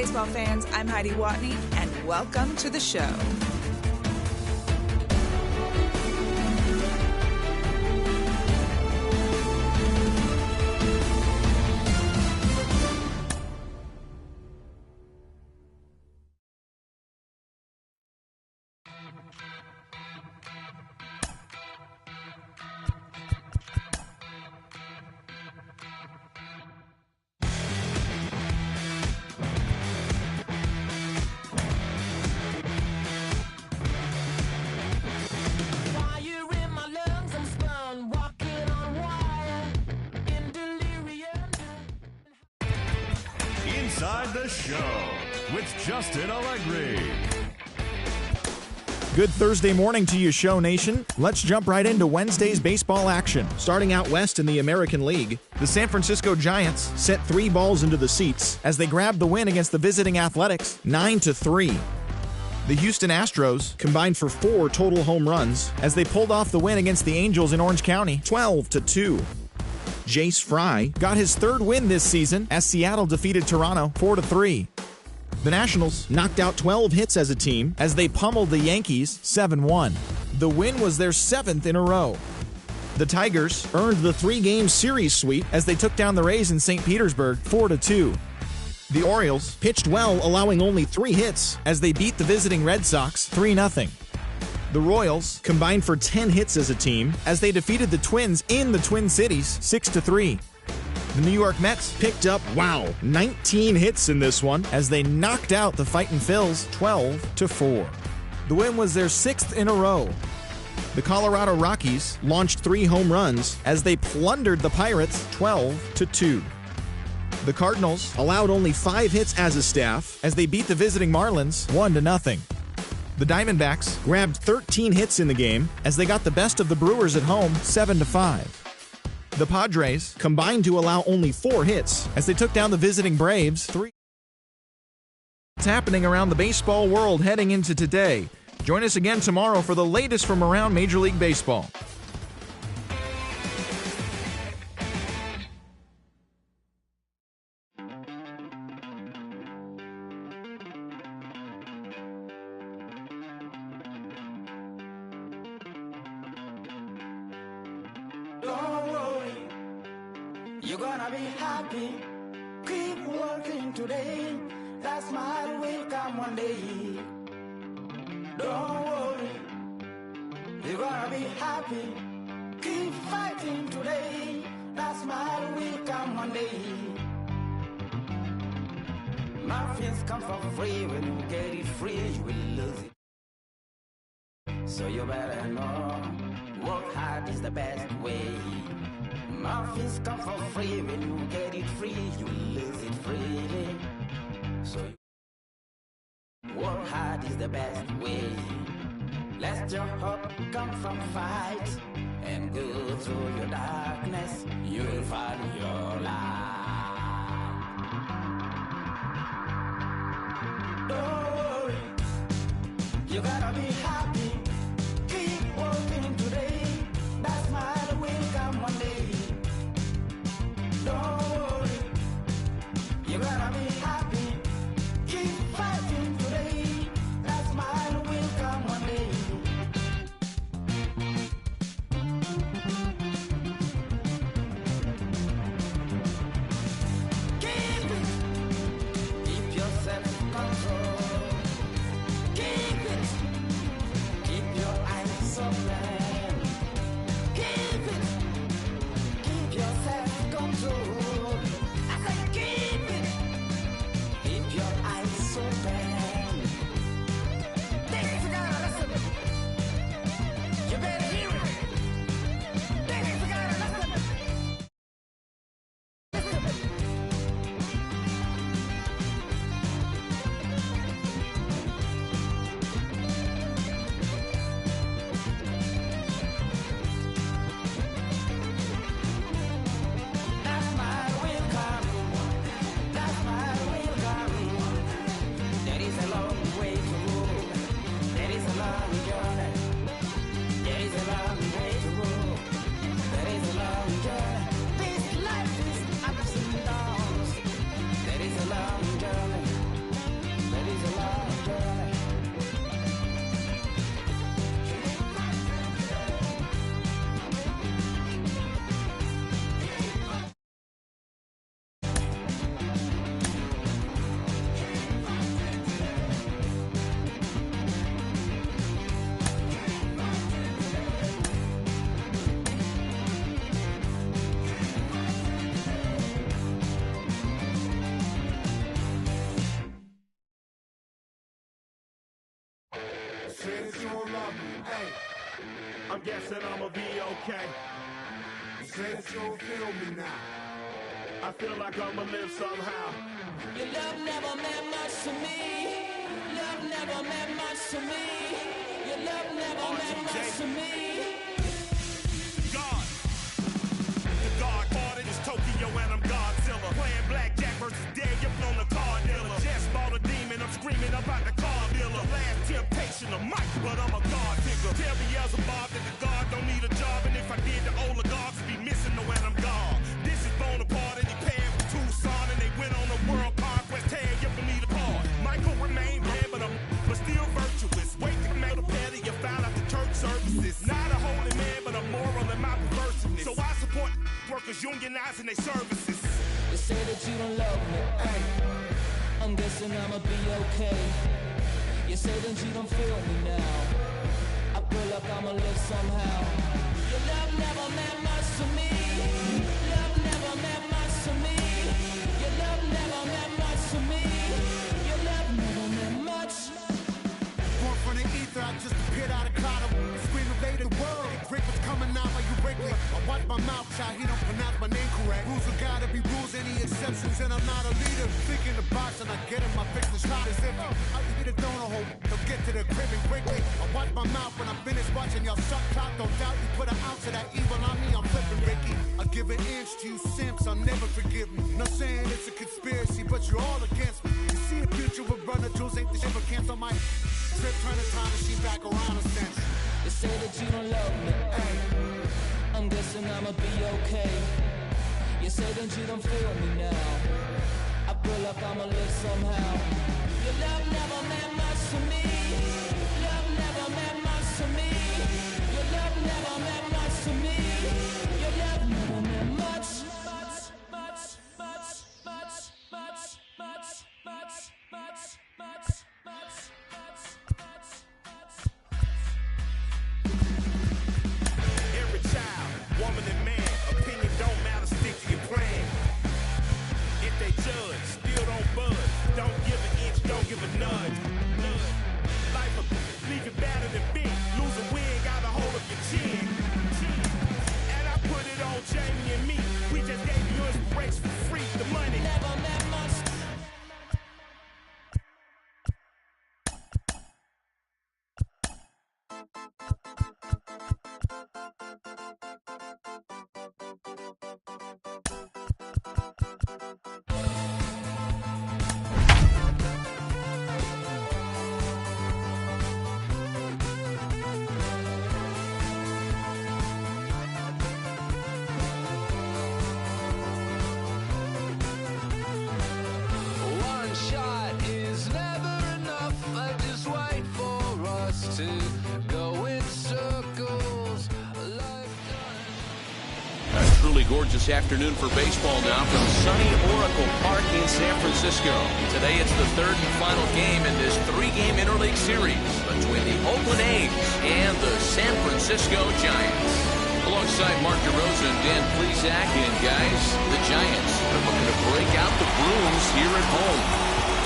baseball fans. I'm Heidi Watney, and welcome to the show. Inside the Show with Justin Allegri. Good Thursday morning to you, Show Nation. Let's jump right into Wednesday's baseball action. Starting out west in the American League, the San Francisco Giants sent 3 balls into the seats as they grabbed the win against the visiting Athletics 9-3. The Houston Astros combined for 4 total home runs as they pulled off the win against the Angels in Orange County 12-2. Jace Fry got his 3rd win this season as Seattle defeated Toronto 4-3. The Nationals knocked out 12 hits as a team as they pummeled the Yankees 7-1. The win was their 7th in a row. The Tigers earned the 3-game series sweep as they took down the Rays in St. Petersburg 4-2. The Orioles pitched well, allowing only 3 hits as they beat the visiting Red Sox 3-0. The Royals combined for 10 hits as a team as they defeated the Twins in the Twin Cities 6-3. The New York Mets picked up, 19 hits in this one as they knocked out the Fightin' Phils 12-4. The win was their 6th in a row. The Colorado Rockies launched 3 home runs as they plundered the Pirates 12-2. The Cardinals allowed only 5 hits as a staff as they beat the visiting Marlins 1-0. The Diamondbacks grabbed 13 hits in the game as they got the best of the Brewers at home 7-5. The Padres combined to allow only 4 hits as they took down the visiting Braves 3. What's happening around the baseball world heading into today? Join us again tomorrow for the latest from around Major League Baseball. Don't worry, you're gonna be happy. Keep working today. That smile will come one day. Don't worry, you're gonna be happy. Keep fighting today. That smile will come one day. Muffins come for free. When you get it free, you will lose it. So you better know, work hard is the best way. Muffins come for free. When you get it free, you lose it freely. So work hard is the best way. Let your hope come from fight and go through your darkness. You will find your light. Don't worry, you gotta be happy. Keep working today. That smile will come one day. Don't worry, you gotta be happy. Keep fighting today. That smile will come one day. Keep it. Keep your self-control. Keep it. Keep your eyes open. Keep it. Keep your self-control. I said keep it. Keep your eyes open. This is gonna listen. You better hear it. This is gonna listen. That smile Say that you don't love me. Hey, I'm guessing I'ma be okay. you say that you don't feel me now. I feel like I'ma live somehow. Your love never meant much to me. Love never meant much to me. Your love never meant much to me. God. The God parted is Tokyo and I'm Godzilla. Playing blackjack versus dead, you're on the card dealer. Just bought a demon, I'm screaming about the car dealer. Last temptation of Mike, but I'm a God figure. Tell Beelzebub that the God don't need a job, and if I did, the oligarchs would be missing the when I'm gone. This is Bonaparte and he paired with Tucson, and they went on a world conquest, tear you from me apart. Michael remained dead, but still virtuous. Wait to make a pair that you found out the church services. Not a holy man, but a moral in my perverseness. So I support workers unionizing their services. You say that you don't love me. Hey, I'm guessing I'ma be okay. You say that you don't feel me now. I feel like I'ma live somehow. Your love never meant much to me. Love never meant much to me. Your love never meant much to me. Your love never meant much. born from the ether, I just appeared out of cloud. Scream invaded the world. Break what's coming out like you break me. I watch my mouth shot, he don't pronounce my name correct. Rules are gotta be rules, any exceptions, and I'm not a leader. Think in the box and I get in my fix the shot as if I eat a donut hole. They'll get to the crib and quickly. I watch my mouth when I'm finished watching y'all suck clock. Don't doubt you put an ounce of that evil on me, I'm flipping Ricky. I give an inch to you simps, I'll never forgive me. Not saying it's a conspiracy, but you're all against me. You see the future with Runner Jules, ain't the shit but cancel my trip, turn the time machine back around a sense. You say that you don't love me. Hey, I'm guessing I'ma be okay. You say that you don't feel me now. I feel like I'ma live somehow. Your love never meant much to me. Love never meant much to me. Your love never meant much to me. Your love never meant much. Every child, woman and man, opinion don't matter, stick to your plan. If they judge, still don't budge. Don't give an inch, don't give a nudge. Life will leave you battered and bent. Lose a win, got a hold of your chin. And I put it on Jamie and me. We just gave you inspiration for free. The money Never meant much. One shot is never enough. I just wait for us to go in circles. A lifetime. A truly gorgeous afternoon for baseball now from sunny Oracle Park in San Francisco. Today it's the third and final game in this three-game interleague series between the Oakland A's and the San Francisco Giants. Alongside Mark DeRosa and Dan Plesac, and guys, the Giants are looking to break out the brooms here at home.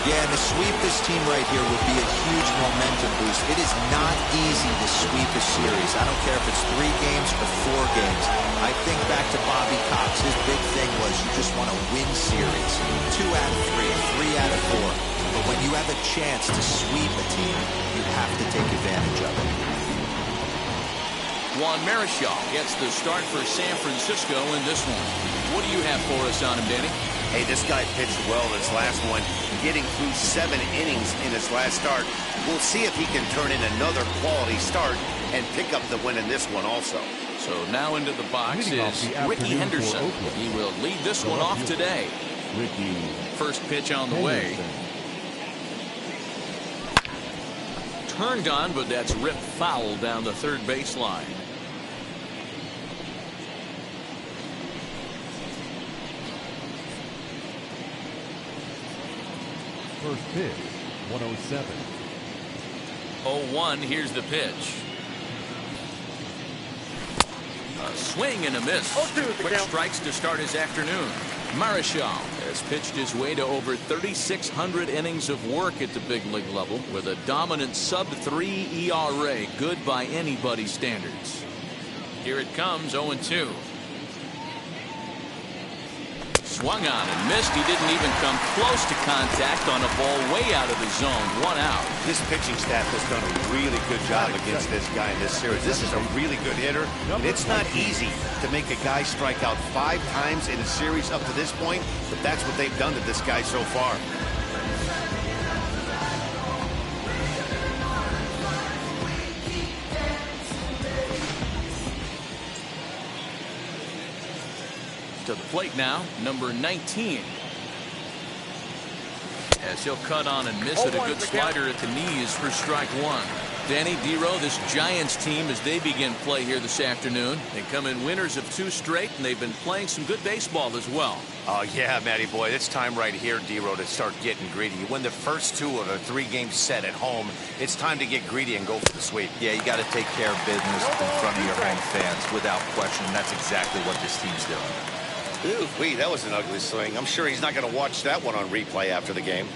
Yeah, and to sweep this team right here would be a huge momentum boost. It is not easy to sweep a series. I don't care if it's 3 games or 4 games. I think back to Bobby Cox. His big thing was you just want to win series. 2 out of 3, 3 out of 4. But when you have a chance to sweep a team, you have to take advantage of it. Juan Marichal gets the start for San Francisco in this one. What do you have for us on him, Danny? Hey, this guy pitched well this last one, getting through 7 innings in his last start. We'll see if he can turn in another quality start and pick up the win in this one also. So now into the box is Ricky Henderson. He will lead this one off today. First pitch on the way. Turned on, but that's ripped foul down the third baseline. First pitch, 107. 0-1, here's the pitch. A Swing and a miss. Quick strikes to start his afternoon. Marichal has pitched his way to over 3,600 innings of work at the big league level with a dominant sub-3 ERA, good by anybody's standards. Here it comes, 0-2. Swung on and missed. He didn't even come close to contact on a ball way out of the zone. 1 out. This pitching staff has done a really good job against this guy in this series. This is a really good hitter. And it's not easy to make a guy strike out 5 times in a series up to this point, but that's what they've done to this guy so far. To the plate now, number 19. As he'll cut on and miss it, a good slider at the knees for strike 1. Danny Dero, this Giants team, as they begin play here this afternoon, they come in winners of 2 straight, and they've been playing some good baseball as well. Oh, yeah, Matty boy, it's time right here, Dero, to start getting greedy. You win the first 2 of a 3-game set at home. It's time to get greedy and go for the sweep. Yeah, you got to take care of business in front of your home fans, without question. That's exactly what this team's doing. Ooh, wait, that was an ugly swing. I'm sure he's not going to watch that one on replay after the game.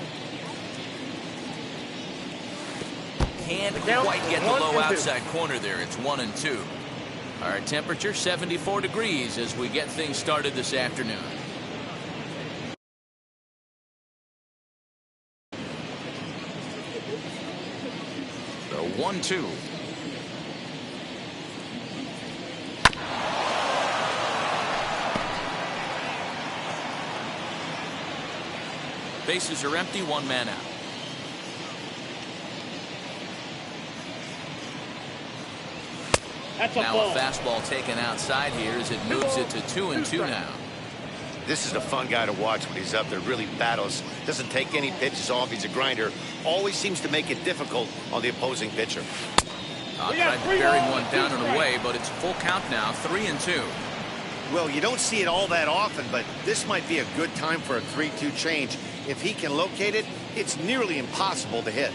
Can't quite get the low outside corner there. It's 1-2. Our temperature 74 degrees as we get things started this afternoon. The 1-2. Bases are empty, 1 man out. Now a fastball taken outside here as it moves it to 2-2 now. This is a fun guy to watch when he's up there. Really battles. Doesn't take any pitches off. He's a grinder. Always seems to make it difficult on the opposing pitcher. Tried to bury one down and away, but it's full count now, 3-2. Well, you don't see it all that often, but this might be a good time for a 3-2 change. If he can locate it, it's nearly impossible to hit.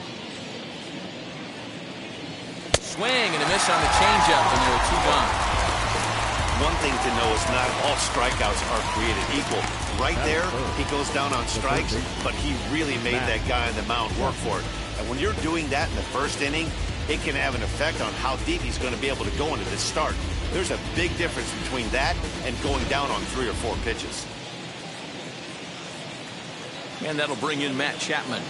Swing and a miss on the changeup, and there are 2 gone. One thing to know is not all strikeouts are created equal. Right there, he goes down on strikes, but he really made that guy on the mound work for it. And when you're doing that in the first inning, it can have an effect on how deep he's going to be able to go into this start. There's a big difference between that and going down on 3 or 4 pitches. And that'll bring in Matt Chapman.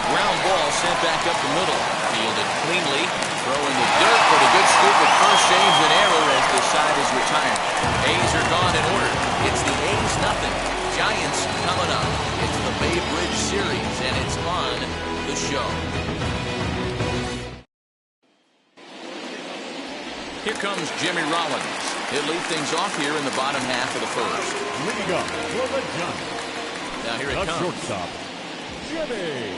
Ground ball sent back up the middle. Fielded cleanly. Throw in the dirt, but a good scoop at first saves an error as the side is retired. A's are gone in order. It's the A's nothing. Giants coming up. It's the Bay Bridge Series, and it's on the show. Here comes Jimmy Rollins. He'll lead things off here in the bottom half of the first. Leading up for the Giants. Now here it comes. Shortstop, Jimmy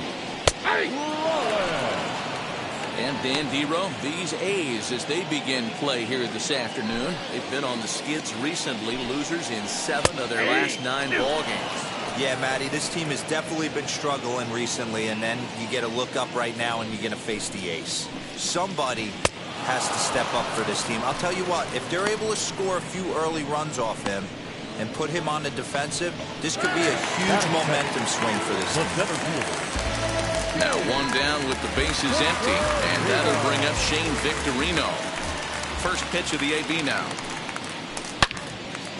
Rollins. And Dan Dero, these A's, as they begin play here this afternoon, they've been on the skids recently, losers in 7 of their last 9 ball games. Yeah, Matty, this team has definitely been struggling recently, and then you get a look up right now and you're going to face the ace. Somebody has to step up for this team. I'll tell you what, if they're able to score a few early runs off him and put him on the defensive, this could be a huge momentum swing for this team. Now 1 down with the bases empty, and that'll bring up Shane Victorino. First pitch of the AB now.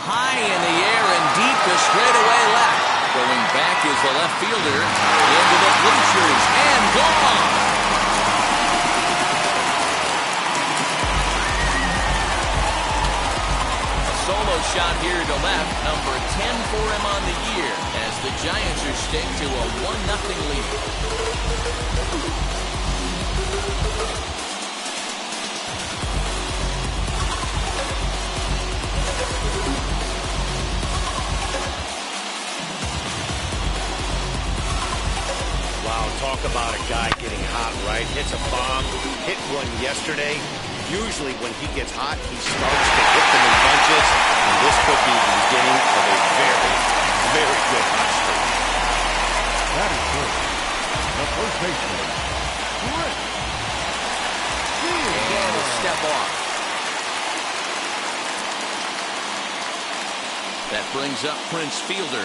High in the air and deep to straightaway left. Going back is the left fielder into the bleachers and gone. A solo shot here to left, number 10 for him on the year, as the Giants are staked to a 1-0 lead. Wow, talk about a guy getting hot, right? Hits a bomb, hit one yesterday. Usually when he gets hot, he starts to hit them in bunches, and this could be the beginning of a very, very good hot streak. That is good. The first baseman, Rick. step off. That brings up Prince Fielder.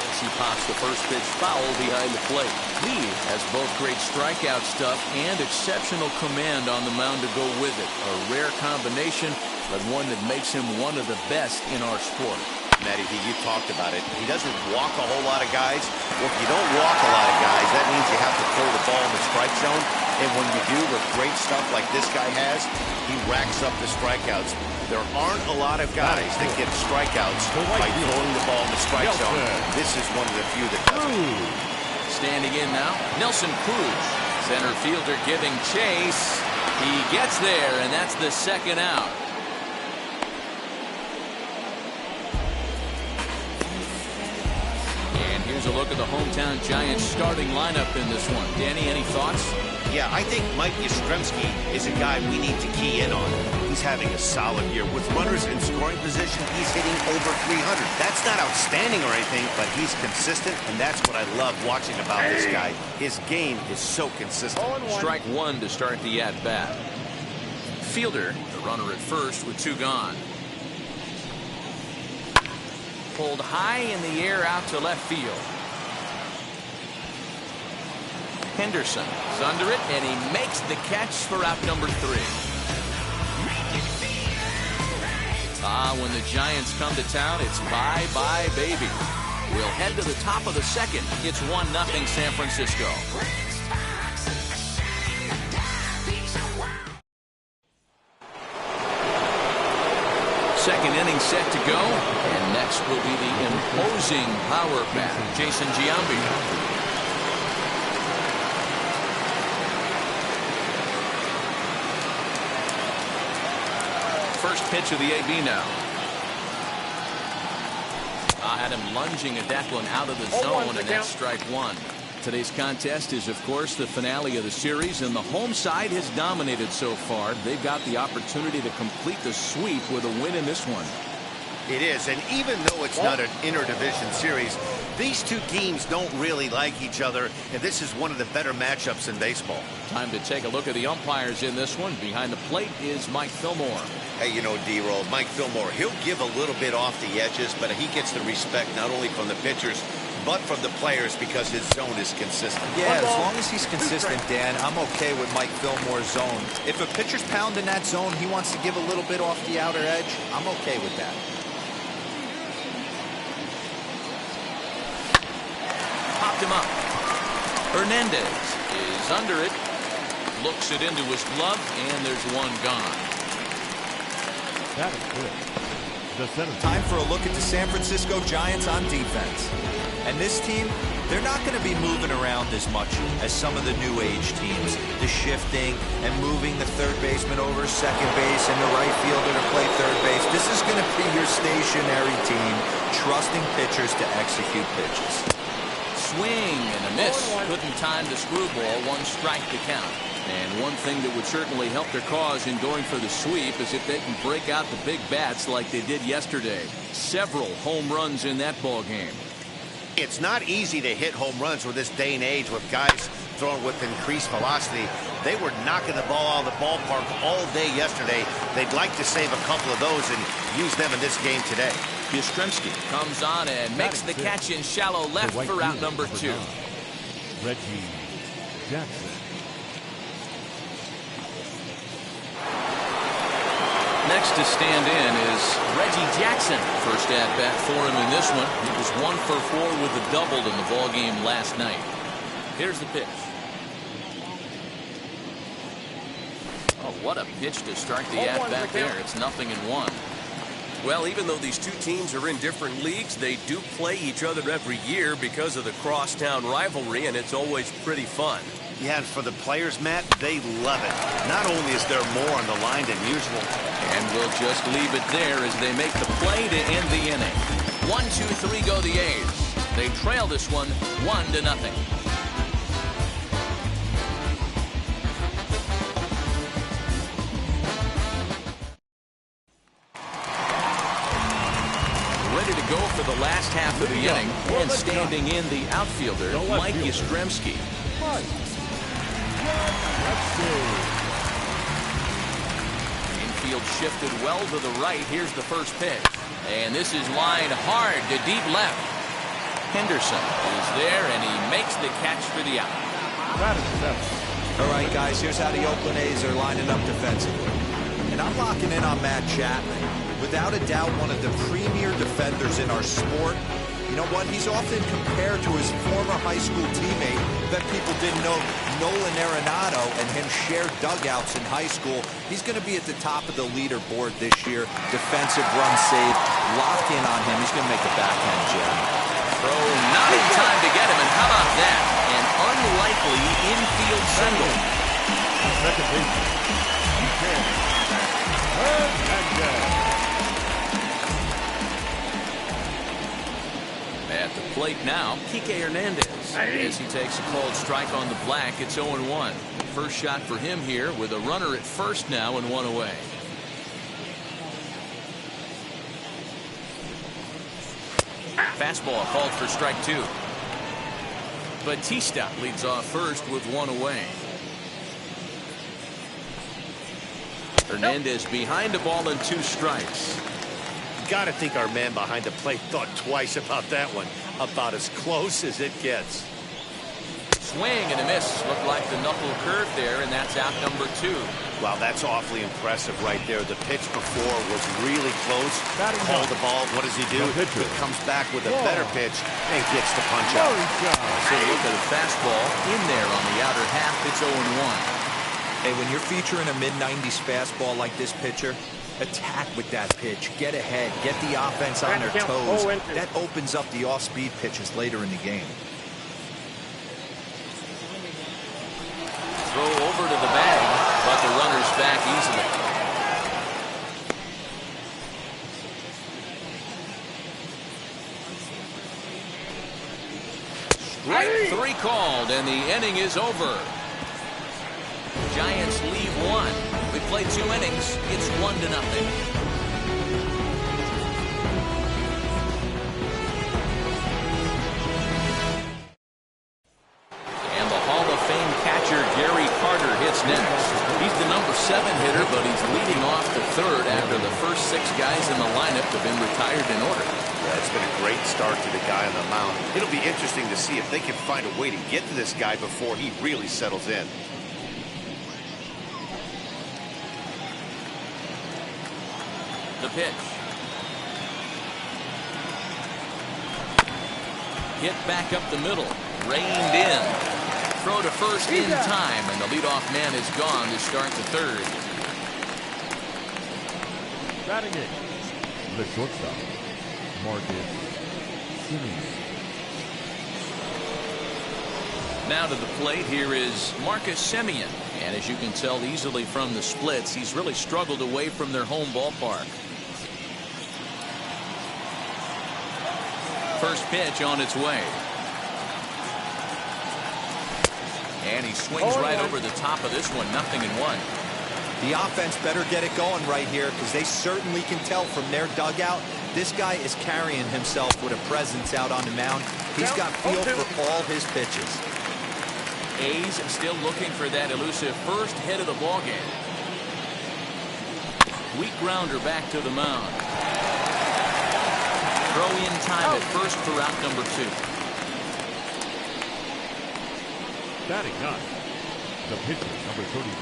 As he pops the first pitch foul behind the plate. He has both great strikeout stuff and exceptional command on the mound to go with it. A rare combination, but one that makes him one of the best in our sport. Matty, you talked about it. He doesn't walk a whole lot of guys. Well, if you don't walk a lot of guys, that means you have to throw the ball in the strike zone. And when you do with great stuff like this guy has, he racks up the strikeouts. There aren't a lot of guys that get strikeouts by throwing the ball in the strike zone. This is one of the few that does it. Standing in now, Nelson Cruz. Center fielder giving chase. He gets there, and that's the second out. A look at the hometown Giants starting lineup in this one. Danny, any thoughts? Yeah, I think Mike Yastrzemski is a guy we need to key in on. He's having a solid year. With runners in scoring position, he's hitting over 300. That's not outstanding or anything, but he's consistent, and that's what I love watching about this guy. His game is so consistent. Strike one to start the at-bat. Fielder, the runner at first with two gone. Pulled high in the air out to left field. Henderson is under it, and he makes the catch for out number 3. When the Giants come to town, it's bye-bye, baby. We'll head to the top of the second. It's 1-0 San Francisco. Second inning set to go, and next will be the imposing power bat, Jason Giambi. First pitch of the AB now. Had him lunging at that one out of the zone, and that's strike one. Today's contest is, of course, the finale of the series, and the home side has dominated so far. They've got the opportunity to complete the sweep with a win in this one. It is, and even though it's not an interdivision series, these two teams don't really like each other, and this is one of the better matchups in baseball. Time to take a look at the umpires in this one. Behind the plate is Mike Fillmore. Hey, you know, D-Roll, Mike Fillmore, he'll give a little bit off the edges, but he gets the respect not only from the pitchers, but from the players because his zone is consistent. Yeah, as long as he's consistent, Dan, I'm okay with Mike Fillmore's zone. If a pitcher's pounding that zone, he wants to give a little bit off the outer edge, I'm okay with that. Popped him up. Hernandez is under it. Looks it into his glove, and there's one gone. That is good. The center. Time for a look at the San Francisco Giants on defense. And this team, they're not going to be moving around as much as some of the new age teams. The shifting and moving the third baseman over second base and the right fielder to play third base. This is going to be your stationary team, trusting pitchers to execute pitches. Swing and a miss. Couldn't time the screwball. 1 strike to count. And one thing that would certainly help their cause in going for the sweep is if they can break out the big bats like they did yesterday. Several home runs in that ball game. It's not easy to hit home runs with this day and age with guys throwing with increased velocity. They were knocking the ball out of the ballpark all day yesterday. They'd like to save a couple of those and use them in this game today. Yastrzemski comes on and makes the catch in shallow left for out number 2. Reggie Jackson. Next to stand in is Reggie Jackson. First at-bat for him in this one. He was 1 for 4 with a double in the ball game last night. Here's the pitch. Oh, what a pitch to start the at-bat there. It's 0-1. Well, even though these two teams are in different leagues, they do play each other every year because of the crosstown rivalry, and it's always pretty fun. Yeah, and for the players, Matt, they love it. Not only is there more on the line than usual. And we'll just leave it there as they make the play to end the inning. 1-2-3 go the A's. They trail this one 1-0. Ready to go for the last half of the inning, and standing in the outfielder, Mike Yastrzemski. infield shifted well to the right. Here's the first pitch. And this is lined hard to deep left. Henderson is there, and he makes the catch for the out. All right, guys, here's how the Oakland A's are lining up defensively. And I'm locking in on Matt Chapman. Without a doubt, one of the premier defenders in our sport. You know what? He's often compared to his former high school teammate. Bet people didn't know Nolan Arenado and him shared dugouts in high school. He's going to be at the top of the leaderboard this year. Defensive run save. Lock in on him. He's going to make a backhand jab. Throw not in time to get him, and how about that? An unlikely infield single. Second baseman. At the plate now, Kike Hernandez. As he takes a called strike on the black, it's 0-1. First shot for him here with a runner at first now and one away. Fastball called for strike 2. Batista leads off first with one away. Hernandez behind the ball and 2 strikes. Got to think our man behind the plate thought twice about that one. About as close as it gets. Swing and a miss. Looked like the knuckle curve there, and that's out number 2. Wow, that's awfully impressive right there. The pitch before was really close. Called the ball. What does he do? He comes back with a better pitch and gets the punch out. So look at a fastball in there on the outer half. It's 0-1. Hey, when you're featuring a mid-90s fastball like this pitcher, attack with that pitch. Get ahead. Get the offense on their toes. That opens up the off-speed pitches later in the game. Throw over to the bag, but the runner's back easily. Strike 3 called, and the inning is over. Giants leave 1. We played 2 innings. It's 1-0. And the Hall of Fame catcher Gary Carter hits next. He's the number 7 hitter, but he's leading off the 3rd after the first 6 guys in the lineup have been retired in order. Yeah, it's been a great start to the guy on the mound. It'll be interesting to see if they can find a way to get to this guy before he really settles in. The pitch. Hit back up the middle. Reined in. Throw to first in time, and the leadoff man is gone to start the 3rd. Batting it. The shortstop, Marcus Simeon. Now to the plate, here is Marcus Simeon. And as you can tell easily from the splits, he's really struggled away from their home ballpark. First pitch on its way. And he swings right over the top of this one, 0-1. The offense better get it going right here because they certainly can tell from their dugout this guy is carrying himself with a presence out on the mound. He's got feel for all his pitches. A's still looking for that elusive first hit of the ballgame. Weak grounder back to the mound. Throw in time at first for out number 2. Batting 9. The pitcher, number 31.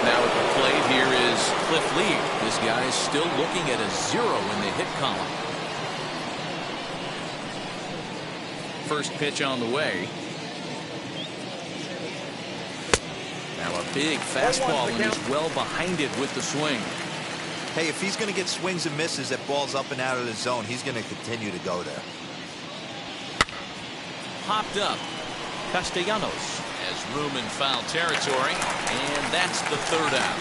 Now at the plate, here is Cliff Lee. This guy is still looking at a 0 in the hit column. First pitch on the way. Now a big fastball, and he's well behind it with the swing. Hey, if he's going to get swings and misses at balls up and out of the zone, he's going to continue to go there. Popped up. Castellanos has room in foul territory, and that's the 3rd out.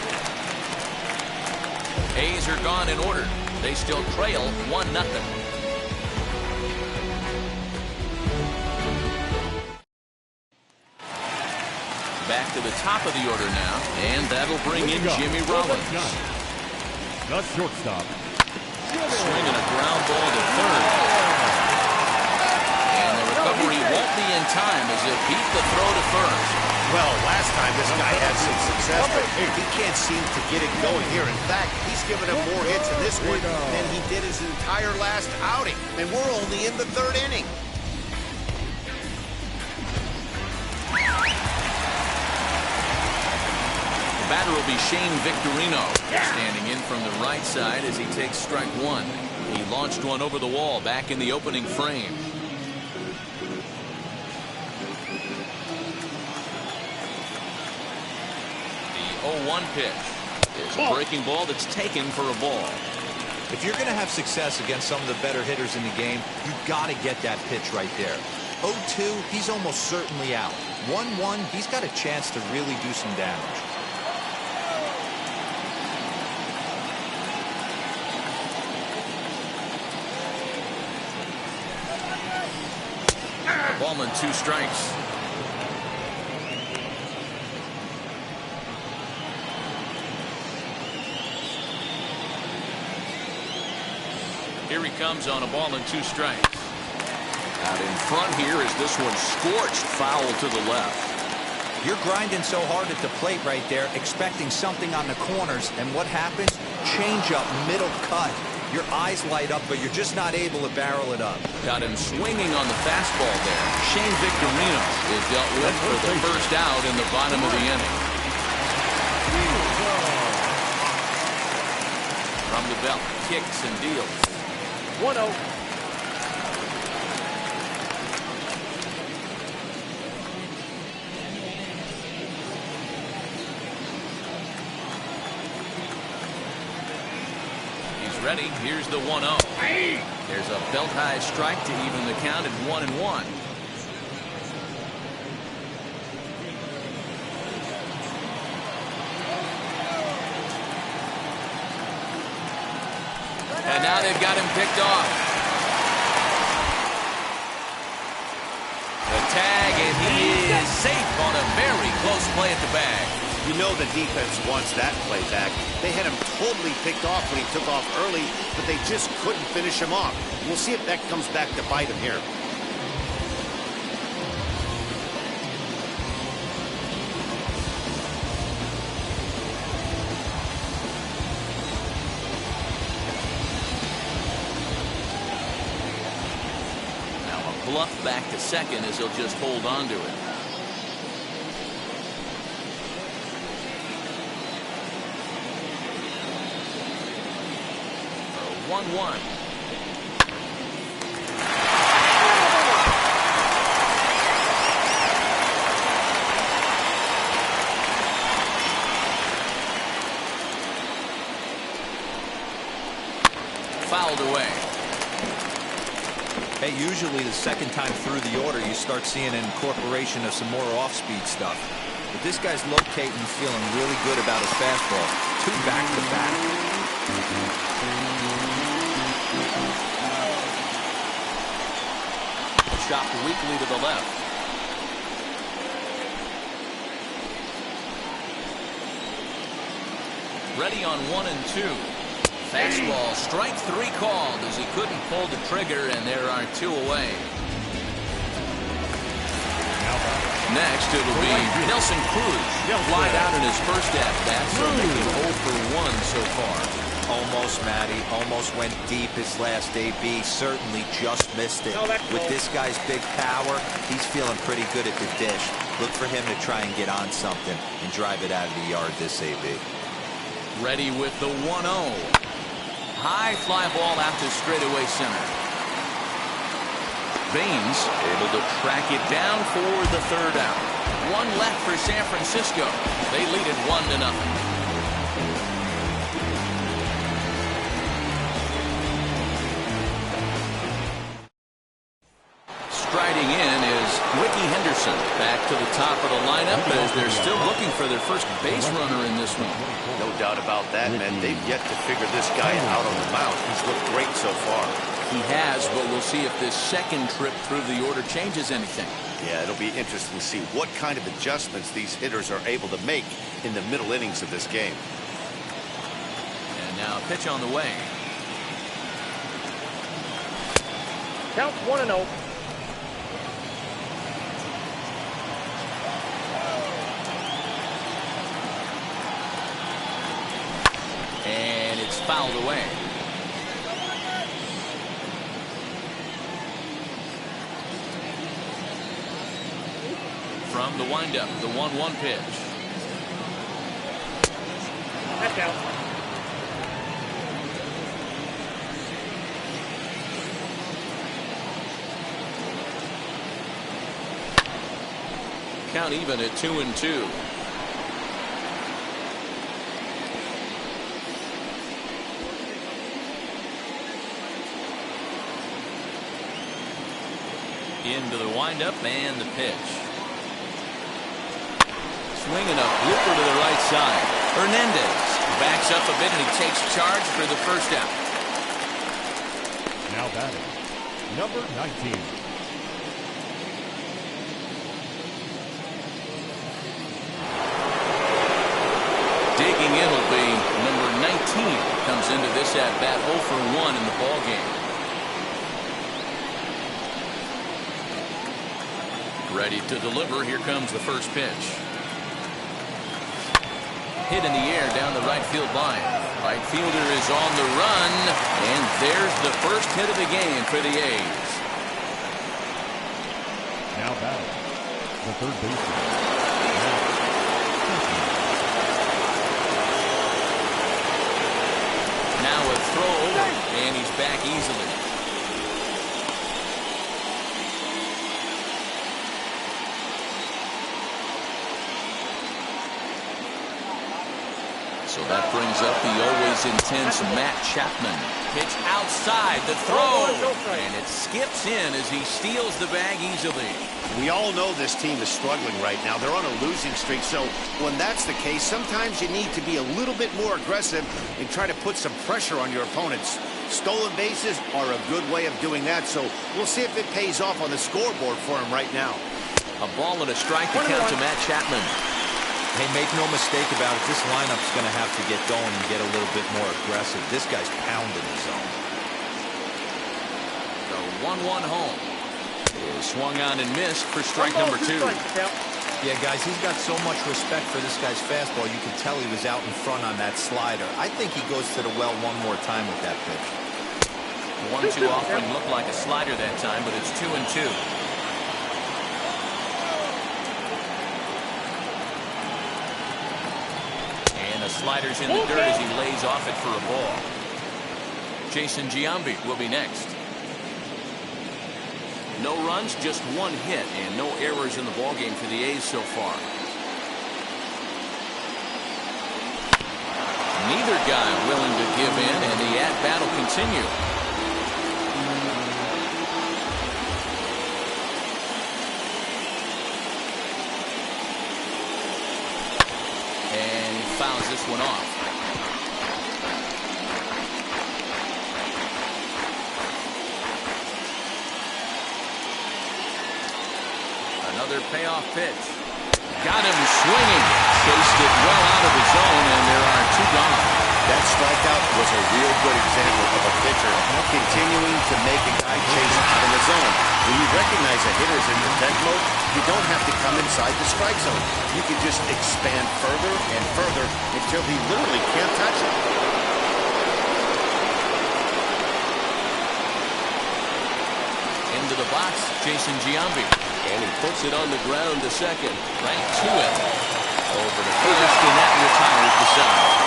A's are gone in order. They still trail 1-0. Back to the top of the order now, and that'll bring in Jimmy Rollins. The shortstop. Swinging a ground ball to 3rd. And the recovery won't be in time as it beat the throw to first. Well, last time this guy had some He can't seem to get it going here. In fact, he's given him more hits in this one than he did his entire last outing. And we're only in the third inning. The batter will be Shane Victorino, standing in from the right side as he takes strike one. He launched one over the wall back in the opening frame. The 0-1 pitch is a breaking ball that's taken for a ball. If you're going to have success against some of the better hitters in the game, you've got to get that pitch right there. 0-2, he's almost certainly out. 1-1, he's got a chance to really do some damage. Ballman, 2 strikes. Here he comes on a ball and 2 strikes. Out in front here is this one scorched foul to the left. You're grinding so hard at the plate right there, expecting something on the corners, and what happens? Change up, middle cut. Your eyes light up, but you're just not able to barrel it up. Got him swinging on the fastball there. Shane Victorino is dealt with for the first out in the bottom of the inning. From the belt, kicks and deals. 1-0. Ready. Here's the 1-0. There's a belt high strike to even the count at 1-1. And now they've got him picked off. The tag, and he is safe on a very close play at the bag. You know the defense wants that play back. They had him totally picked off when he took off early, but they just couldn't finish him off. We'll see if that comes back to bite him here. Now a bluff back to second as he'll just hold on to it. 1-1. Fouled away. Hey, usually the second time through the order, you start seeing an incorporation of some more off-speed stuff. But this guy's locating, feeling really good about his fastball. 2 back-to-back. Chopped weakly to the left. Ready on 1-2. Fastball, strike 3 called as he couldn't pull the trigger, and there are 2 away. Next, it'll be Nelson Cruz. Flied out in his first at-bat, so making 0 for 1 so far. Almost, Matty. Almost went deep his last AB. Certainly just missed it. With this guy's big power, he's feeling pretty good at the dish. Look for him to try and get on something and drive it out of the yard this AB. Ready with the 1-0. High fly ball out to straightaway center. Baines able to track it down for the 3rd out. 1 left for San Francisco. They lead it 1-0. Striding in is Ricky Henderson back to the top of the lineup as they're still looking for their first base runner in this one. No doubt about that, man. They've yet to figure this guy out on the mound. He's looked great so far. He has, but we'll see if this second trip through the order changes anything. Yeah, it'll be interesting to see what kind of adjustments these hitters are able to make in the middle innings of this game. And now a pitch on the way. Count 1-0. is fouled away. From the windup, the 1-1 pitch. That's out. Count even at 2-2. Into the windup and the pitch. Swinging a blooper to the right side. Hernandez backs up a bit and he takes charge for the first out. Now batting, number 19. Digging in will be number 19. Comes into this at bat 0 for 1 in the ball game. Ready to deliver. Here comes the first pitch. Hit in the air down the right field line. Right fielder is on the run, and there's the first hit of the game for the A's. Now batting, the third baseman. Now a throw over, and he's back easily. So that brings up the always intense Matt Chapman. Pitch outside, the throw, and it skips in as he steals the bag easily. We all know this team is struggling right now. They're on a losing streak, so when that's the case, sometimes you need to be a little bit more aggressive and try to put some pressure on your opponents. Stolen bases are a good way of doing that, so we'll see if it pays off on the scoreboard for him right now. A ball and a strike to count to Matt Chapman. Hey, make no mistake about it, this lineup's going to have to get going and get a little bit more aggressive. This guy's pounding his zone. The 1-1 home is swung on and missed for strike number 2. Yeah, guys, he's got so much respect for this guy's fastball. You can tell he was out in front on that slider. I think he goes to the well one more time with that pitch. 1-2 offering looked like a slider that time, but it's 2-2. Sliders in the dirt as he lays off it for a ball. Jason Giambi will be next. No runs, just one hit, and no errors in the ballgame for the A's so far. Neither guy willing to give in, and the at-bat will continue. Fouls this one off. Another payoff pitch. Got him swinging. Chased it well out of the zone, and there are 2 gone. That strikeout was a real good example of a pitcher continuing to make a guy chase out of the zone. When you recognize a hitter's in defense mode, you don't have to come inside the strike zone. You can just expand further and further until he literally can't touch it. Into the box, Jason Giambi. And he puts it on the ground to second. Right to it. Over to first, and that retires the side.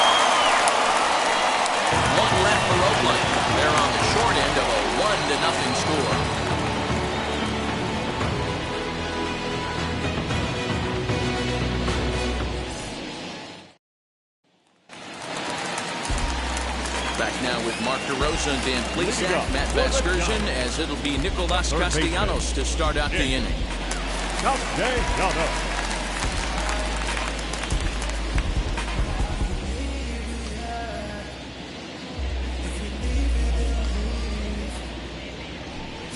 1 left for Oakland. They're on the short end of a 1-0 score. Back now with Mark DeRosa and Dan Plesac, Matt Vasgersian, as it'll be Nicolas Castellanos to start out the inning.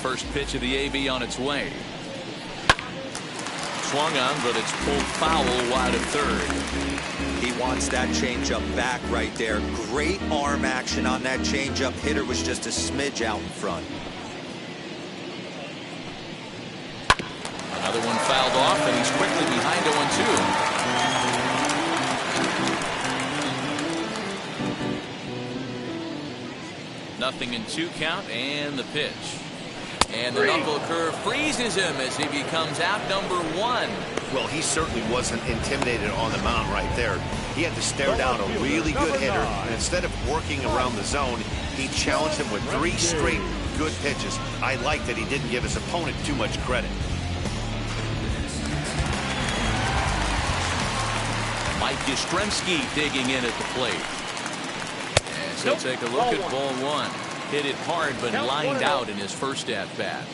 First pitch of the AB on its way. Swung on, but it's pulled foul wide of third. He wants that changeup back right there. Great arm action on that changeup. Hitter was just a smidge out in front. Another one fouled off, and he's quickly behind 0-2. 0-2 count and the pitch. And the knuckle curve freezes him as he becomes out number 1. Well, he certainly wasn't intimidated on the mound right there. He had to stare down a really good hitter, and instead of working around the zone, he challenged him with 3 straight good pitches. I like that he didn't give his opponent too much credit. Mike Yastrzemski digging in at the plate. And he'll take a look at ball 1. Hit it hard, but lined out in his first at-bat.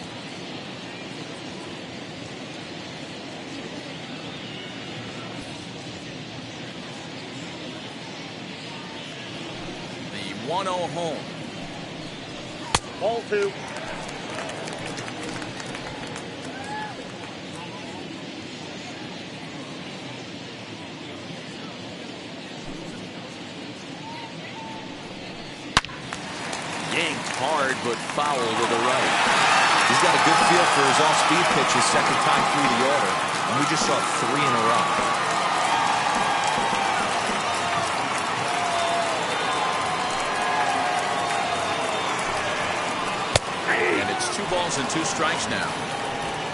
The 1-0 home. Ball 2. Yanked hard, but foul to the right. He's got a good feel for his off-speed pitches second time through the order, and we just saw 3 in a row. And it's 2 balls and 2 strikes now.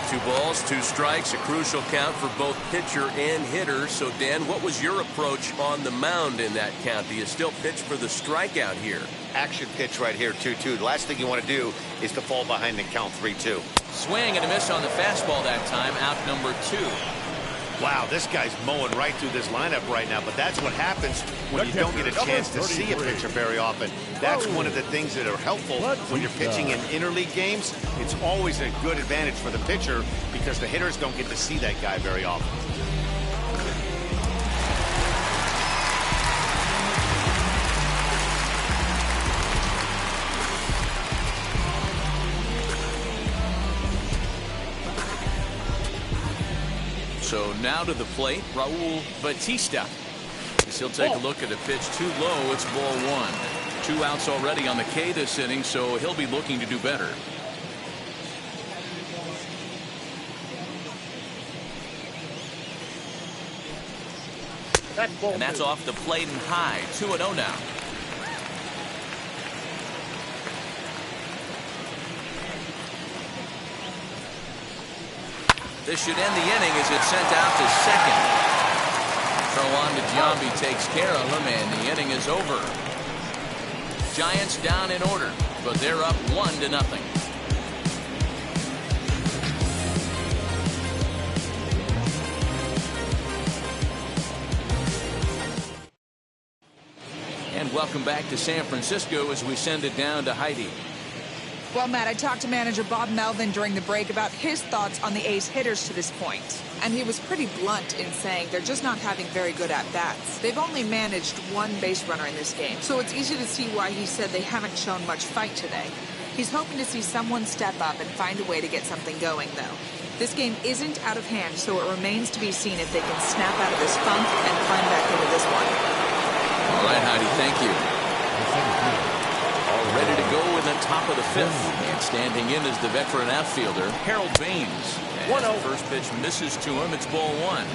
2 balls, 2 strikes, a crucial count for both pitcher and hitter. So, Dan, what was your approach on the mound in that count? Do you still pitch for the strikeout here? Action pitch right here, 2-2. The last thing you want to do is to fall behind and count 3-2. Swing and a miss on the fastball that time, out number 2. Wow, this guy's mowing right through this lineup right now, but that's what happens when you don't get a chance to see a pitcher very often. That's one of the things that are helpful when you're pitching in interleague games. It's always a good advantage for the pitcher because the hitters don't get to see that guy very often. So now to the plate, Raul Batista. As he'll take a look at a pitch too low. It's ball 1. 2 outs already on the K this inning, so he'll be looking to do better. And that's off the plate and high. 2-0 now. This should end the inning as it's sent out to second. Trowan Giambi takes care of him, and the inning is over. Giants down in order, but they're up 1-0. And welcome back to San Francisco as we send it down to Heidi. Well, Matt, I talked to manager Bob Melvin during the break about his thoughts on the A's hitters to this point. And he was pretty blunt in saying they're just not having very good at-bats. They've only managed 1 base runner in this game, so it's easy to see why he said they haven't shown much fight today. He's hoping to see someone step up and find a way to get something going, though. This game isn't out of hand, so it remains to be seen if they can snap out of this funk and climb back into this one. All right, Heidi, thank you. All ready to go in the top of the 5th. And standing in is the veteran outfielder, Harold Baines. And the first pitch misses to him. It's ball 1.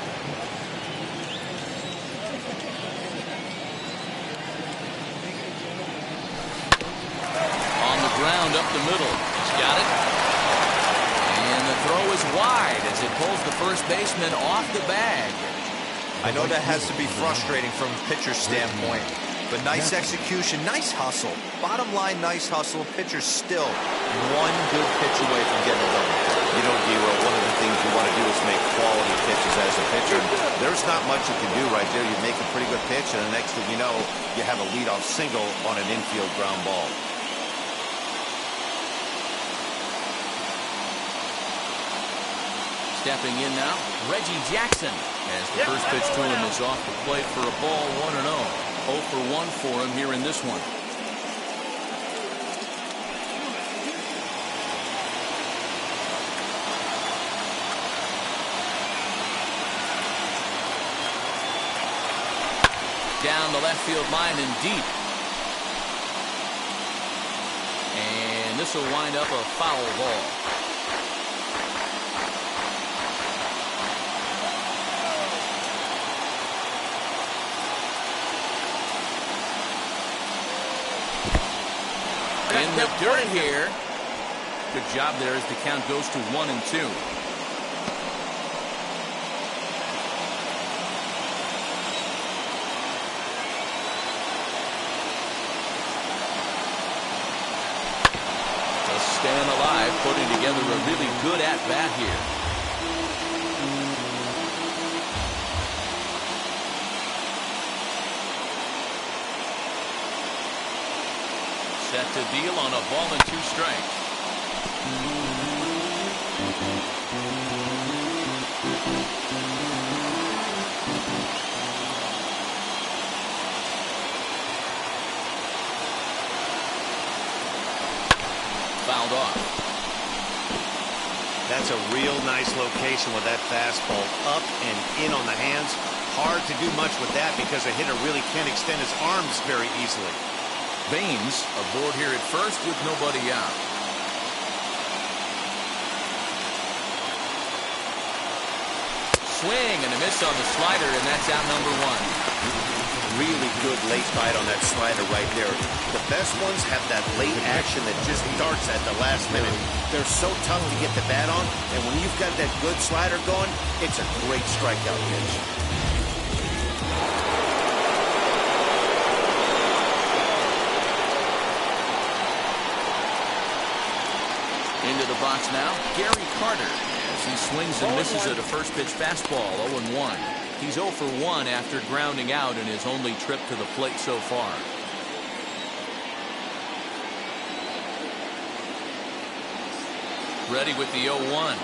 On the ground up the middle. He's got it. And the throw is wide as it pulls the first baseman off the bag. I know that has to be frustrating from a pitcher's standpoint, but nice execution, nice hustle. Bottom line, nice hustle. Pitcher's still 1 good pitch away from getting it done. You know, D-Roll, one of the things you want to do is make quality pitches as a pitcher. There's not much you can do right there. You make a pretty good pitch, and the next thing you know, you have a leadoff single on an infield ground ball. Stepping in now, Reggie Jackson, as the first pitch to him is off the plate for a ball 1-0. 0 for 1 for him here in this one. Down the left field line and deep. And this will wind up a foul ball. In the dirt here. Good job there as the count goes to 1-2. Just staying alive, putting together a really good at-bat here. Set to deal on a ball and 2 strikes. Fouled off. That's a real nice location with that fastball up and in on the hands. Hard to do much with that because a hitter really can't extend his arms very easily. Baines aboard here at first with nobody out. Swing and a miss on the slider, and that's out number 1. Really good late bite on that slider right there. The best ones have that late action that just darts at the last minute. They're so tough to get the bat on, and when you've got that good slider going, it's a great strikeout pitch. Into the box now, Gary Carter, as he swings and misses at a first pitch fastball, 0-1. He's 0 for 1 after grounding out in his only trip to the plate so far. Ready with the 0-1.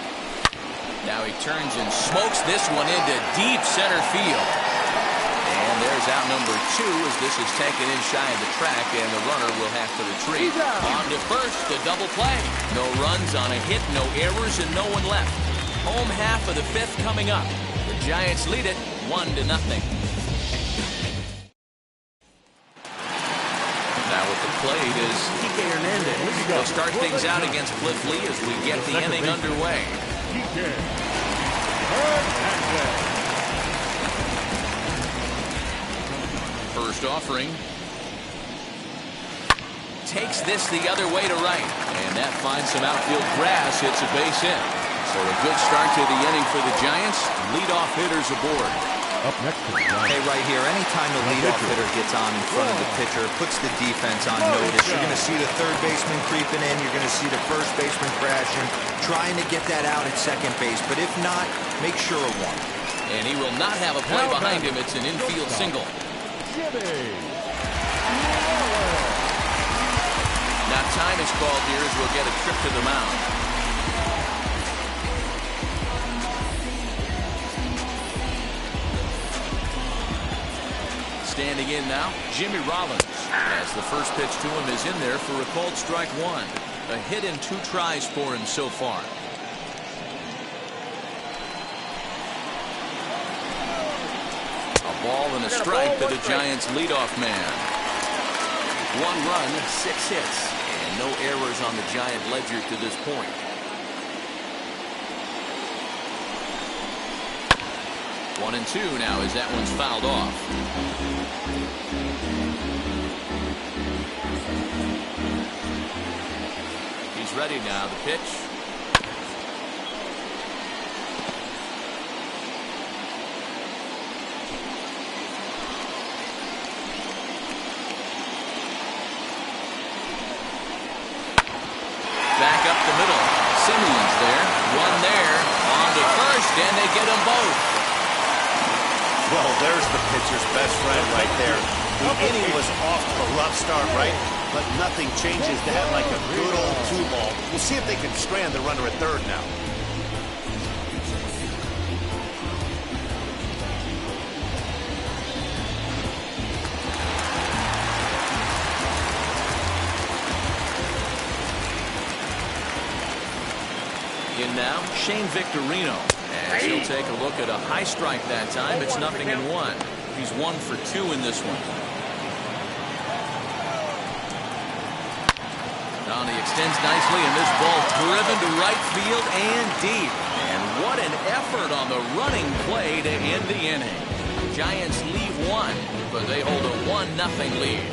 Now he turns and smokes this one into deep center field. And there's out number 2 as this is taken in shy of the track, and the runner will have to retreat. On to first, the double play. No runs on a hit, no errors, and no one left. Home half of the 5th coming up. The Giants lead it 1-0. Now at the plate is Kike Hernandez. They'll start things out against Cliff Lee as we get the inning underway. First offering. Takes this the other way to right. And that finds some outfield grass. Hits a base hit. So a good start to the inning for the Giants. Leadoff hitters aboard. Up next to the Giants. Hey, right here, anytime the leadoff hitter gets on in front of the pitcher, puts the defense on notice. You're going to see the third baseman creeping in. You're going to see the first baseman crashing, trying to get that out at second base. But if not, make sure of one. And he will not have a play behind him. It's an infield single. Now time is called here as we'll get a trip to the mound. Standing in now, Jimmy Rollins, as the first pitch to him is in there for a called strike 1. A hit in 2 tries for him so far. A ball and a strike to the Giants' leadoff man. 1 run, 6 hits, and no errors on the Giant ledger to this point. One and 2 now as that one's fouled off. He's ready now. The pitch. Back up the middle. Simeon's there. One there. On to first, and they get them both. Well, there's the pitcher's best friend right there. The inning was off to a rough start, right? But nothing changes to have like a good old 2-ball. We'll see if they can strand the runner at third now. In now, Shane Victorino. As he'll take a look at a high strike that time. It's 0-1. He's 1 for 2 in this one. Now he extends nicely, and this ball driven to right field and deep. And what an effort on the running play to end the inning. Giants leave 1, but they hold a 1-0 lead.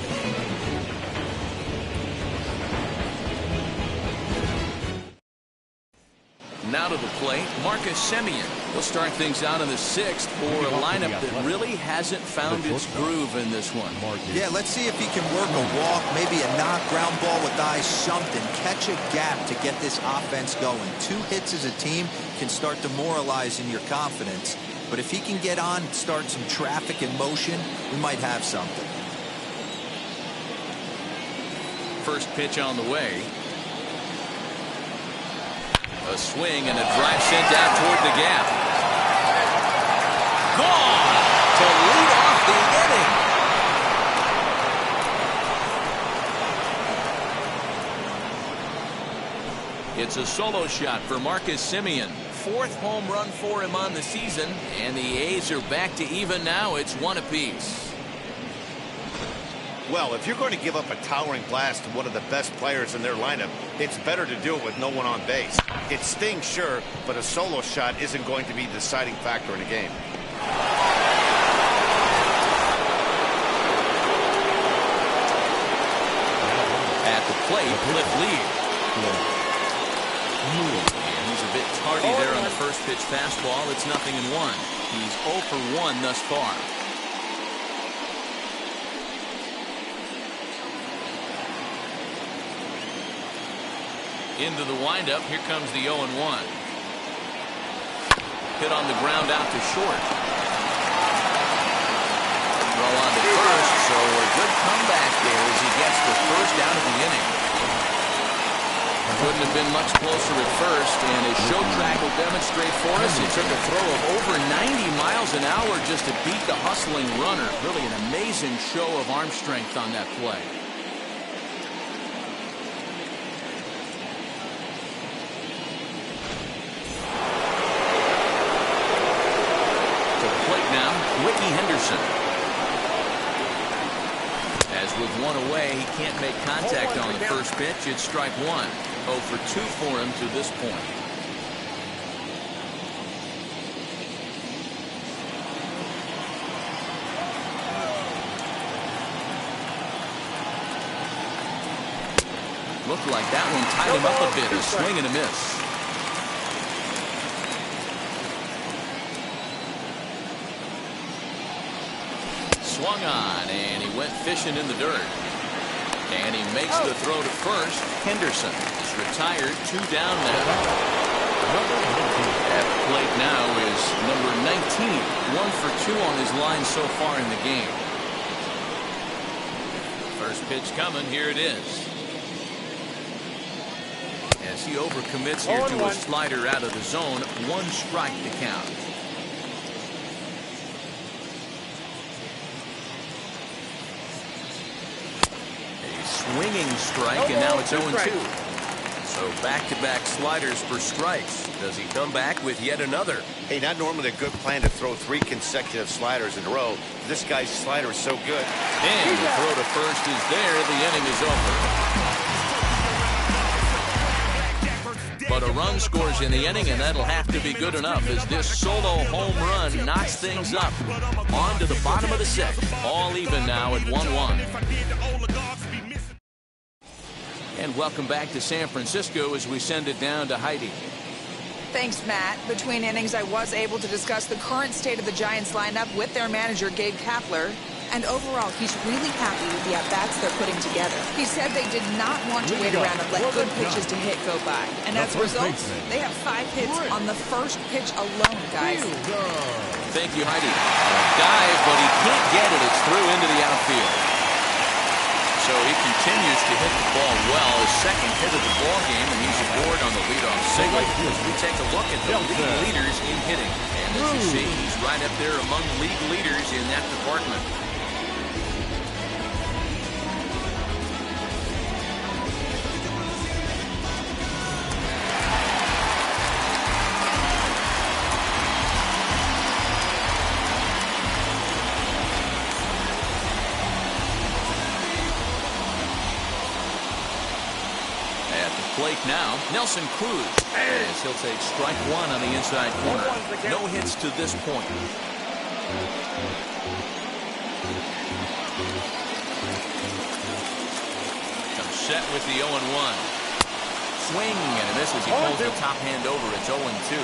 Marcus Semien. He'll start things out in the 6th for a lineup that really hasn't found its groove in this one. Yeah, let's see if he can work a walk, maybe a knock, ground ball with eyes, something. Catch a gap to get this offense going. 2 hits as a team can start demoralizing your confidence. But if he can get on, start some traffic in motion, we might have something. First pitch on the way. A swing and a drive sent out toward the gap. Gone to lead off the inning. It's a solo shot for Marcus Semien. 4th home run for him on the season, and the A's are back to even now. It's 1 apiece. Well, if you're going to give up a towering blast to one of the best players in their lineup, it's better to do it with no one on base. It stings, sure, but a solo shot isn't going to be the deciding factor in a game. At the plate, Cliff Lee. And he's a bit tardy there on the first pitch fastball. It's 0-1. He's 0 for 1 thus far. Into the windup. Here comes the 0-1. Hit on the ground out to short. Throw on to first, so a good comeback there as he gets the first out of the inning. Couldn't have been much closer at first, and as show track will demonstrate for us, it took a throw of over 90 miles an hour just to beat the hustling runner. Really an amazing show of arm strength on that play. Ricky Henderson. As with 1 away, he can't make contact on the first pitch. It's strike 1. 0 for 2 for him to this point. Looked like that one tied him up a bit. A swing and a miss. Swung on, and he went fishing in the dirt. And he makes the throw to first. Henderson is retired. 2 down now. At the plate now is number 19. 1 for 2 on his line so far in the game. First pitch coming. Here it is. As he overcommits here to a slider out of the zone. 1 strike to count. Swinging strike, and now it's 0-2. So back-to-back sliders for strikes. Does he come back with yet another? Hey, not normally a good plan to throw 3 consecutive sliders in a row. This guy's slider is so good. And the throw to first is there. The inning is over. But a run scores in the inning, and that'll have to be good enough as this solo home run knocks things up. On to the bottom of the 6th. All even now at 1-1. And welcome back to San Francisco as we send it down to Heidi. Thanks, Matt. Between innings, I was able to discuss the current state of the Giants lineup with their manager, Gabe Kapler. And overall, he's really happy with the at-bats they're putting together. He said they did not want to wait around and let good pitches to hit go by. And as a result, they have 5 hits on the first pitch alone, guys. Thank you, Heidi. Dive, but he can't get it. It's through into the outfield. So he continues to hit the ball well. His 2nd hit of the ball game, and he's aboard on the leadoff single. As we take a look at the league leaders in hitting. And as you see, he's right up there among league leaders in that department. Plate now, Nelson Cruz, as he'll take strike 1 on the inside corner. No hits to this point. Comes set with the 0-1. Swing and a miss as he pulls the top hand over. It's 0-2.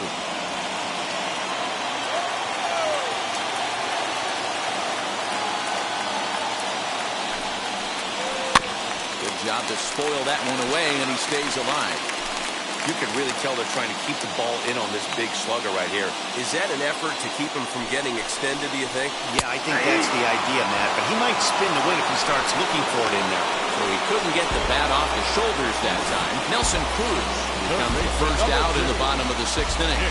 job to spoil that one away, and he stays alive. You can really tell they're trying to keep the ball in on this big slugger right here. Is that an effort to keep him from getting extended, do you think? Yeah, I think that's the idea, Matt. But he might spin the win if he starts looking for it in there. So he couldn't get the bat off his shoulders that time. Nelson Cruz becomes the first out in the bottom of the 6th inning.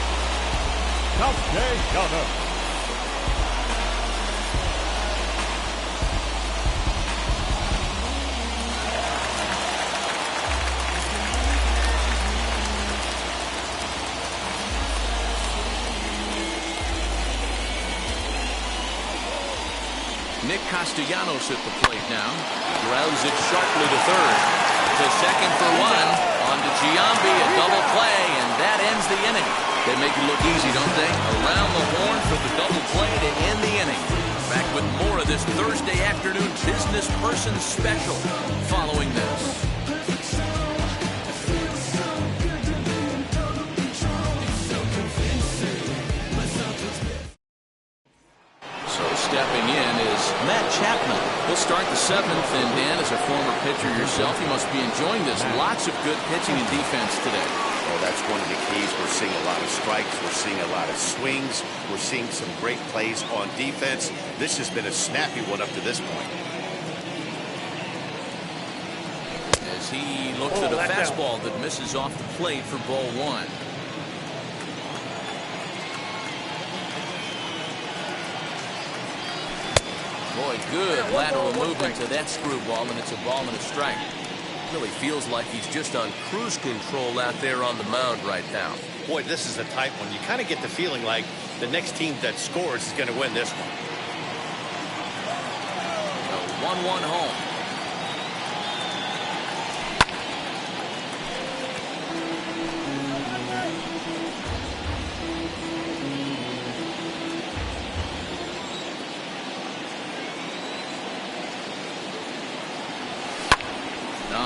Nick Castellanos at the plate now. Grounds it sharply to third. To second for one. On to Giambi, a double play, and that ends the inning. They make it look easy, don't they? Around the horn for the double play to end the inning. Back with more of this Thursday afternoon business person special following this. Stepping in is Matt Chapman. He'll start the 7th, and Dan, as a former pitcher yourself, you must be enjoying this. Lots of good pitching and defense today. Oh, that's one of the keys. We're seeing a lot of strikes. We're seeing a lot of swings. We're seeing some great plays on defense. This has been a snappy one up to this point. As he looks at a fastball that misses off the plate for ball 1. Boy, good lateral movement to that screwball, and it's a ball and a strike. Really feels like he's just on cruise control out there on the mound right now. Boy, this is a tight one. You kind of get the feeling like the next team that scores is going to win this one. A 1-1 home.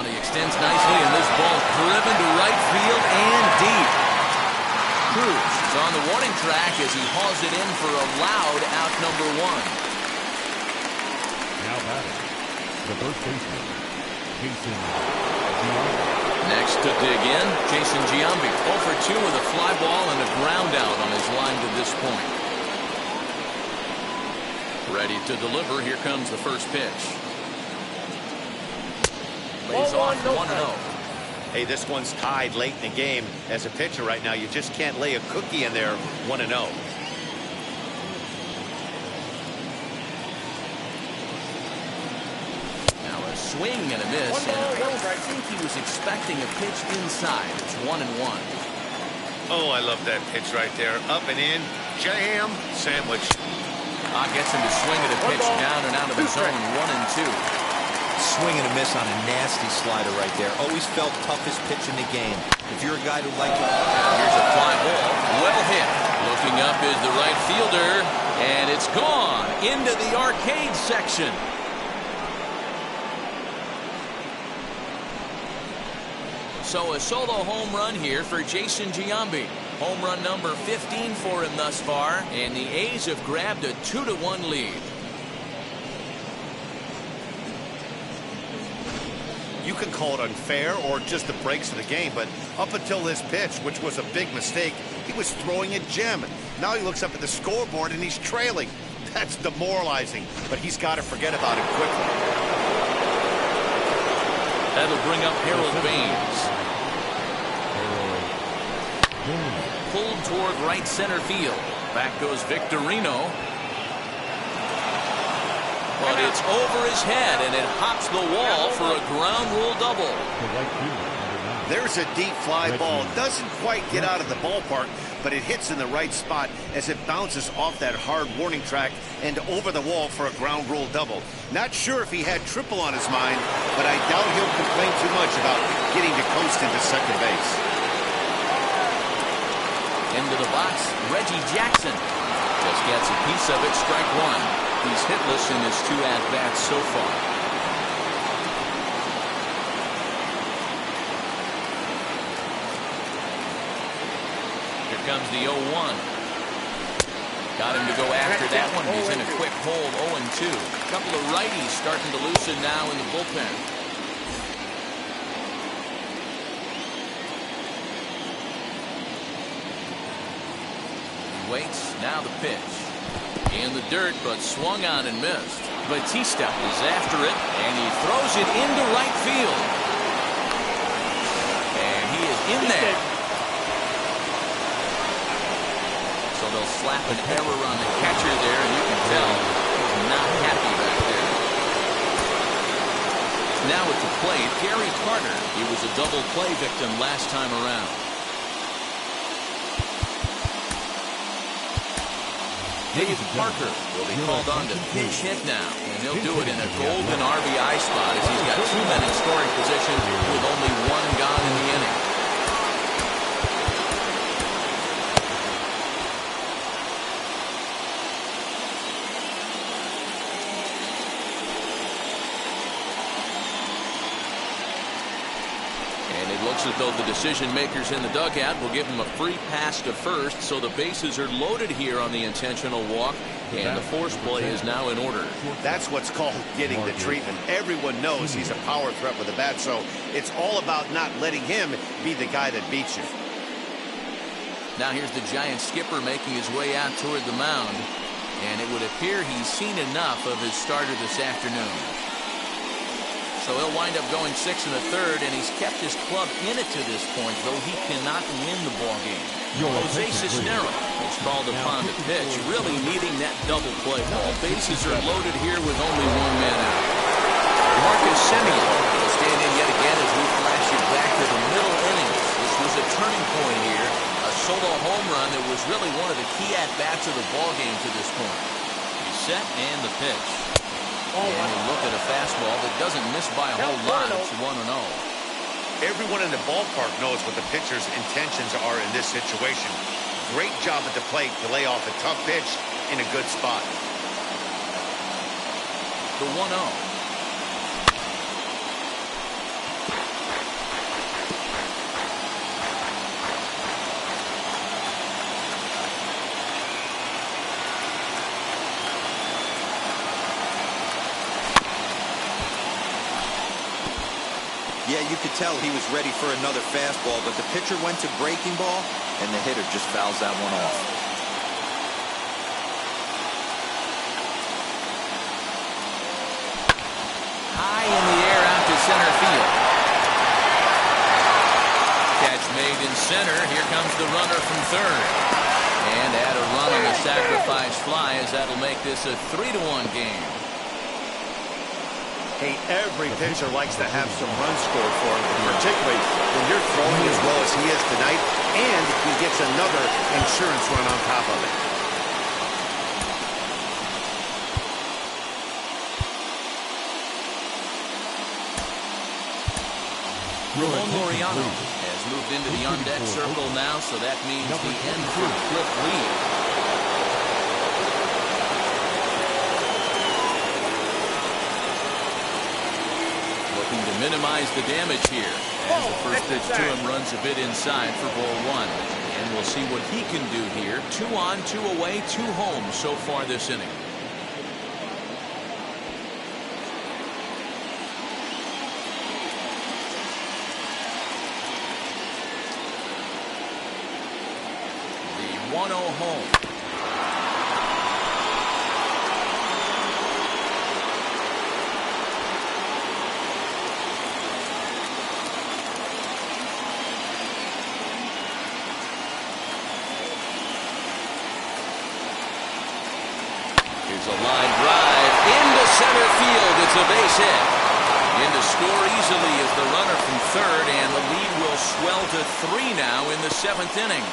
He extends nicely, and this ball driven to right field and deep. Cruz is on the warning track as he hauls it in for a loud out number 1. Now batting, the first baseman, Jason Giambi. Next to dig in, Jason Giambi. 0 for 2 with a fly ball and a ground out on his line to this point. Ready to deliver. Here comes the first pitch. Lays off 1-0. Hey, this one's tied late in the game. As a pitcher right now, you just can't lay a cookie in there 1-0. Now a swing and a miss, and I think he was expecting a pitch inside. It's 1-1. Oh, I love that pitch right there. Up and in, jam, sandwich. Gets him to swing at a pitch down and out of the zone. 1-2. Swing and a miss on a nasty slider right there. Always felt toughest pitch in the game. If you're a guy who likes it. Here's a fly ball. Well hit. Looking up is the right fielder. And it's gone into the arcade section. So a solo home run here for Jason Giambi. Home run number 15 for him thus far. And the A's have grabbed a 2-1 lead. You can call it unfair or just the breaks of the game, but up until this pitch, which was a big mistake, he was throwing a gem. Now he looks up at the scoreboard and he's trailing. That's demoralizing, but he's got to forget about it quickly. That'll bring up Harold Baines. Pulled toward right center field. Back goes Victorino. But it's over his head, and it hops the wall for a ground rule double. There's a deep fly ball. Doesn't quite get out of the ballpark, but it hits in the right spot as it bounces off that hard warning track and over the wall for a ground rule double. Not sure if he had triple on his mind, but I doubt he'll complain too much about getting to coast into second base. Into the box, Reggie Jackson just gets a piece of it. Strike 1. He's hitless in his 2 at-bats so far. Here comes the 0-1. Got him to go after that one. He's in a quick hold, 0-2. A couple of righties starting to loosen now in the bullpen. waits. Now the pitch. In the dirt, but swung on and missed. Batista is after it, and he throws it into right field. And he is in there. So they'll slap an error on the catcher there, and you can tell he's not happy back there. Now at the plate, Gary Carter. He was a double play victim last time around. Dave Parker will be called on to pinch hit now, and he'll do it in a golden RBI spot as he's got 2 men in scoring position with only 1 gone in the inning. Looks as though the decision makers in the dugout will give him a free pass to first, so the bases are loaded here on the intentional walk, and the force play is now in order. That's what's called getting the treatment. Everyone knows he's a power threat with a bat, so it's all about not letting him be the guy that beats you. Now here's the Giant skipper making his way out toward the mound, and it would appear he's seen enough of his starter this afternoon. So he'll wind up going 6 1/3, and he's kept his club in it to this point, though he cannot win the ball game. Jose Cisneros is called upon to pitch, really needing that double play ball. Bases are loaded here with only 1 man out. Marcus Semien will stand in yet again as we flash you back to the middle innings. This was a turning point here, a solo home run that was really one of the key at-bats of the ball game to this point. He's set, and the pitch. And you look at a fastball that doesn't miss by a whole lot. It's 1-0. Everyone in the ballpark knows what the pitcher's intentions are in this situation. Great job at the plate to lay off a tough pitch in a good spot. The 1-0. Yeah, you could tell he was ready for another fastball, but the pitcher went to breaking ball, and the hitter just fouls that one off. High in the air out to center field. Catch made in center. Here comes the runner from third. And add a run on the sacrifice fly, as that'll make this a 3-1 game. Hey, every pitcher likes to have some runs scored for him, particularly when you're throwing as well as he is tonight, and he gets another insurance run on top of it. Ramon Laureano has moved into the on-deck circle now, so that means the end for Cliff Lee. To minimize the damage here, as the first pitch to him runs a bit inside for ball 1. And we'll see what he can do here. 2 on, 2 away, 2 home so far this inning. The 1-0 home. Here's a line drive into center field. It's a base hit. In to score easily is the runner from third, and the lead will swell to 3 now in the 7th inning.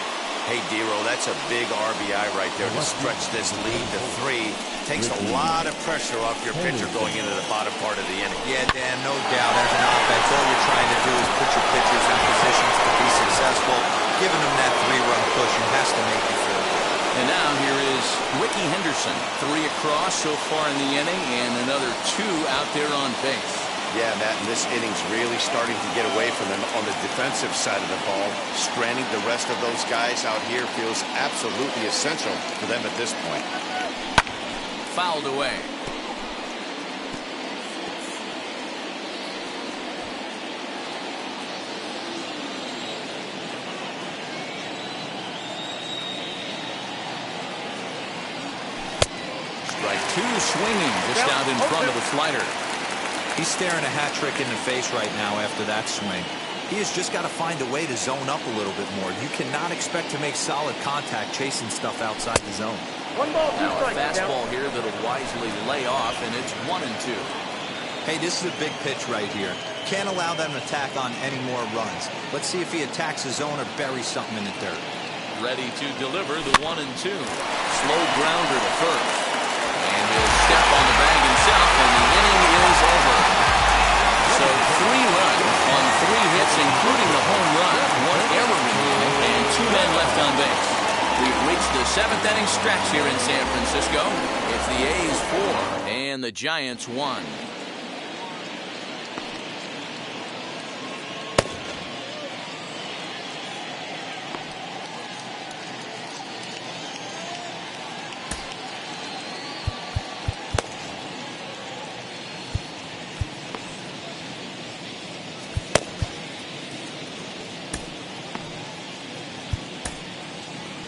Hey, Dero, that's a big RBI right there to stretch this lead to 3. Takes a lot of pressure off your pitcher going into the bottom part of the inning. Yeah, Dan, no doubt. As an offense, all you're trying to do is put your pitchers in positions to be successful. Giving them that 3-run push has to make you feel good. And now here is Ricky Henderson. 3 across so far in the inning, and another 2 out there on base. Yeah, Matt, and this inning's really starting to get away from them on the defensive side of the ball. Stranding the rest of those guys out here feels absolutely essential for them at this point. Fouled away. swinging just out in front of the slider. He's staring a hat trick in the face right now after that swing. He has just got to find a way to zone up a little bit more. You cannot expect to make solid contact chasing stuff outside the zone. 1 ball, 2 Now a strikes. fastball here that'll wisely lay off, and it's 1-2. Hey, this is a big pitch right here. Can't allow them to tack on any more runs. Let's see if he attacks the zone or buries something in the dirt. Ready to deliver the 1-2. Slow grounder to first. And he'll step on the bag himself, and the inning is over. So 3 runs on 3 hits, including the home run, 1 error remaining, and 2 men left on base. We've reached the 7th inning stretch here in San Francisco. It's the A's 4 and the Giants 1.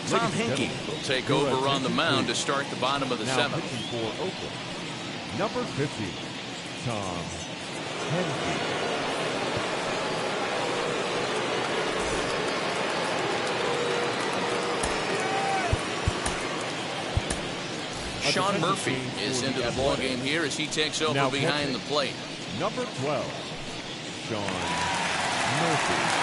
Tom Henke will take over on the mound to start the bottom of the 7th. For Oakland, number 50, Tom Henke. Sean Murphy is into the ball game here as he takes over Now behind the plate. Number 12, Sean Murphy.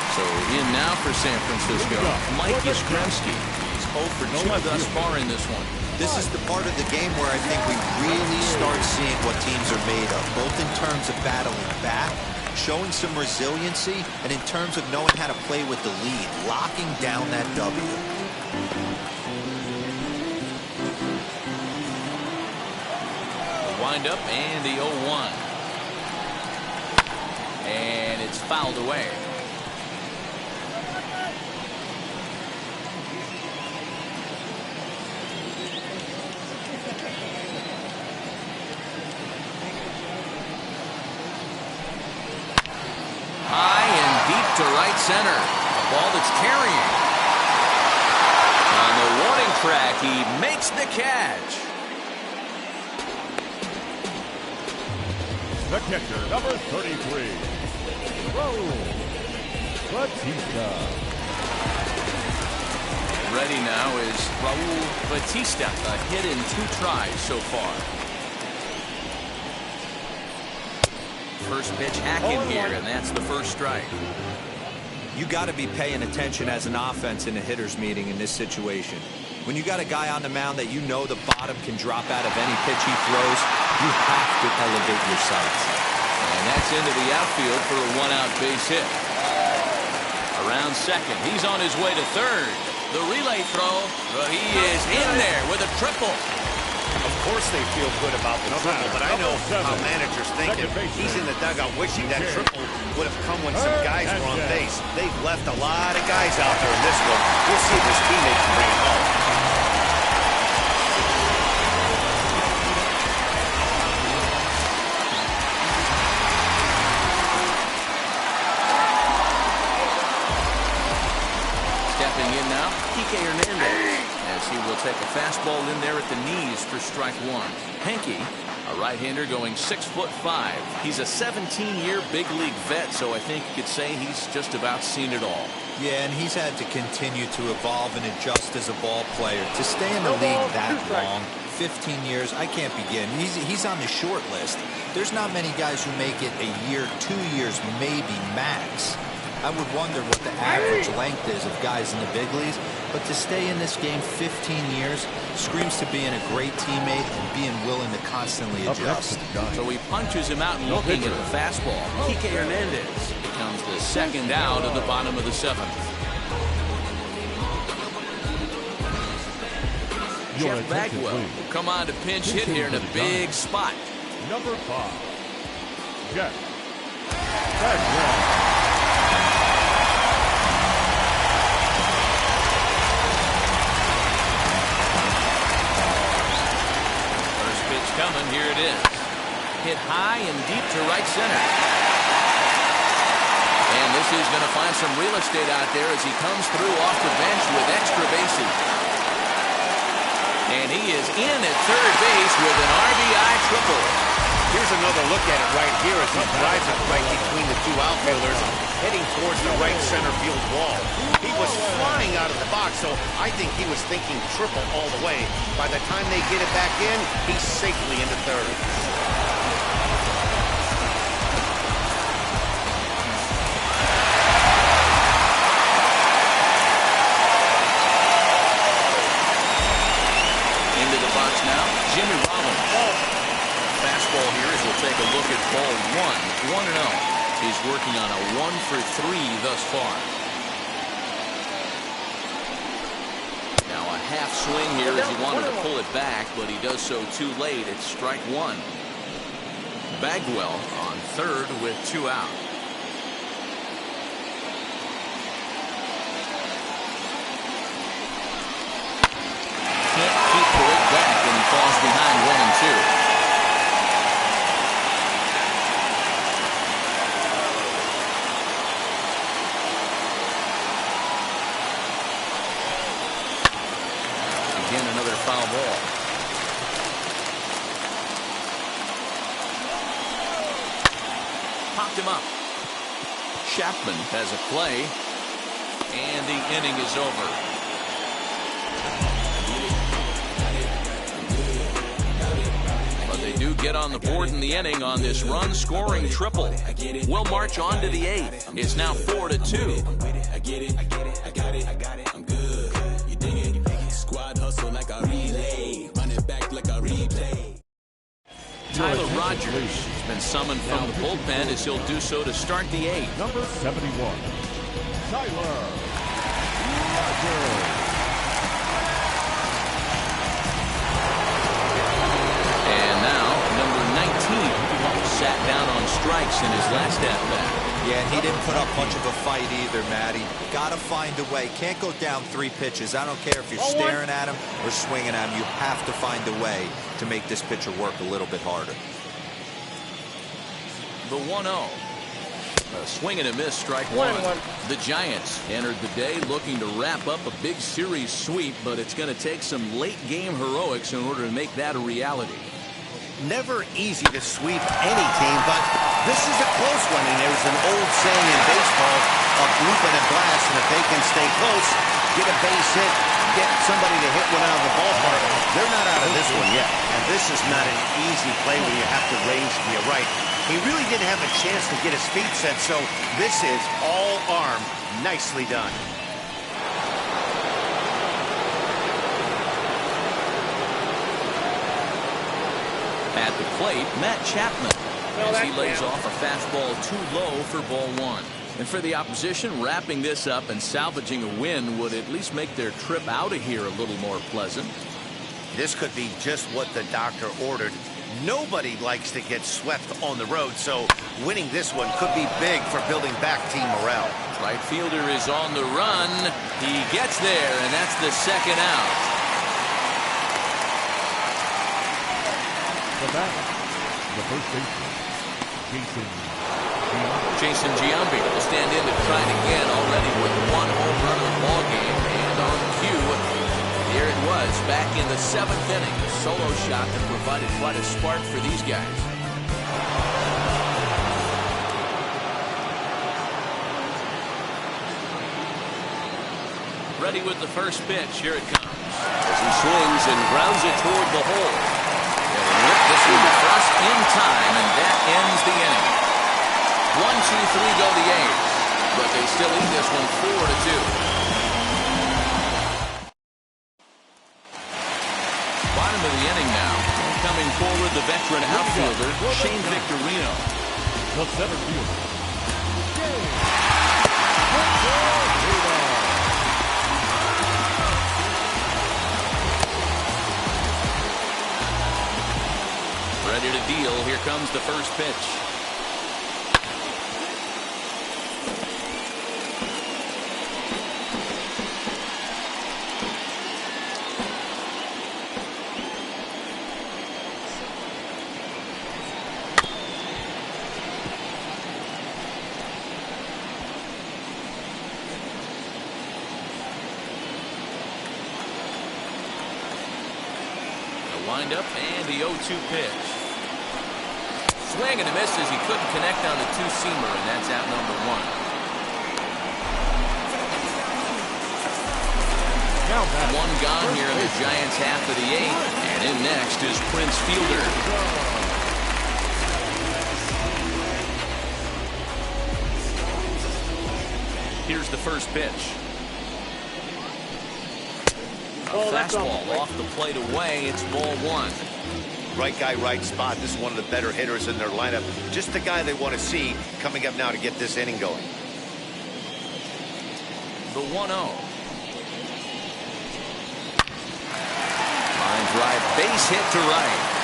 So in now for San Francisco, Mike Yastrzemski. He's 0 for 2 thus far in this one. This is the part of the game where I think we really start seeing what teams are made of, both in terms of battling back, showing some resiliency, and in terms of knowing how to play with the lead, locking down that W. Wind up and the 0-1. And it's fouled away. High and deep to right center. A ball that's carrying. On the warning track, he makes the catch. The catcher, number 33, Raul Batista. Ready now is Raul Batista, a hit in 2 tries so far. First pitch hacking here, and that's the first strike. You got to be paying attention as an offense in a hitter's meeting in this situation. When you got a guy on the mound that you know the bottom can drop out of any pitch he throws, you have to elevate your sights. And that's into the outfield for a 1-out base hit. Around second, he's on his way to third. The relay throw, but he is in there with a triple. Of course they feel good about the triple, but I know how managers thinking. He's in the dugout wishing that triple would have come when some guys were on base. They've left a lot of guys out there in this one. We'll see if his teammates can bring it home. Stepping in now, Kike Hernandez, as he will take a fastball in there at the knees for strike 1. Henke, a right-hander going 6'5". He's a 17-year big league vet, so I think you could say he's just about seen it all. Yeah, and he's had to continue to evolve and adjust as a ball player. To stay in the league that long, 15 years, I can't begin. He's on the short list. There's not many guys who make it a year, 2 years, maybe max. I would wonder what the average length is of guys in the big leagues, but to stay in this game 15 years screams to being a great teammate and being willing to constantly adjust. So he punches him out looking at the fastball. Kike Hernandez becomes the second out of the bottom of the 7th. Jeff Bagwell will come on to pinch hit here in a big spot. Number 5, Jeff Bagwell. Coming, here it is. Hit high and deep to right center. And and this is going to find some real estate out there as he comes through off the bench with extra bases. And he is in at third base with an RBI triple. Here's another look at it right here as he drives it right between the two outfielders, heading towards the right center field wall. He was flying out of the box, so I think he was thinking triple all the way. By the time they get it back in, he's safely into third. Into the box now, Jimmy Rollins. Fastball here as we'll take a look at ball one. 1-0. He's working on a 1-for-3 thus far. Now a half swing here as he wanted to pull it back, but he does so too late. It's strike one. Bagwell on third with 2 out. Can't keep the weight back when he falls behind 1-2. Again, another foul ball. Popped him up. Chapman has a play, and the inning is over. But they do get on the board in the inning on this run-scoring triple. We'll march on to the 8th. It's now 4-2. Like a relay, run it back like a replay. Tyler Rogers has been summoned from the bullpen as he'll do so to start the 8th. Number 71, Tyler Rogers. And now, number 19 sat down on strikes in his last at-bat. Yeah, and he didn't put up much of a fight either, Matty. Got to find a way. Can't go down 3 pitches. I don't care if you're staring at him or swinging at him. You have to find a way to make this pitcher work a little bit harder. The 1-0. A swing and a miss, strike one. The Giants entered the day looking to wrap up a big series sweep, but it's going to take some late-game heroics in order to make that a reality. Never easy to sweep any team, but this is a close one, and there's an old saying in baseball, a bloop and a blast, and if they can stay close, get a base hit, get somebody to hit one out of the ballpark, they're not out of this one yet. And this is not an easy play when you have to range to your right. He really didn't have a chance to get his feet set, so this is all arm. Nicely done. At the plate, Matt Chapman, as he lays off a fastball too low for ball one. And for the opposition, wrapping this up and salvaging a win would at least make their trip out of here a little more pleasant. This could be just what the doctor ordered. Nobody likes to get swept on the road, so winning this one could be big for building back team morale. Right fielder is on the run. He gets there, and that's the second out. The batter, the first baseman, Jason Giambi will stand in to try it again, already with 1 home run of the ball game. And on cue, here it was, back in the 7th inning. A solo shot that provided quite a spark for these guys. Ready with the first pitch. Here it comes. As he swings and grounds it toward the hole. This will be thrust in time, and that ends the inning. 1, 2, 3 go the A's, but they still lead this one 4-2. Bottom of the inning now. Coming forward, the veteran outfielder, Shane Victorino. The center fielder, ready to deal. Here comes the first pitch. The windup and the 0-2 pitch. Swing and a miss as he couldn't connect on the two-seamer, and that's out number one. One gone here in the Giants' half of the eighth, and in next is Prince Fielder. Here's the first pitch. A fastball off the plate away. It's ball one. Right guy, right spot. This is one of the better hitters in their lineup. Just the guy they want to see coming up now to get this inning going. The 1-0. Line drive, base hit to right.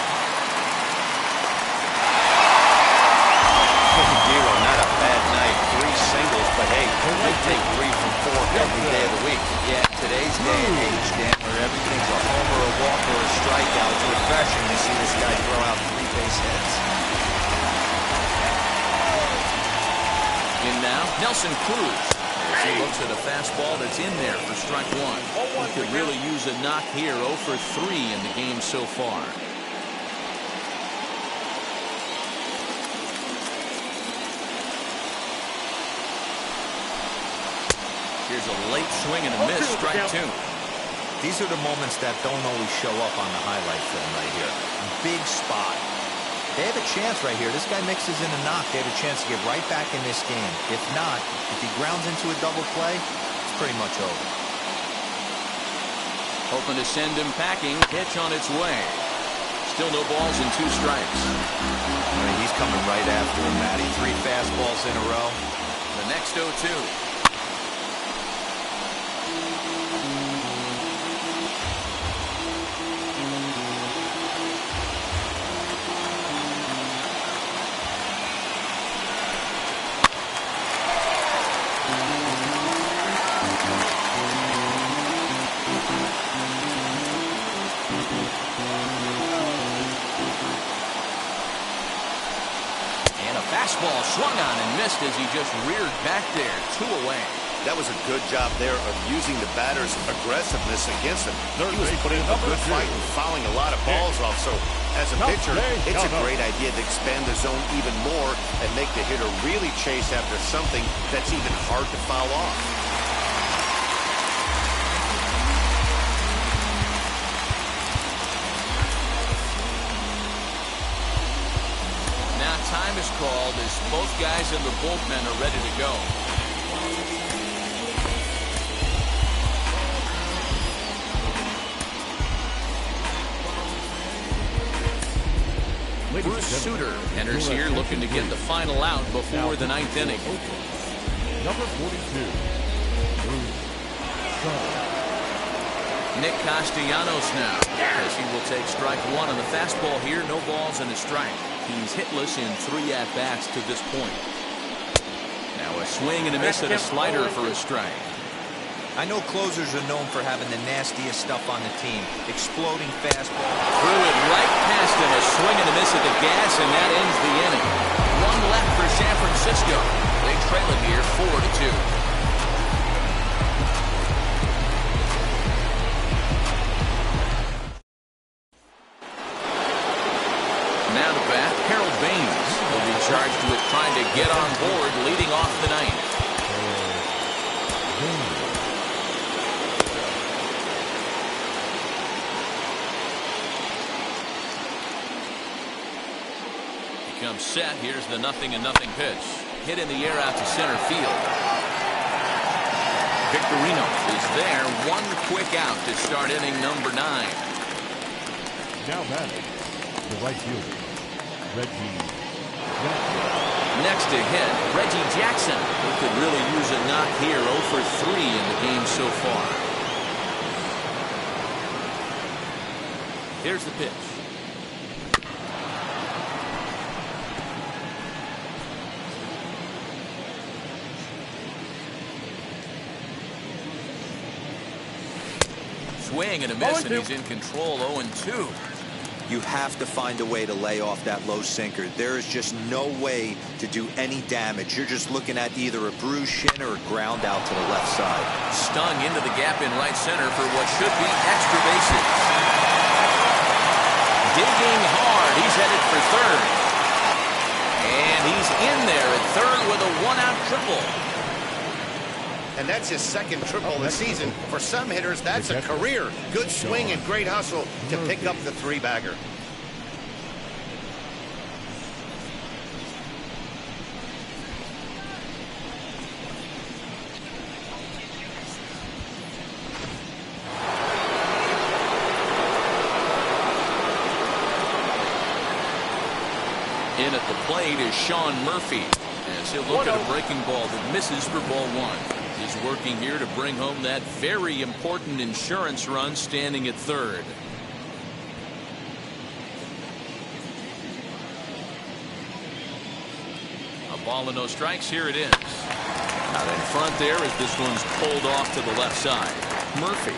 Not a bad night. 3 singles, but hey, they take 3 from 4 every day of the week. Yeah, today's day and age, Dan, where everything's a homer, a walk, or a strikeout. It's refreshing to see this guy throw out 3 base hits. In now, Nelson Cruz. As he looks at a fastball that's in there for strike one. He could really use a knock here. 0 for 3 in the game so far. Here's a late swing and a miss, strike 2. These are the moments that don't always show up on the highlight film right here. Big spot. They have a chance right here. This guy mixes in a knock. They have a chance to get right back in this game. If not, if he grounds into a double play, it's pretty much over. Hoping to send him packing. Pitch on its way. Still no balls and 2 strikes. He's coming right after him, Matty. 3 fastballs in a row. The next 0-2. Fastball swung on and missed as he just reared back there. 2 away. That was a good job there of using the batter's aggressiveness against him. He was putting up a good fight and fouling a lot of balls off. So as a pitcher, it's a great idea to expand the zone even more and make the hitter really chase after something that's even hard to foul off. Time is called as both guys in the bullpen are ready to go. Bruce Sutter enters here looking to get the final out before the 9th inning. Number 42, Bruce Sutter. Nick Castellanos now, as he will take strike 1 on the fastball here. No balls and a strike. He's hitless in 3 at-bats to this point. Now a swing and a miss at a slider for a strike. I know closers are known for having the nastiest stuff on the team. Exploding fastball. Threw it right past him. A swing and a miss at the gas, and that ends the inning. 1 left for San Francisco. They trail it here 4-2. Now to bat, Harold Baines will be charged with trying to get on board, leading off the 9th. He comes set. Here's the 0-0 pitch. Hit in the air out to center field. Victorino is there. 1 quick out to start inning number 9. Now batting, the right fielder, Reggie Jackson. Next to hit, Reggie Jackson, who could really use a knock here. 0 for 3 in the game so far. Here's the pitch. Swing and a miss, and he's in control. 0-2. You have to find a way to lay off that low sinker. There is just no way to do any damage. You're just looking at either a bruised shin or a ground out to the left side. Stung into the gap in right center for what should be extra bases. triple. And that's his second triple this season. For some hitters, that's a career. Good swing and great hustle to pick up the three-bagger. In at the plate is Sean Murphy, as he'll look at a breaking ball that misses for ball one. He's working here to bring home that very important insurance run, standing at third. A ball and no strikes. Here it is. Out in front there as this one's pulled off to the left side. Murphy,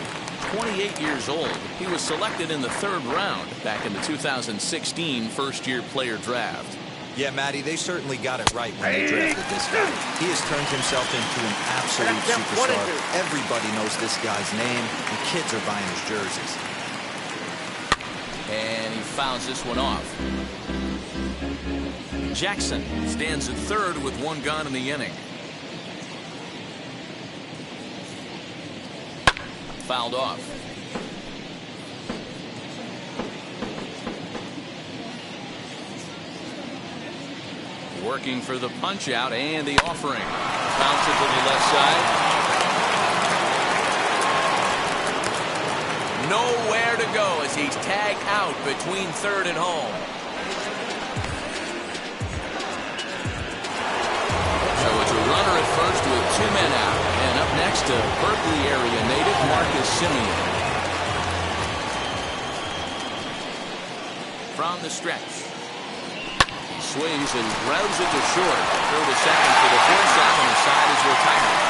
28 years old. He was selected in the third round back in the 2016 first-year player draft. Yeah, Matty, they certainly got it right when they drafted this guy. He has turned himself into an absolute superstar. Everybody knows this guy's name, and kids are buying his jerseys. And he fouls this one off. Jackson stands at third with one gone in the inning. Fouled off. Working for the punch out and the offering. Bounce it to the left side. Nowhere to go as he's tagged out between third and home. So it's a runner at first with two men out. And up next to Berkeley area native Marcus Simeon. From the stretch. Swings and grounds it to short. Throw to second for the force out on the side is retired.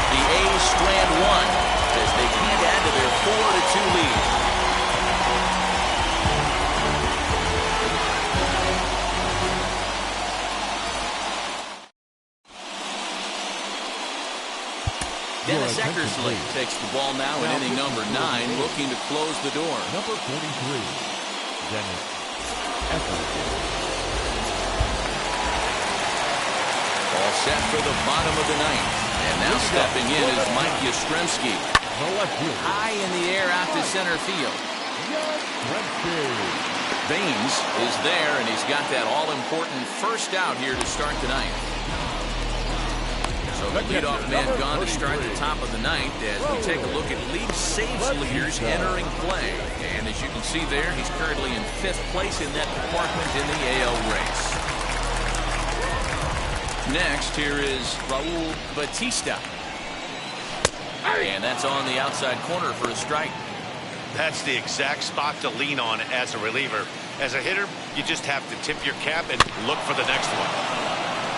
The A's strand one as they can't add to their 4-2 lead. Dennis Eckersley takes the ball now in inning number 9, looking to close the door. Number 43, Dennis. All set for the bottom of the ninth. And now stepping in is Mike Yastrzemski. High in the air out to center field. Baines is there, and he's got that all-important first out here to start the ninth. So the leadoff man gone to start the top of the ninth as we take a look at league saves leaders entering play. And as you can see there, he's currently in 5th place in that department in the AL race. Next, here is Raul Batista. And that's on the outside corner for a strike. That's the exact spot to lean on as a reliever. As a hitter, you just have to tip your cap and look for the next one.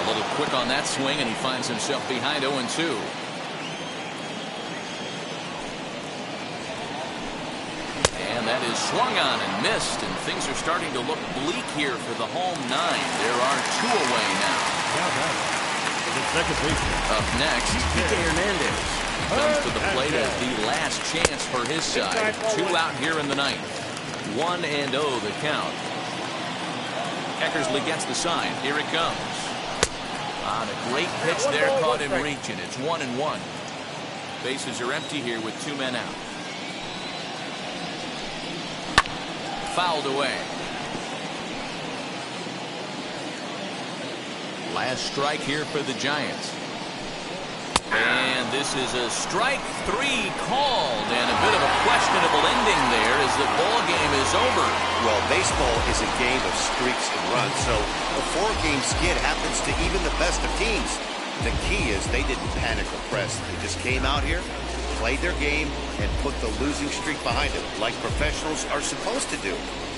A little quick on that swing, and he finds himself behind 0-2. And that is swung on and missed, and things are starting to look bleak here for the home 9. There are 2 away now. Up next, Kike Hernandez comes to the plate as the last chance for his side. 2 out here in the ninth. 1-0 the count. Eckersley gets the sign. Here it comes. On a great pitch there, caught him reaching. It's 1-1. Bases are empty here with 2 men out. Fouled away. Last strike here for the Giants. And this is a strike 3 called, and a bit of a questionable ending there as the ball game is over. Well, baseball is a game of streaks and runs, so a 4-game skid happens to even the best of teams. The key is they didn't panic or press. They just came out here, played their game, and put the losing streak behind them, like professionals are supposed to do.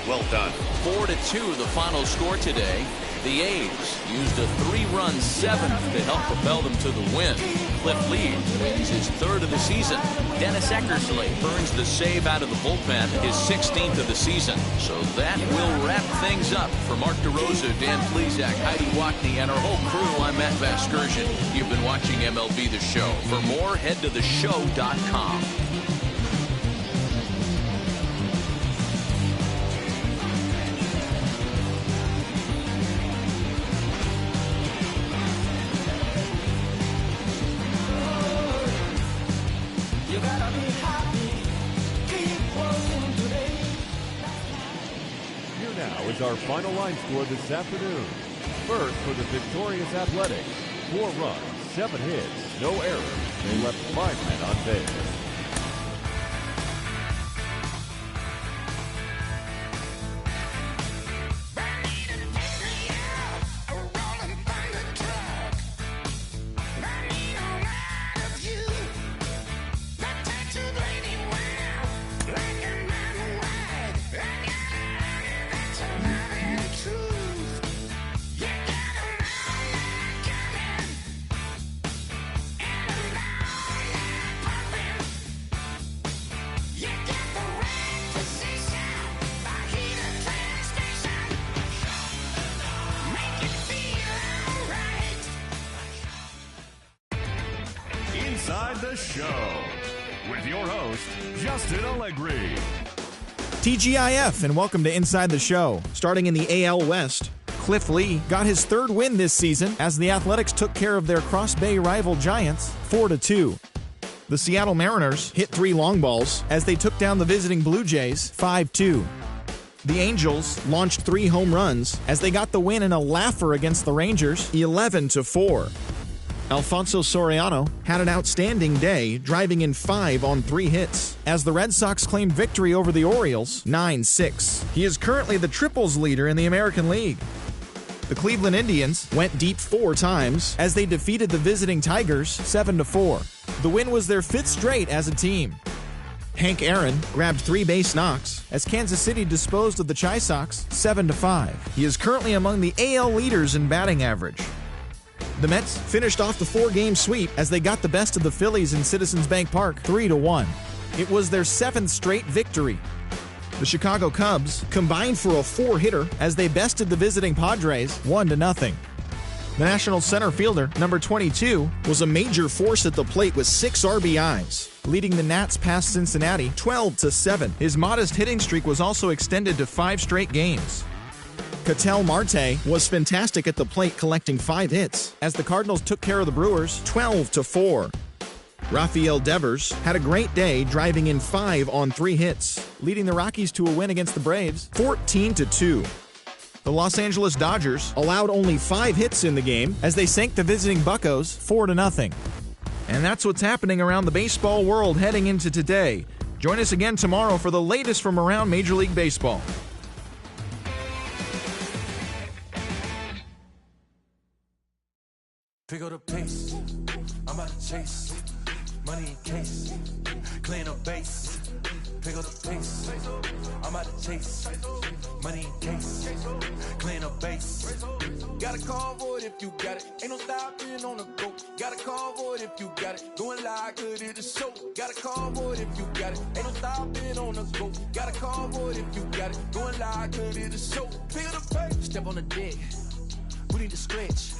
Well done. 4-2 the final score today. The A's used a 3-run 7th to help propel them to the win. Cliff Lee wins his 3rd of the season. Dennis Eckersley earns the save out of the bullpen, his 16th of the season. So that will wrap things up. For Mark DeRosa, Dan Plesac, Heidi Watney, and our whole crew, I'm Matt Vasgersian. You've been watching MLB The Show. For more, head to theshow.com. is our final line score this afternoon. First, for the victorious Athletics, 4 runs, 7 hits, no errors. They left 5 men on base. Inside the Show with your host, Justin Allegri. TGIF, and welcome to Inside the Show. Starting in the AL West, Cliff Lee got his 3rd win this season as the Athletics took care of their Cross Bay rival Giants 4-2. The Seattle Mariners hit 3 long balls as they took down the visiting Blue Jays 5-2. The Angels launched 3 home runs as they got the win in a laugher against the Rangers 11-4. Alfonso Soriano had an outstanding day, driving in 5 on 3 hits, as the Red Sox claimed victory over the Orioles 9-6. He is currently the triples leader in the American League. The Cleveland Indians went deep 4 times as they defeated the visiting Tigers 7-4. The win was their 5th straight as a team. Hank Aaron grabbed 3 base knocks as Kansas City disposed of the Chi Sox 7-5. He is currently among the AL leaders in batting average. The Mets finished off the 4-game sweep as they got the best of the Phillies in Citizens Bank Park 3-1. It was their 7th straight victory. The Chicago Cubs combined for a 4-hitter as they bested the visiting Padres 1-0. The National center fielder, number 22, was a major force at the plate with 6 RBIs, leading the Nats past Cincinnati 12-7. His modest hitting streak was also extended to 5 straight games. Ketel Marte was fantastic at the plate, collecting 5 hits as the Cardinals took care of the Brewers 12-4. Rafael Devers had a great day, driving in 5 on 3 hits, leading the Rockies to a win against the Braves 14-2. The Los Angeles Dodgers allowed only 5 hits in the game as they sank the visiting Buccos 4-0. And that's what's happening around the baseball world heading into today. Join us again tomorrow for the latest from around Major League Baseball. Pick up the pace, I'm about to chase, money in case, clean up base. Pick up the pace, I'm about to chase, money in case, clean up base. Got a convoy if you got it, ain't no stopping on the go. Got a convoy if you got it, going live, good at the show. Got a convoy if you got it, ain't no stopping on the go. Got a convoy if you got it, going live, good at the show. Pick up the pace, step on the deck, we need to stretch.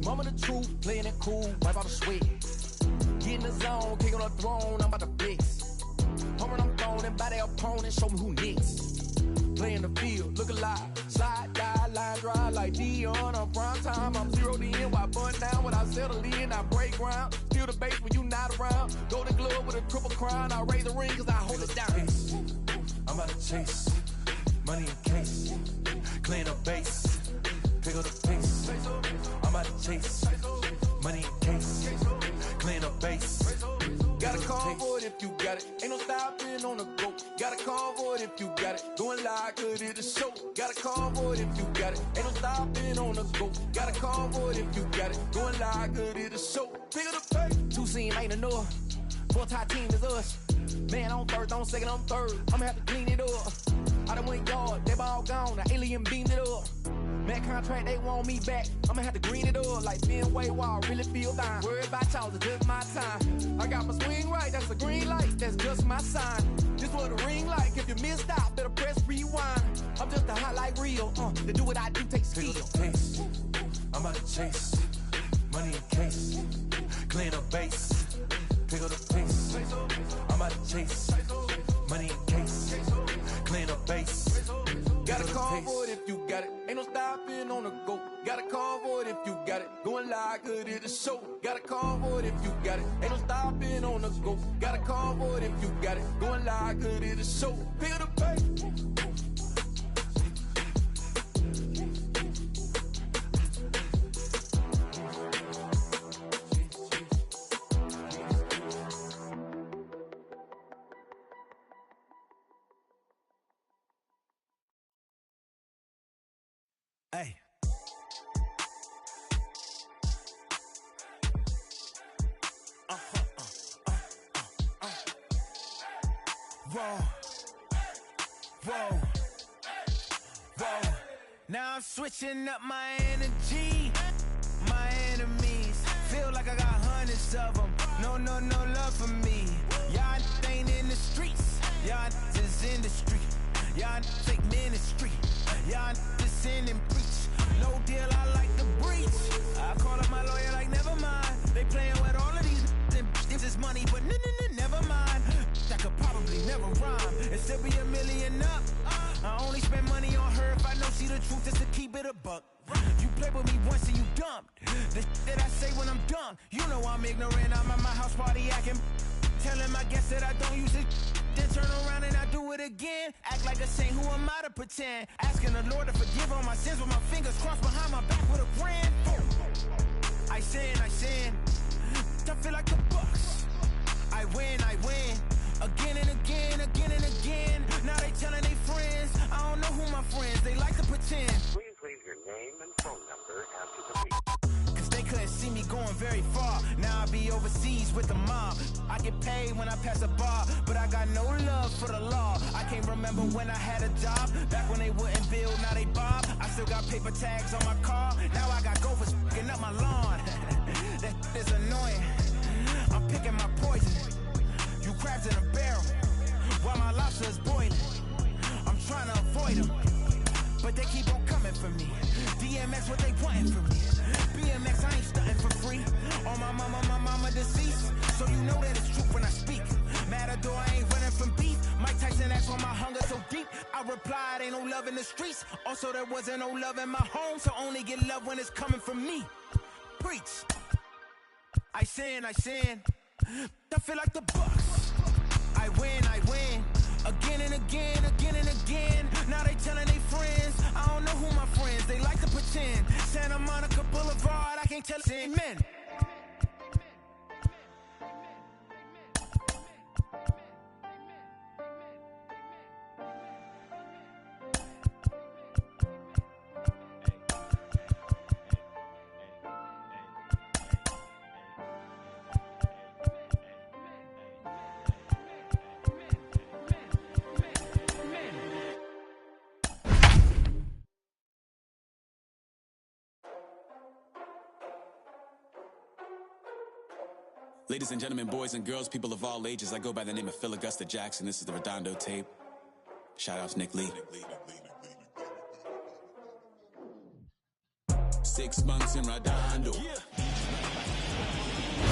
Mama the truth, playing it cool, wipe out the sweat. Get in the zone, kick on the throne, I'm about to flex. Home run, I'm throwing, and by their opponent, show me who next. Play in the field, look alive. Slide, die, line drive like Dion on prime time. I'm 0 to end, while bun down when I settle in. I break ground, feel the bass when you not around. Go to glove with a triple crown, I raise the ring cause I hold it down. I'm about to chase, money in case, clean up base. Pick up the pace, I'm about to chase, money in case, clean up base. Got a convoy if you got it, ain't no stopping on the go. Got a convoy if you got it, going live, good at the show. Got a convoy if you got it, ain't no stopping on the go. Got a convoy if you got it, going live, good at the show. Pick up the pace. 2 team ain't enough, 4-tie team is us. Man on third, on second, on third, I'ma have to clean it up. I done went yard, they ball gone, the alien beamed it up. Man contract, they want me back, I'ma have to green it up. Like Fenway Wall, really feel fine. Worried about y'all, it's just my time. I got my swing right, that's a green light, that's just my sign. This what a ring like, if you missed out, better press rewind. I'm just a hot like real, to do what I do takes skill. Pick up the pace, I'm about to chase, money in case, clean up base. Pick up the pace, I'm about to chase, money in case, clean up base. Got a convoy if you got it, ain't no stopping on the go. Got a convoy if you got it, going live, good at the show. Got a convoy if you got it, ain't no stopping on the go. Got a convoy if you got it, going live, good at the show. Pick up the pace. Hey. Whoa. Whoa. Whoa. Now I'm switching up my energy. My enemies feel like I got hundreds of them. No love for me. Y'all ain't in the streets. Y'all is in the street. Y'all take ministry. Y'all just sin and preach. No deal, I like the breach. I call up my lawyer like, never mind. They playing with all of these and this is money, but never mind. That could probably never rhyme and still be a million up. I only spend money on her if I know she the truth, just to keep it a buck. You play with me once and you dumped. The that I say when I'm done, you know I'm ignorant. I'm at my house party acting, telling my guests that I don't use it. Then turn around and I do it again. Act like a saint, who am I to pretend? Asking the Lord to forgive all my sins with my fingers crossed behind my back with a grand. I sin. I feel like the Bucks. I win. Again and again. Now they telling their friends. I don't know who my friends, they like to pretend. Please leave your name and phone number after the beep. Cause they couldn't see me going very far. Now I be overseas with the mob. I get paid when I pass a bar, but I got no love for the law. I can't remember when I had a job. Back when they wouldn't build, now they bob. I still got paper tags on my car. Now I got gophers f***ing up my lawn. That is annoying. I'm picking my poison. You crabs in a barrel, while my lobster is boiling. I'm trying to avoid them, but they keep on coming for me. DMX, what they wanting from me. BMX, I ain't stunting for free. On my mama deceased, so you know that it's true when I speak. Matador, I ain't running from beef. Mike Tyson asked why my hunger so deep. I replied, ain't no love in the streets. Also, there wasn't no love in my home, so only get love when it's coming from me. Preach. I sin. I feel like the Bucks. I win. Again and again. Now they telling their friends. I don't know who my friends, they like to pretend. Santa Monica Boulevard, I can't tell amen. Ladies and gentlemen, boys and girls, people of all ages, I go by the name of Phil Augusta Jackson. This is the Redondo tape. Shout out to Nick Lee. 6 months in Redondo.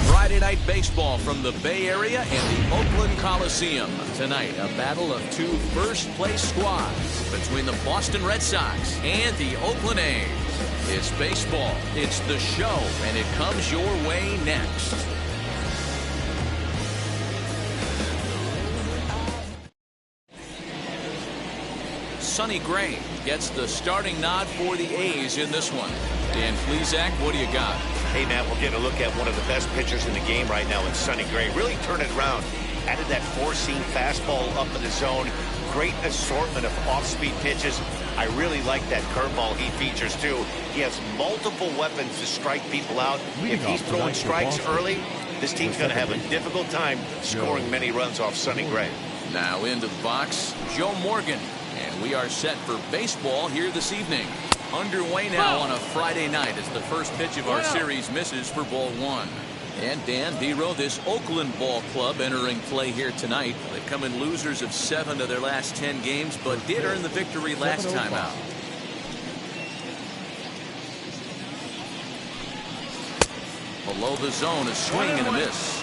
Friday night baseball from the Bay Area and the Oakland Coliseum. Tonight, a battle of two first-place squads between the Boston Red Sox and the Oakland A's. It's baseball, it's the show, and it comes your way next. Sonny Gray gets the starting nod for the A's in this one. Dan Plesac, what do you got? Hey, Matt, we're getting a look at one of the best pitchers in the game right now in Sonny Gray. Really turned it around. Added that four-seam fastball up in the zone. Great assortment of off-speed pitches. I really like that curveball he features, too. He has multiple weapons to strike people out. If he's throwing strikes early, this team's going to have a difficult time scoring many runs off Sonny Gray. Now into the box, Joe Morgan. And we are set for baseball here this evening. Underway now on a Friday night as the first pitch of our series misses for ball one. And Dan Vero, this Oakland ball club entering play here tonight. They've come in losers of 7 of their last 10 games, but did earn the victory last time out. Below the zone, a swing and a miss.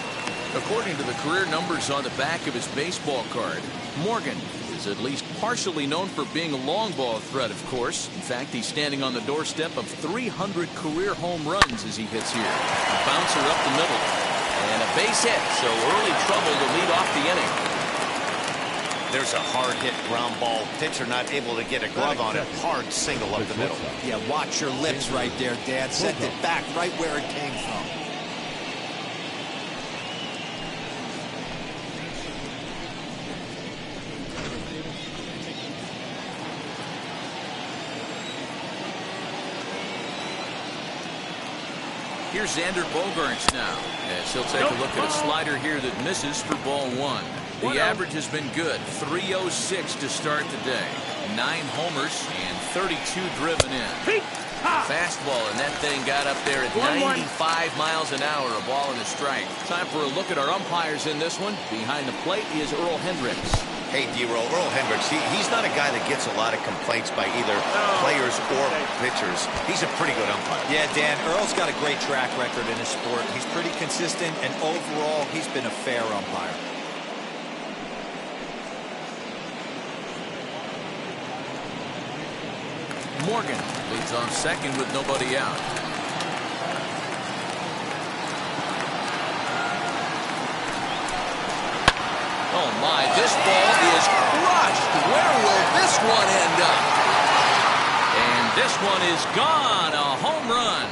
According to the career numbers on the back of his baseball card, Morgan is at least partially known for being a long ball threat, of course. In fact, he's standing on the doorstep of 300 career home runs as he hits here. A bouncer up the middle. And a base hit, so early trouble to lead off the inning. There's a hard hit ground ball. Pitcher not able to get a glove on it. Hard single up the middle. Yeah, watch your lips right there, Dad. Sent it back right where it came from. Here's Xander Bogaerts now, as he'll take a look at a slider here that misses for ball one. The average has been good, 306 to start the day. 9 homers and 32 driven in. Fastball, and that thing got up there at 95 miles an hour, a ball and a strike. Time for a look at our umpires in this one. Behind the plate is Earl Hendricks. Hey, D-Roll, Earl Hendricks, he's not a guy that gets a lot of complaints by either players or pitchers. He's a pretty good umpire. Yeah, Dan, Earl's got a great track record in his sport. He's pretty consistent, and overall, he's been a fair umpire. Morgan leads on second with nobody out. Oh my, this ball is crushed. Where will this one end up? And this one is gone, a home run.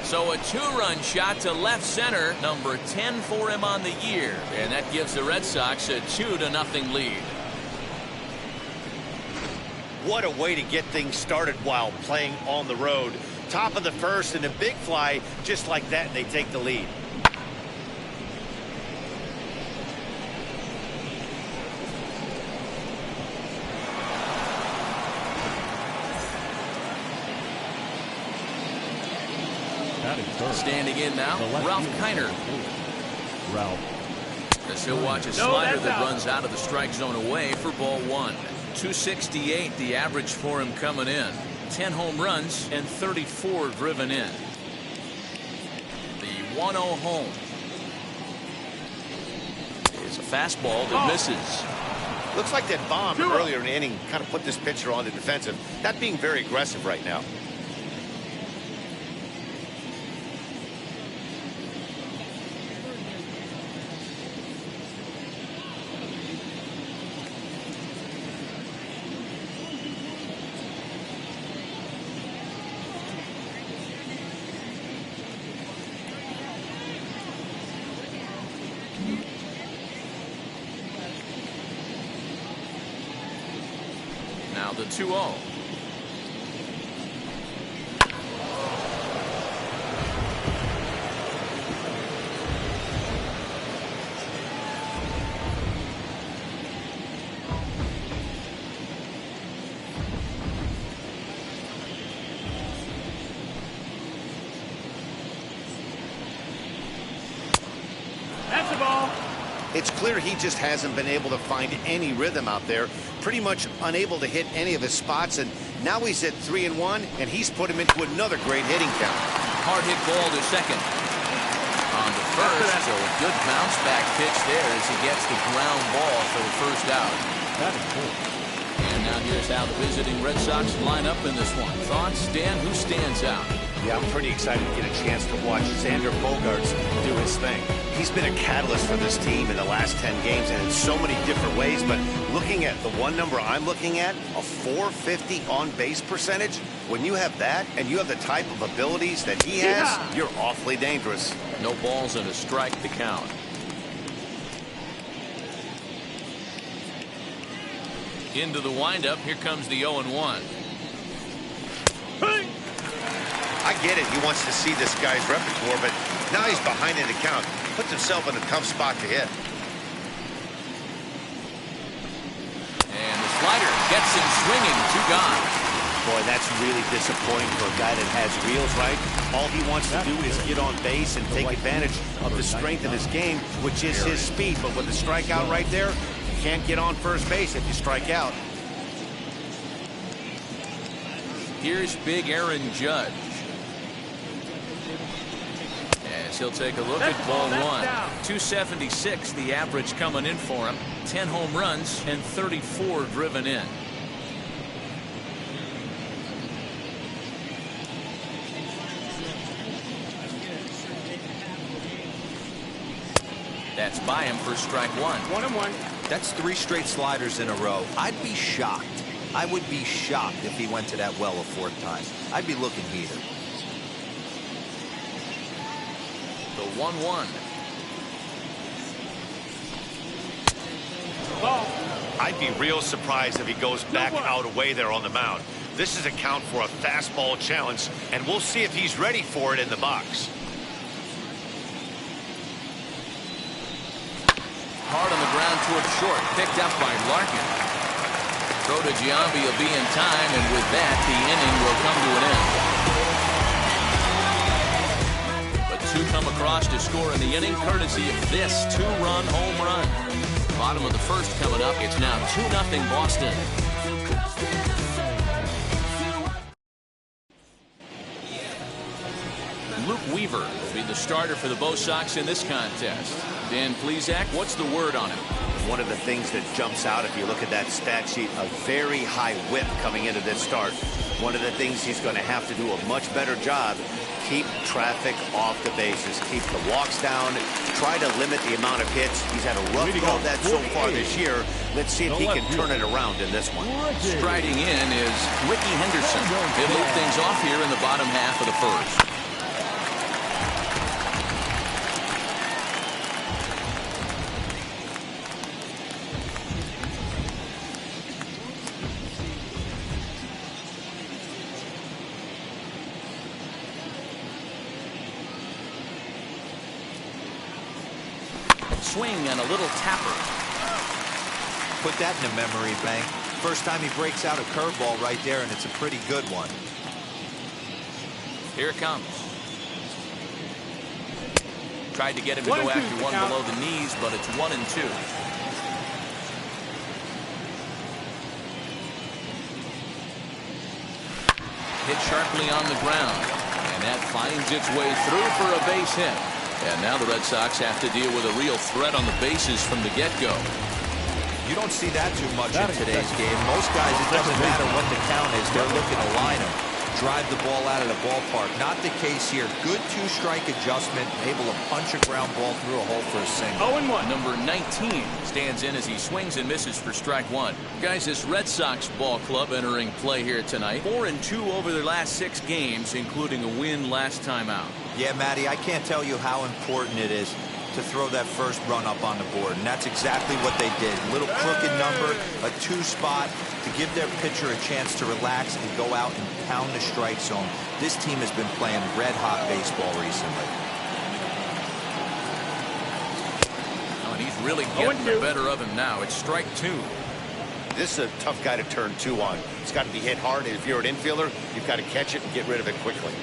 So a 2-run shot to left center, number 10 for him on the year. And that gives the Red Sox a 2-0 lead. What a way to get things started while playing on the road. Top of the first and a big fly just like that, and they take the lead. Standing in now, Ralph Kiner. As he'll watch a slider that runs out of the strike zone away for ball one. 268 the average for him coming in. 10 home runs and 34 driven in. The 1-0 home. It's a fastball that misses. Looks like that bomb earlier in the inning kind of put this pitcher on the defensive. Not being very aggressive right now. Now the 2-0. That's a ball. It's clear he just hasn't been able to find any rhythm out there. Pretty much unable to hit any of his spots, and now he's at 3-1, and he's put him into another great hitting count. Hard hit ball to second. On to first, so a good bounce back pitch there as he gets the ground ball for the first out. That is cool. And now here's how the visiting Red Sox line up in this one. Thoughts, Dan? Who stands out? Yeah, I'm pretty excited to get a chance to watch Xander Bogaerts do his thing. He's been a catalyst for this team in the last 10 games and in so many different ways, but looking at the one number I'm looking at, a 450 on-base percentage, when you have that and you have the type of abilities that he has, you're awfully dangerous. No balls and a strike to count. Into the windup, here comes the 0-1. I get it. He wants to see this guy's repertoire, but now he's behind in the count. Puts himself in a tough spot to hit. And the slider gets him swinging, 2 gone. Boy, that's really disappointing for a guy that has reels, right? All he wants to do is get on base and take advantage of the strength of his game, which is his speed. But with the strikeout right there, you can't get on first base if you strike out. Here's Big Aaron Judge. As he'll take a look at ball one. 276 the average coming in for him. 10 home runs and 34 driven in. That's by him for strike one. 1-1. That's 3 straight sliders in a row. I'd be shocked. I would be shocked if he went to that well a 4th time. I'd be looking heated. The 1-1. Ball. I'd be real surprised if he goes back out away there on the mound. This is a count for a fastball challenge, and we'll see if he's ready for it in the box. Hard on the ground toward short, picked up by Larkin. Throw to Giambi will be in time, and with that, the inning will come to an end. But two come across to score in the inning, courtesy of this two-run home run. Bottom of the first coming up. It's now 2-0 Boston. Luke Weaver will be the starter for the Bo Sox in this contest. Dan Plesac, what's the word on him? One of the things that jumps out if you look at that stat sheet, a very high whip coming into this start. One of the things he's going to have to do a much better job, keep traffic off the bases, keep the walks down, try to limit the amount of hits. He's had a rough go of that so far this year. Let's see if he can turn it around in this one. Striding in is Ricky Henderson. He'll lead things off here in the bottom half of the first. Swing and a little tapper. Put that in the memory bank. First time he breaks out a curveball right there, and it's a pretty good one. Here it comes. Tried to get him to go after one below the knees, but it's 1-2. Hit sharply on the ground, and that finds its way through for a base hit. And now the Red Sox have to deal with a real threat on the bases from the get-go. You don't see that too much in today's game. Most guys, it doesn't matter what the count is. They're looking to line them, drive the ball out of the ballpark. Not the case here. Good two-strike adjustment, able to punch a ground ball through a hole for a single. 0-1. Number 19 stands in as he swings and misses for strike one. Guys, this Red Sox ball club entering play here tonight. 4-2 over their last 6 games, including a win last time out. Yeah, Matty, I can't tell you how important it is to throw that first run up on the board, and that's exactly what they did. A little crooked number, a 2-spot to give their pitcher a chance to relax and go out and pound the strike zone. This team has been playing red-hot baseball recently. Oh, and he's really getting the better of him now. It's strike 2. This is a tough guy to turn 2 on. It's got to be hit hard, and if you're an infielder, you've got to catch it and get rid of it quickly.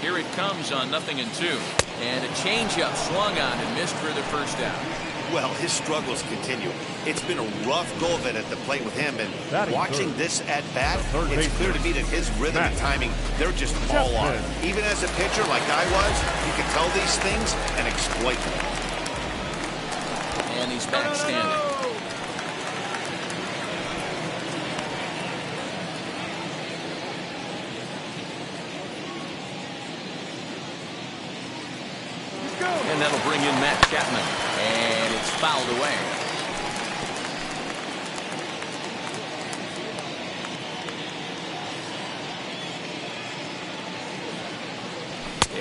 Here it comes on 0-2. And a changeup swung on and missed for the first out. Well, his struggles continue. It's been a rough go of it at the plate with him, and watching this at bat, it's clear to me that his rhythm and timing, they're just all off. Even as a pitcher like I was, you can tell these things and exploit them. And he's back standing. And that'll bring in Matt Chapman. And it's fouled away.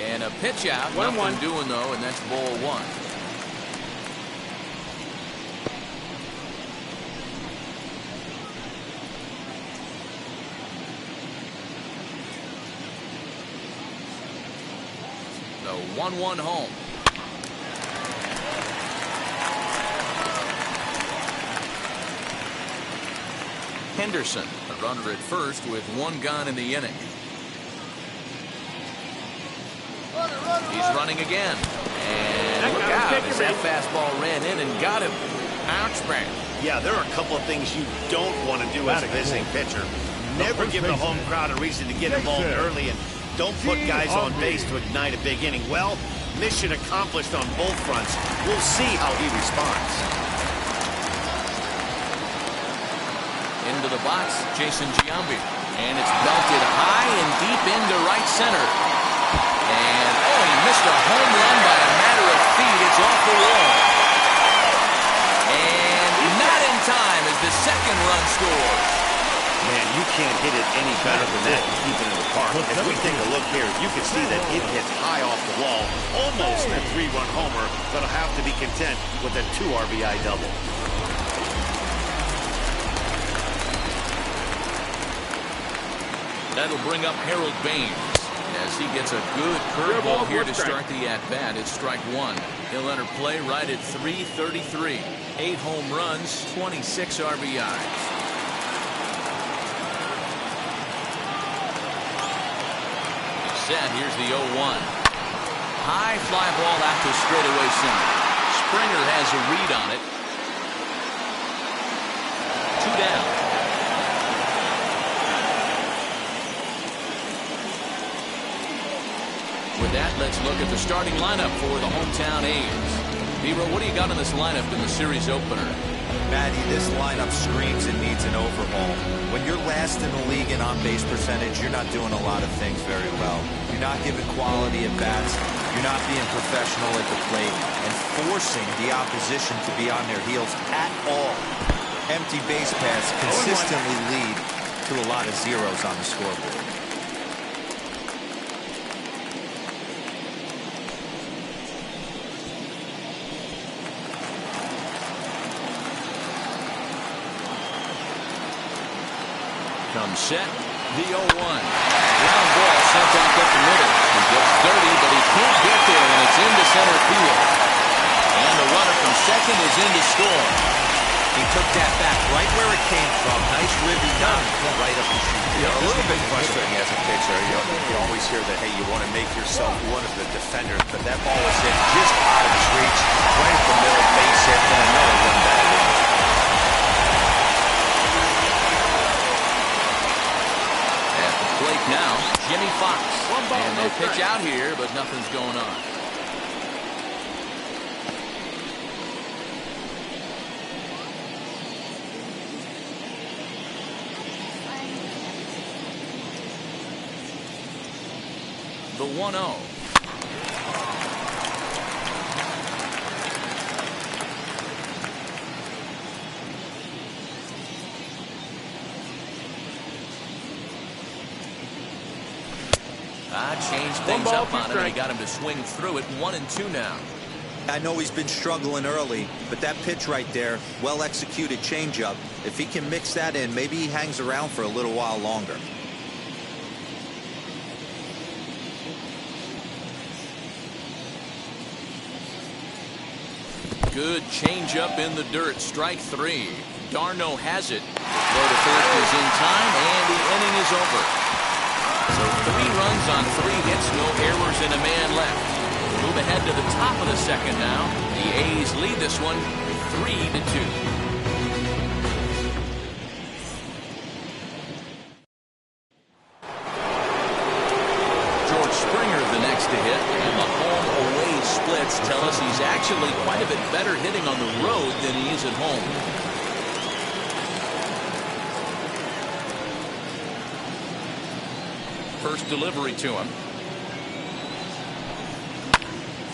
And a pitch out. Nothing doing, though, and that's ball 1. The 1-1 home. Henderson, a runner at first with 1 gone in the inning. He's running again. And look out as that fastball ran in and got him. Bounce back. Yeah, there are a couple of things you don't want to do as a visiting pitcher. Never give the home crowd a reason to get involved early, and don't put guys on base to ignite a big inning. Well, mission accomplished on both fronts. We'll see how he responds. Into the box, Jason Giambi. And it's belted high and deep into right center. And, oh, he missed a home run by a matter of feet. It's off the wall. And not in time as the second run scores. Man, you can't hit it any better than that to keep it in the park. As we take a look here, you can see that it hits high off the wall, almost a 3-run homer, but will have to be content with a 2 RBI double. That'll bring up Harold Baines as he gets a good curveball here to start the at-bat. It's strike one. He'll enter play right at 333. 8 home runs, 26 RBIs. Set. Here's the 0-1. High fly ball out to straightaway center. Springer has a read on it. 2 down. With that, let's look at the starting lineup for the hometown A's. Nero, what do you got in this lineup in the series opener? Matty, this lineup screams and needs an overhaul. When you're last in the league in on-base percentage, you're not doing a lot of things very well. You're not giving quality at bats. You're not being professional at the plate and forcing the opposition to be on their heels at all. Empty base paths consistently lead to a lot of zeros on the scoreboard. Comes set, the 0-1. Ground ball sent back up the middle. He gets dirty, but he can't get there, and it's into center field. And the runner from second is in to score. He took that back right where it came from. Nice ribby knock right up the chute. You know, a little bit frustrating as a pitcher. You always hear that, hey, you want to make yourself one of the defenders, but that ball was hit just out of his reach, right at the middle, base hit, and another run back in. Plate now, Jimmy Fox. And they pitch out here, but nothing's going on. The 1-0. Changed things up on him, and he got him to swing through it. 1-2 now. I know he's been struggling early, but that pitch right there, well-executed changeup. If he can mix that in, maybe he hangs around for a little while longer. Good changeup in the dirt. Strike 3. Darno has it. The throw to first is in time, and the inning is over. So 3 runs on 3 hits, no errors, and a man left. Move ahead to the top of the second now. The A's lead this one 3-2. George Springer the next to hit, and the home-away splits tell us he's actually quite a bit better hitting on the road than he is at home. First delivery to him.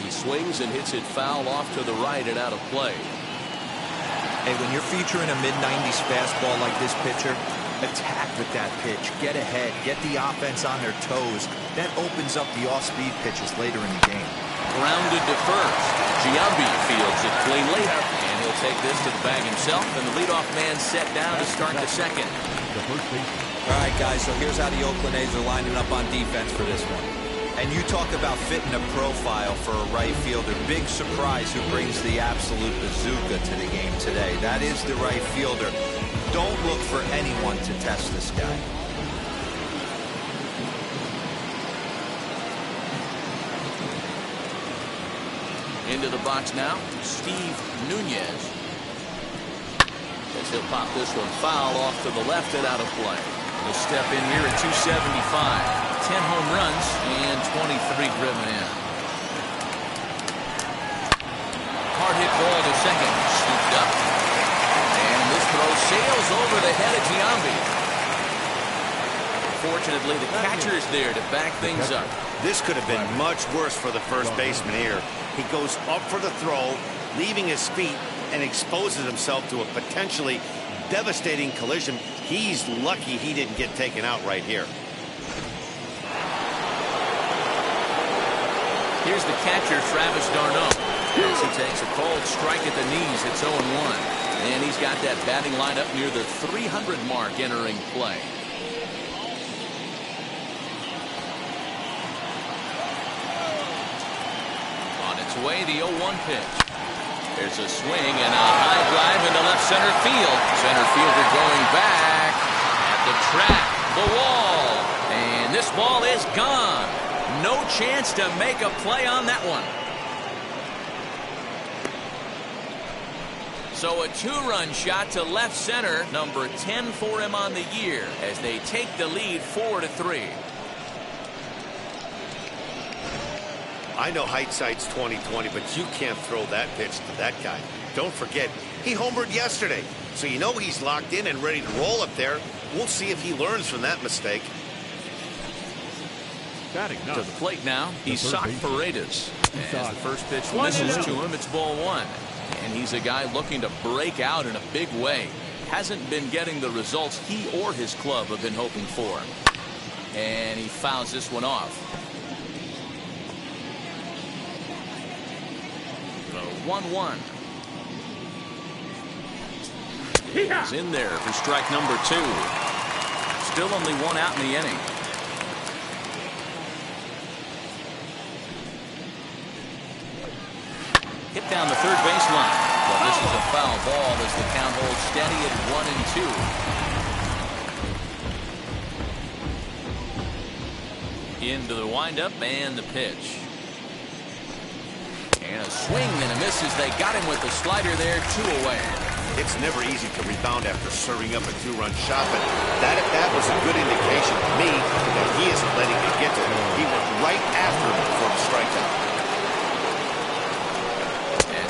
He swings and hits it foul off to the right and out of play. Hey, when you're featuring a mid-90s fastball like this pitcher, attack with that pitch. Get ahead. Get the offense on their toes. That opens up the off-speed pitches later in the game. Grounded to first. Giambi fields it cleanly, and he'll take this to the bag himself, and the leadoff man set down to start the second. All right, guys, so here's how the Oakland A's are lining up on defense for this one. And you talk about fitting a profile for a right fielder. Big surprise who brings the absolute bazooka to the game today. That is the right fielder. Don't look for anyone to test this guy. Into the box now, Steve Nunez. As he'll pop this one foul off to the left and out of play. He'll step in here at 275. 10 home runs and 23 driven in. Hard hit ball to second. Scooped up. And this throw sails over the head of Giambi. Fortunately, the catcher's there to back things up. This could have been much worse for the first baseman here. He goes up for the throw, leaving his feet, and exposes himself to a potentially devastating collision He's lucky he didn't get taken out right here. Here's the catcher, Travis d'Arnaud. As he takes a cold strike at the knees, it's 0-1. And he's got that batting lineup near the 300 mark entering play. On its way, the 0-1 pitch. There's a swing and a high drive into left center field. Center fielder going back at the track, the wall. And this ball is gone. No chance to make a play on that one. So a 2-run shot to left center, number 10 for him on the year, as they take the lead 4-3. I know hindsight's 20/20, but you can't throw that pitch to that guy. Don't forget, he homered yesterday, so you know he's locked in and ready to roll up there. We'll see if he learns from that mistake. To the plate now, Isaac Paredes. As the first pitch misses to him, it's ball 1. And he's a guy looking to break out in a big way. Hasn't been getting the results he or his club have been hoping for. And he fouls this one off. The 1-1. He's in there for strike number 2. Still only 1 out in the inning. Hit down the third baseline. Well, this is a foul ball as the count holds steady at 1-2. Into the windup and the pitch. And a swing and a miss as they got him with the slider there, 2 away. It's never easy to rebound after serving up a 2-run shot, but that was a good indication to me that he isn't letting it get to him. He went right after him before the strikeout.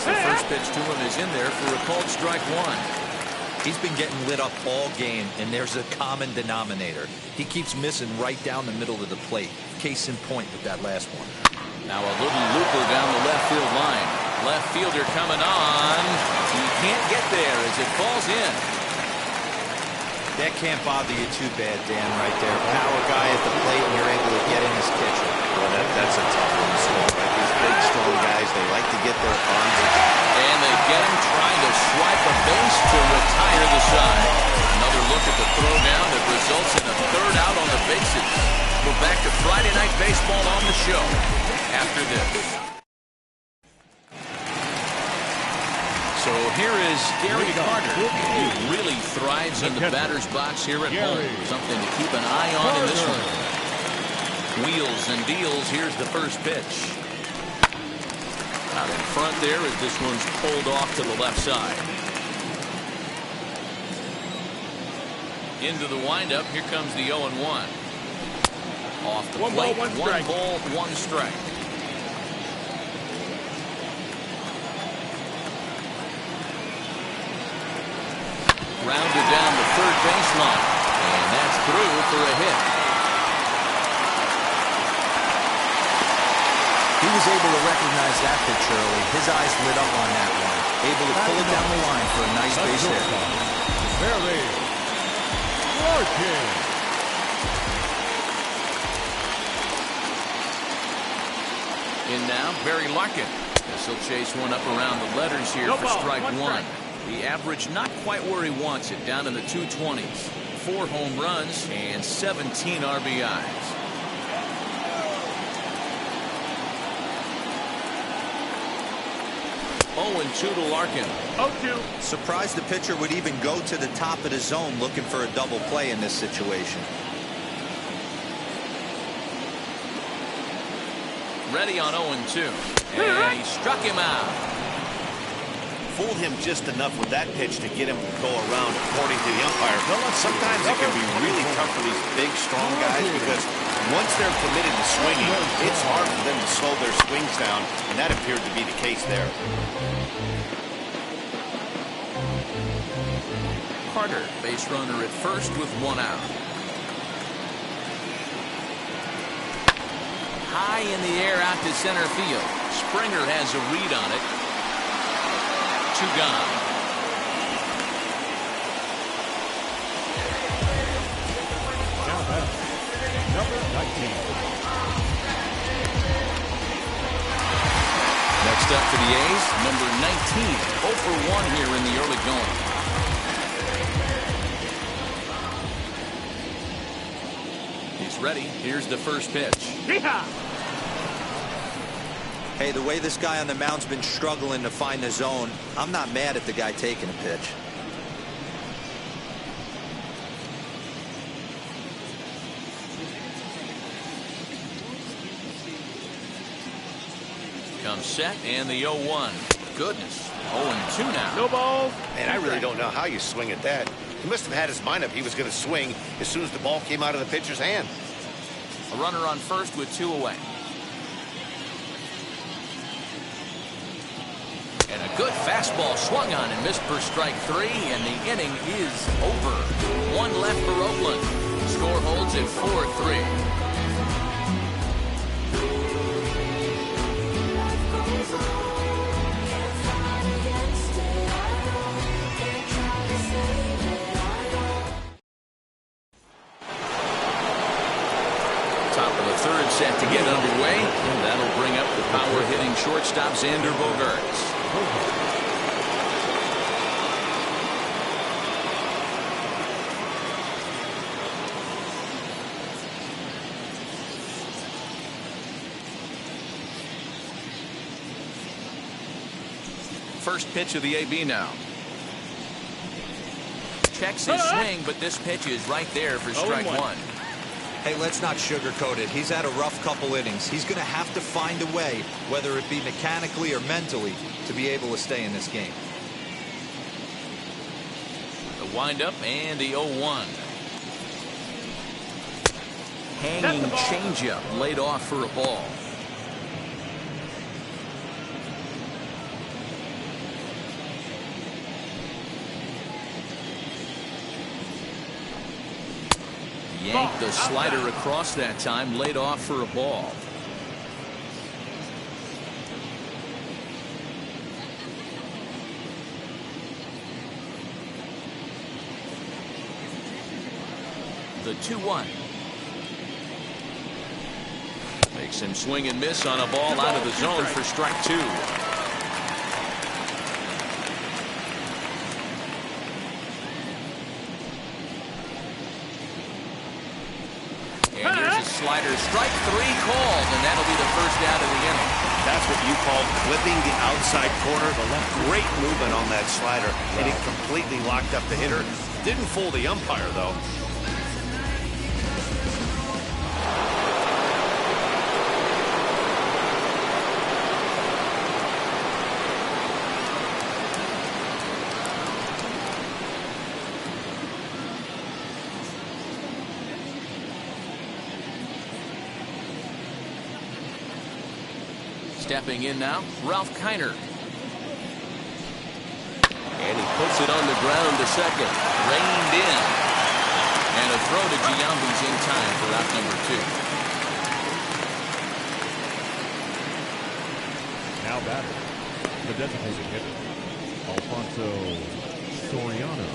The first pitch to him is in there for a called strike 1. He's been getting lit up all game, and there's a common denominator. He keeps missing right down the middle of the plate. Case in point with that last one. Now a little looper down the left field line. Left fielder coming on. He can't get there as it falls in. That can't bother you too bad, Dan, right there. Power guy at the plate, and you're able to get in his kitchen. Well, that's a tough one to slow, right? These big, strong guys, they like to get their arms. And they get him trying to swipe a base to retire the side. Another look at the throwdown that results in a third out on the bases. We're back to Friday Night Baseball on the show after this. So here is Gary Carter. He really thrives in the batter's box here at home. Something to keep an eye on in this one. Wheels and deals. Here's the first pitch. Out in front there as this one's pulled off to the left side. Into the windup. Here comes the 0-1. Off the plate. 1 ball, 1 strike. Grounded down the third baseline. And that's through for a hit. He was able to recognize that pitch early. His eyes lit up on that one. Able to pull it down the line for a nice base hit. Barry Larkin. In now, Barry Larkin. This will chase one up around the letters here for strike 1. The average not quite where he wants it, down in the 220s. 4 home runs and 17 RBIs. 0-2 to Larkin. 0-2. Surprised the pitcher would even go to the top of the zone looking for a double play in this situation. Ready on 0-2. And he struck him out. Fooled him just enough with that pitch to get him to go around, according to the umpire. Sometimes it can be really tough for these big, strong guys because once they're committed to swinging, it's hard for them to slow their swings down, and that appeared to be the case there. Carter, base runner at first with 1 out. High in the air out to center field. Springer has a read on it. 2 gone. Next up for the A's, number 19, 0 for 1 here in the early going. He's ready. Here's the first pitch. Hey, the way this guy on the mound's been struggling to find the zone, I'm not mad at the guy taking a pitch. Comes set and the 0-1. Goodness. 0-2 now. No balls. Man, I really don't know how you swing at that. He must have had his mind up he was going to swing as soon as the ball came out of the pitcher's hand. A runner on first with 2 away. And a good fastball swung on and missed for strike 3, and the inning is over. 1 left for Oakland. Score holds at 4-3. Top of the third set to get underway, and that'll bring up the power-hitting shortstop Xander Bogaerts. First pitch of the AB now. Checks his swing, but this pitch is right there for strike 1. Hey, let's not sugarcoat it. He's had a rough couple innings. He's going to have to find a way, whether it be mechanically or mentally, to be able to stay in this game. The windup and the 0-1. Hanging changeup laid off for a ball. Yanked the slider across that time, laid off for a ball. The 2-1. Makes him swing and miss on a ball out of the zone for strike 2. Slider, strike 3 called, and that'll be the first out of the inning. That's what you call clipping the outside corner. Great movement on that slider, and it completely locked up the hitter. Didn't fool the umpire, though. Stepping in now, Ralph Kiner. And he puts it on the ground to second. Reined in. And a throw to Giambi's in time for out number 2. Now batter, the designated hitter, Alfonso Soriano.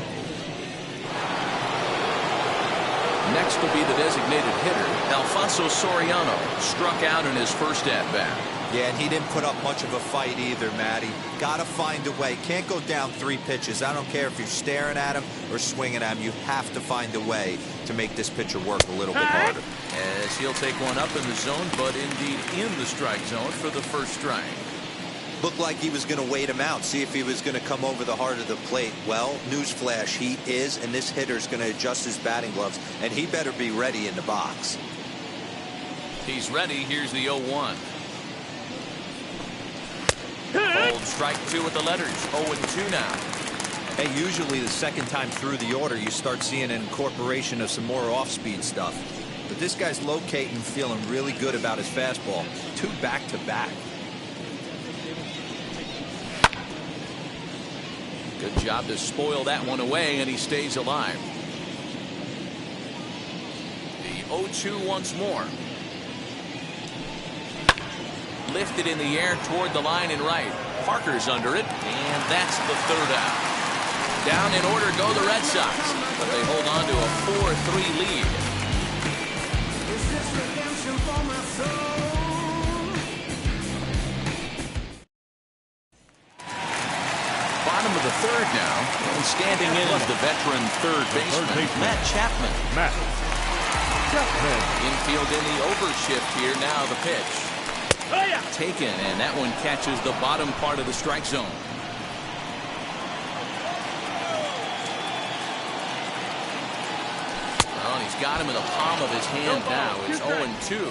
Next will be the designated hitter, Alfonso Soriano. Struck out in his first at-bat. Yeah, and he didn't put up much of a fight either, Matty. Gotta find a way. Can't go down 3 pitches. I don't care if you're staring at him or swinging at him. You have to find a way to make this pitcher work a little bit harder. As he'll take one up in the zone, but indeed in the strike zone for the first strike. Looked like he was going to wait him out, see if he was going to come over the heart of the plate. Well, newsflash, he is, and this hitter's going to adjust his batting gloves, and he better be ready in the box. He's ready. Here's the 0-1. Hold strike 2 with the letters. 0-2 now. Hey, usually the second time through the order, you start seeing an incorporation of some more off-speed stuff. But this guy's locating, feeling really good about his fastball. 2 back-to-back. Good job to spoil that one away, and he stays alive. The 0-2 once more. Lifted in the air toward the line and right. Parker's under it, and that's the third out. Down in order go the Red Sox, but they hold on to a 4-3 lead. Stepping in is the veteran third baseman, Matt Chapman. Infield in the overshift here. Now the pitch. Taken, and that one catches the bottom part of the strike zone. Well, and he's got him in the palm of his hand now. It's 0-2.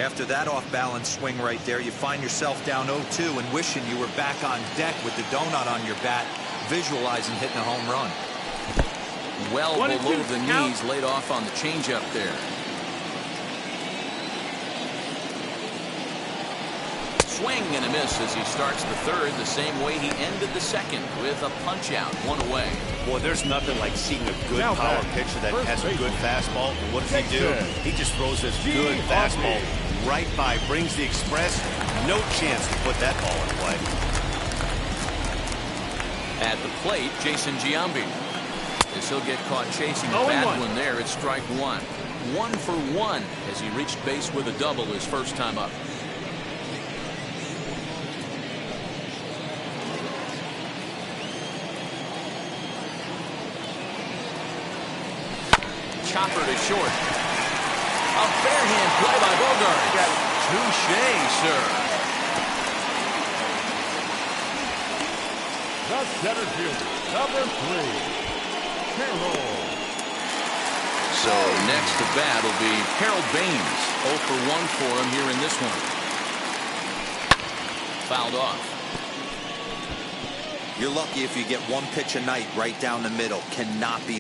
After that off-balance swing right there, you find yourself down 0-2 and wishing you were back on deck with the donut on your bat, visualizing hitting a home run. Well below the knees, laid off on the changeup there. Swing and a miss as he starts the third, the same way he ended the second, with a punch-out, one away. Boy, there's nothing like seeing a good power pitcher that has a good fastball. And what does he do? He just throws this good fastball right by, brings the express. No chance to put that ball in play. At the plate, Jason Giambi. As he'll get caught chasing a bad one there, it's strike one. 1 for 1 as he reached base with a double his first time up. Chopper to short. A barehand play by Bogart. Touche, sir. The center fielder, number 3, Carroll. So next to bat will be Harold Baines. 0 for 1 for him here in this one. Fouled off. You're lucky if you get one pitch a night right down the middle. Cannot be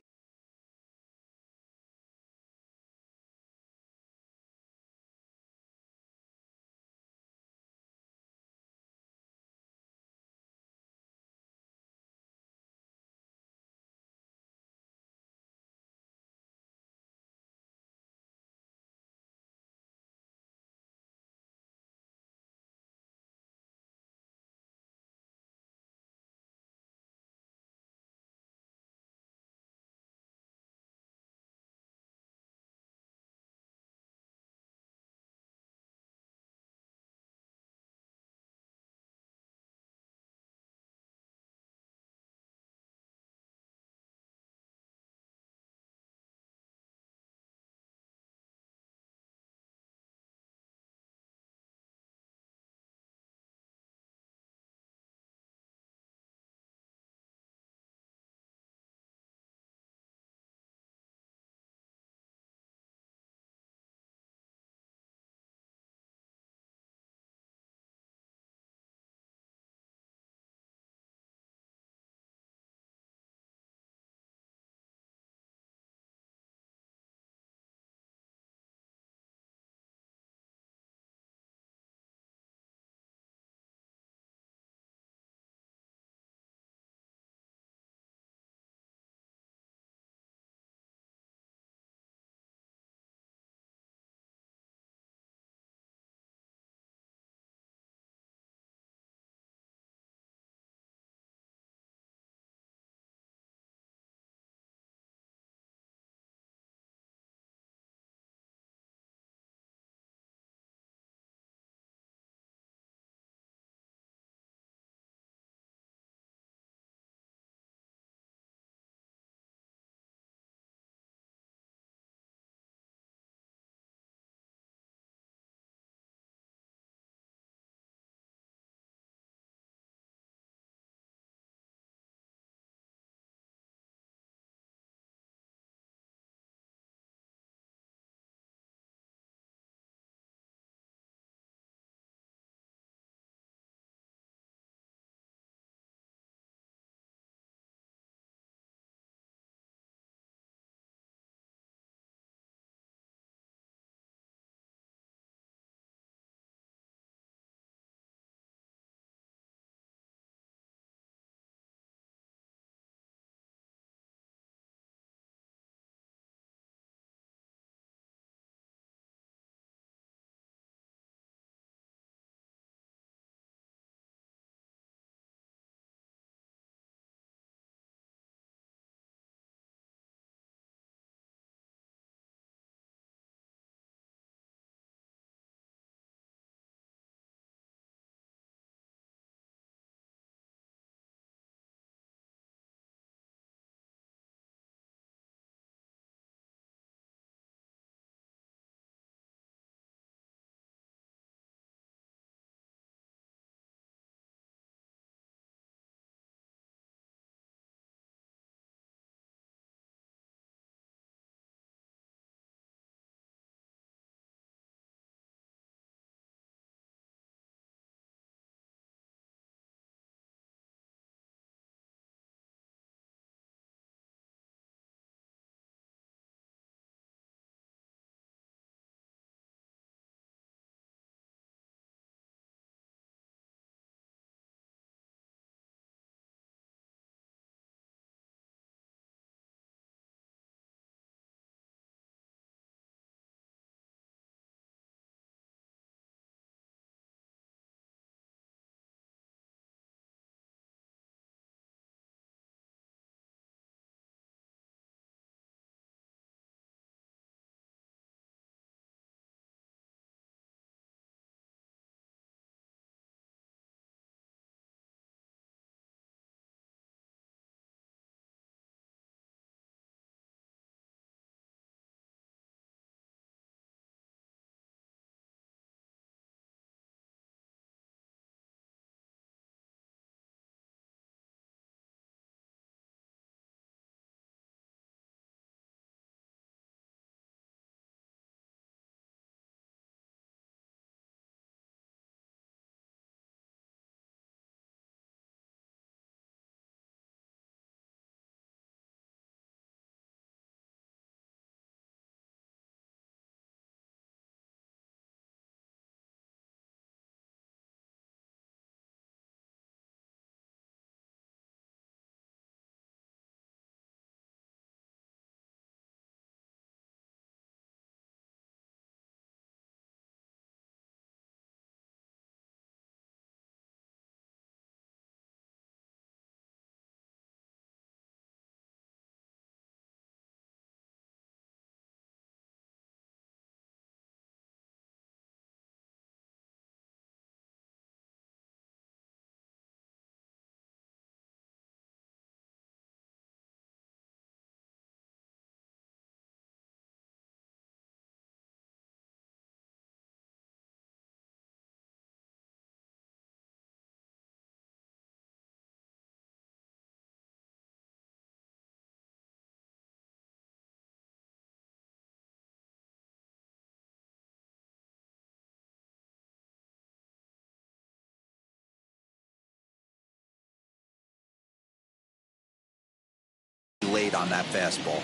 weight on that fastball.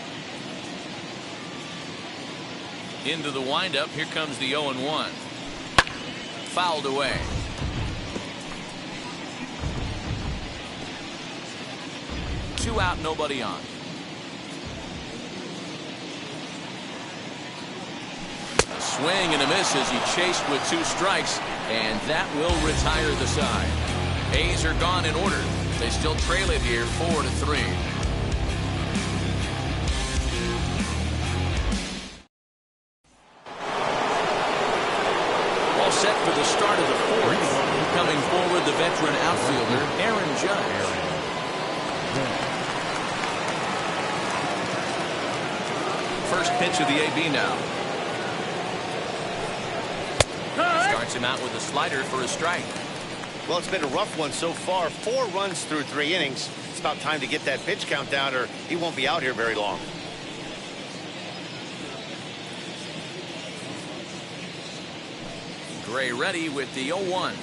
Into the windup. Here comes the 0-1. Fouled away. Two out, nobody on. A swing and a miss as he chased with 2 strikes, and that will retire the side. A's are gone in order. They still trail it here 4-3. All set for the start of the 4th. Coming forward, the veteran outfielder, Aaron Judge. First pitch of the AB now. Starts him out with a slider for a strike. Well, it's been a rough one so far. 4 runs through 3 innings. It's about time to get that pitch count down, or he won't be out here very long. Gray ready with the 0-1.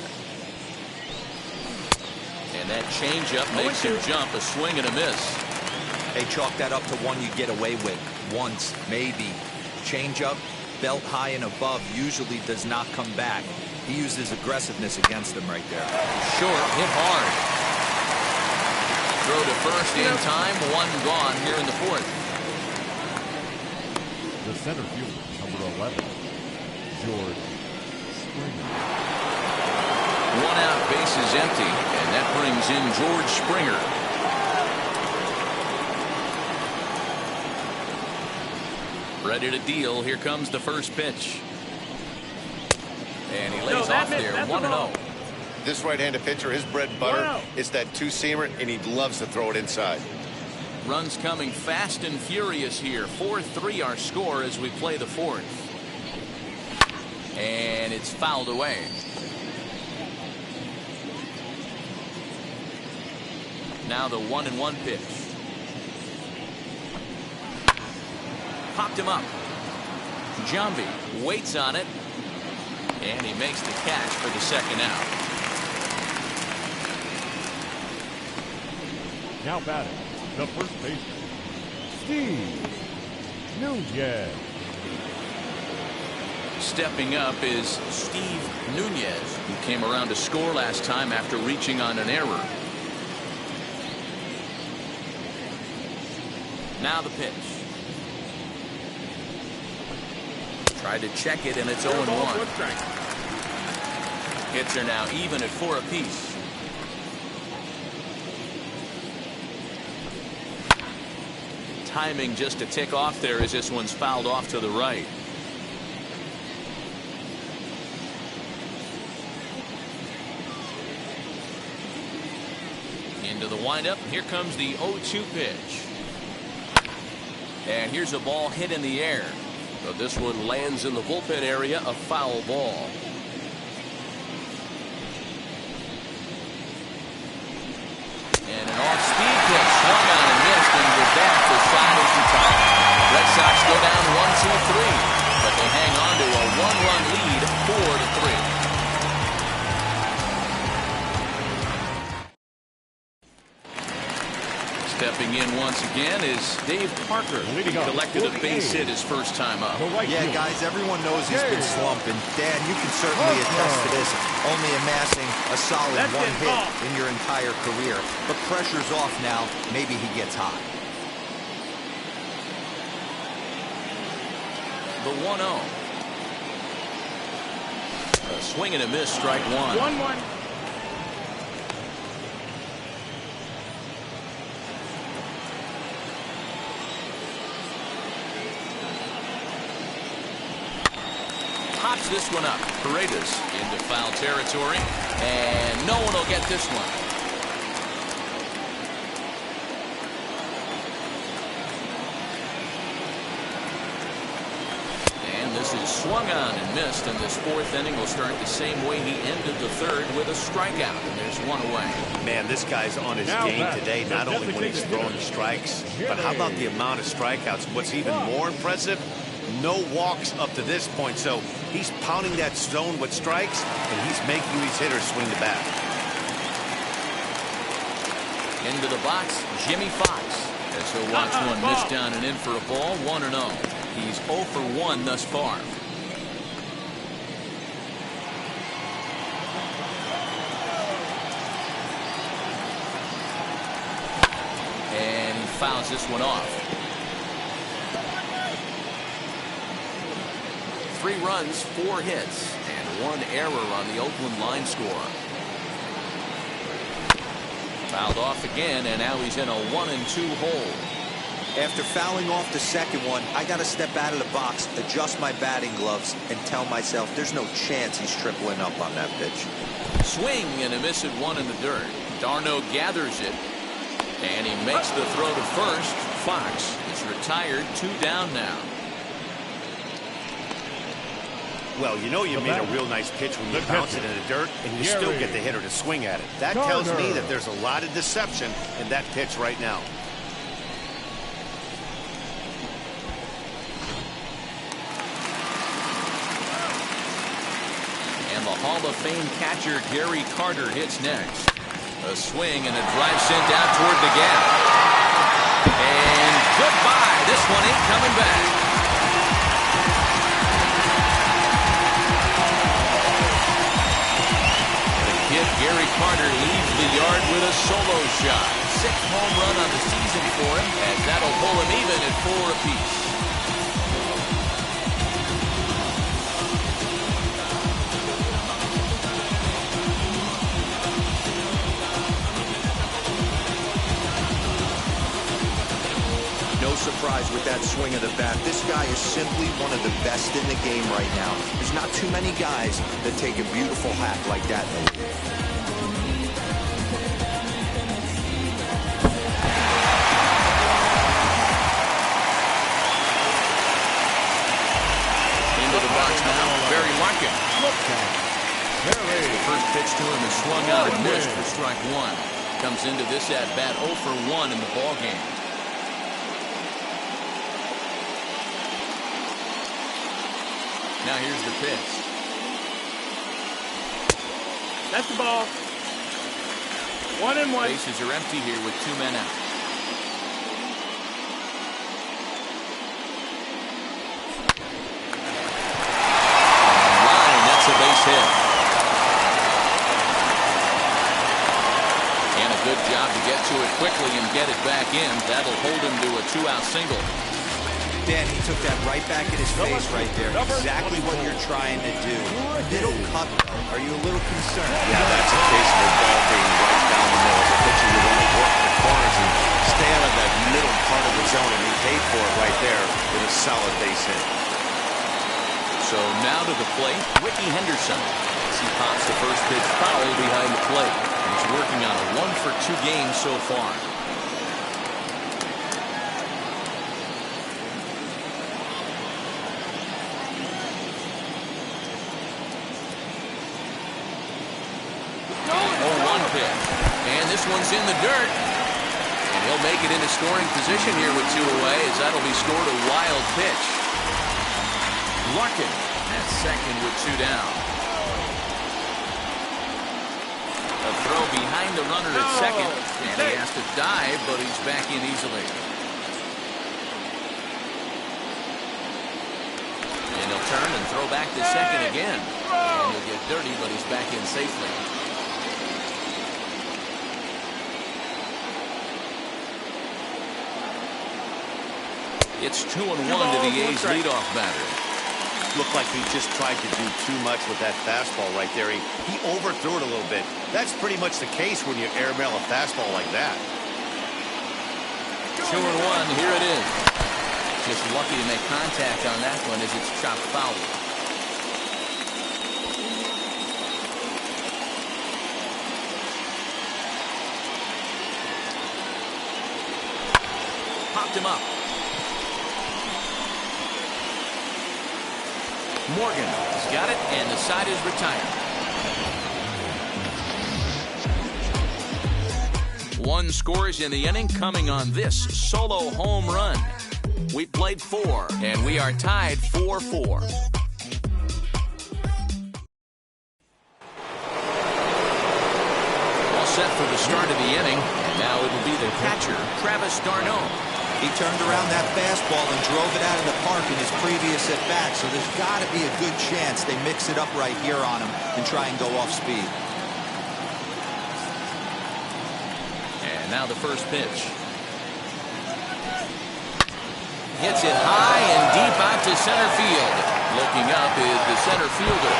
And that changeup makes him jump. A swing and a miss. They chalk that up to one you get away with once, maybe. Changeup, belt high and above, usually does not come back. He used his aggressiveness against them right there. Short, hit hard. Throw to first in time. 1 gone here in the 4th. The center fielder, number 11, George Springer. 1 out, bases empty, and that brings in George Springer. Ready to deal. Here comes the first pitch. And he lays off there. 1-0. This right-handed pitcher, his bread and butter is that 2-seamer, and he loves to throw it inside. Runs coming fast and furious here. 4-3 our score as we play the 4th. And it's fouled away. Now the 1-1 pitch. Popped him up. Jambi waits on it. And he makes the catch for the 2nd out. Now batting, the first baseman, Steve Nunez. Stepping up is Steve Nunez, who came around to score last time after reaching on an error. Now the pitch. Tried to check it, and it's 0-1. Hits are now even at 4 apiece. Timing just a tick off there as this one's fouled off to the right. Into the windup. Here comes the 0-2 pitch. And here's a ball hit in the air. But this one lands in the bullpen area, a foul ball. And an off-speed pitch swung on and missed, and with that, the side is retired. Red Sox go down 1-2-3, but they hang on to a 1-run lead, 4-3. Stepping in once again is Dave Parker. He collected a base hit his first time up. Yeah, guys, everyone knows he's been slumping. Dan, you can certainly attest to this, only amassing a solid 1 hit in your entire career. But pressure's off now. Maybe he gets hot. The 1-0. A swing and a miss, strike 1. 1-1. Pops this one up. Paredes into foul territory, and no one will get this one. And this is swung on and missed, and this 4th inning will start the same way he ended the 3rd with a strikeout, and there's 1 away. Man, this guy's on his game today, not only when he's throwing the strikes, but how about the amount of strikeouts? What's even more impressive, no walks up to this point. So he's pounding that stone with strikes, and he's making these hitters swing the bat. Into the box, Jimmy Fox. As he'll watch one miss down and in for a ball, 1-0. He's 0 for 1 thus far. And he fouls this one off. 3 runs, 4 hits, and 1 error on the Oakland line score. Fouled off again, and now he's in a 1-2 hole. After fouling off the second one, I got to step out of the box, adjust my batting gloves, and tell myself there's no chance he's tripling up on that pitch. Swing and a miss at 1 in the dirt. Darno gathers it, and he makes the throw to first. Fox is retired, 2 down now. Well, you know you made a real nice pitch when you bounce it in the dirt and you still get the hitter to swing at it. That tells me that there's a lot of deception in that pitch right now. And the Hall of Fame catcher Gary Carter hits next. A swing and a drive sent out toward the gap. And goodbye. This one ain't coming back. Gary Carter leaves the yard with a solo shot. 6th home run on the season for him, and that'll pull him even at 4 apiece. No surprise with that swing of the bat. This guy is simply one of the best in the game right now. There's not too many guys that take a beautiful hack like that in the league. Into the box now, Barry Larkin. The first pitch to him is swung out and missed for strike 1. Comes into this at bat 0 for 1 in the ball game. Now here's the pitch. That's the ball. 1-1. Bases are empty here with 2 men out. Line, that's a base hit. And a good job to get to it quickly and get it back in. That'll hold him to a 2-out single. Dan, he took that right back in his face right there. Exactly what you're trying to do. Middle cut, though. Are you a little concerned? Yeah, that's a case of the ball being right down the middle. As a pitcher, you want to work the corners and stay out of that middle part of the zone, and he paid for it right there with a solid base hit. So now to the plate, Ricky Henderson. As he pops the first pitch foul behind the plate. And he's working on a 1 for 2 game so far. And this one's in the dirt. And he'll make it into scoring position here with 2 away, as that'll be scored a wild pitch. Larkin at second with 2 down. A throw behind the runner at second. And he has to dive, but he's back in easily. And he'll turn and throw back to second again. And he'll get dirty, but he's back in safely. It's 2-1 to the A's leadoff batter. Looked like he just tried to do too much with that fastball right there. He overthrew it a little bit. That's pretty much the case when you airmail a fastball like that. 2-1, here it is. Just lucky to make contact on that one as it's chopped foul. Popped him up. Morgan has got it, and the side is retired. 1 scores in the inning, coming on this solo home run. We played 4, and we are tied 4-4. All set for the start of the inning. And now it'll be the catcher, Travis d'Arnaud. He turned around that fastball and drove it out of the park in his previous at-bat, so there's got to be a good chance they mix it up right here on him and try and go off speed. And now the first pitch. Hits it high and deep out to center field. Looking up is the center fielder.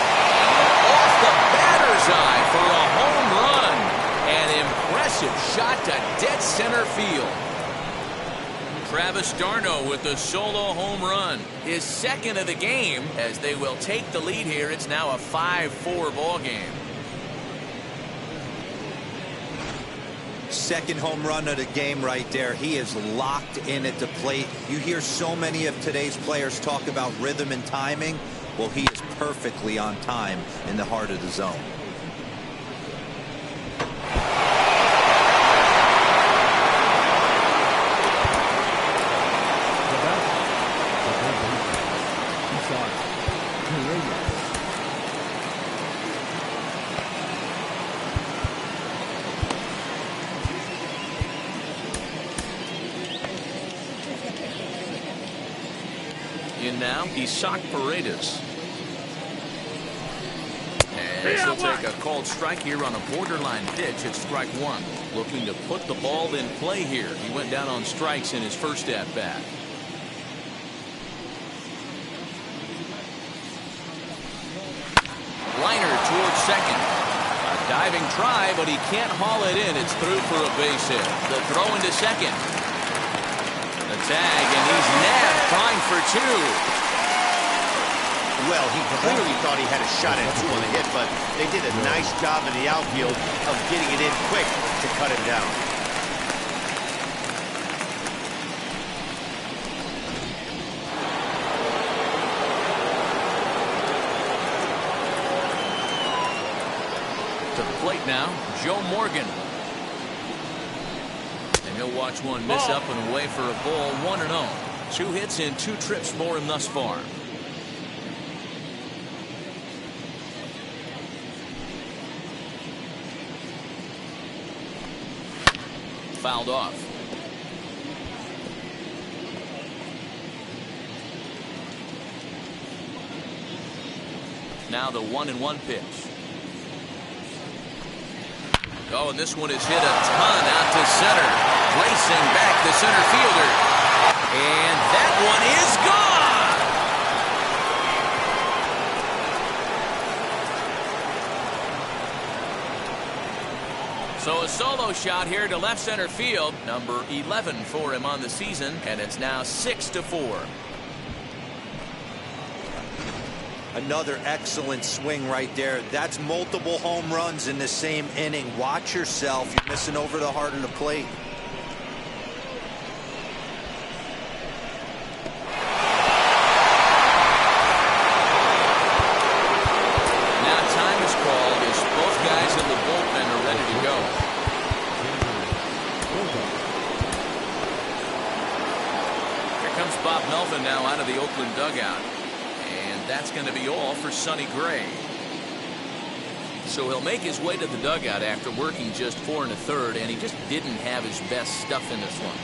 Off the batter's eye for a home run. An impressive shot to dead center field. Travis d'Arnaud with the solo home run. His second of the game as they will take the lead here. It's now a 5-4 ball game. Second home run of the game right there. He is locked in at the plate. You hear so many of today's players talk about rhythm and timing. Well, he is perfectly on time in the heart of the zone. In now, Isaac Paredes. And he'll take a called strike here on a borderline pitch at strike one. Looking to put the ball in play here. He went down on strikes in his first at-bat. Liner towards second. A diving try, but he can't haul it in. It's through for a base hit. The throw into second. The tag, and he's nabbed, trying for two. Well, he clearly thought he had a shot at two on the hit, but they did a nice job in the outfield of getting it in quick to cut him down. To the plate now, Joe Morgan. And he'll watch one miss up and away for a ball, 1-0. 2 hits in 2 trips for him thus far. Fouled off. Now the 1-1 pitch. Oh, and this one is hit a ton out to center. Racing back the center fielder. And that one is gone. So a solo shot here to left center field. Number 11 for him on the season. And it's now 6-4. Another excellent swing right there. That's multiple home runs in the same inning. Watch yourself. You're missing over the heart of the plate. Now time is called as both guys in the bullpen are ready to go. Here comes Bob Melvin now out of the Oakland dugout. That's going to be all for Sonny Gray. So he'll make his way to the dugout after working just 4 1/3, and he just didn't have his best stuff in this one.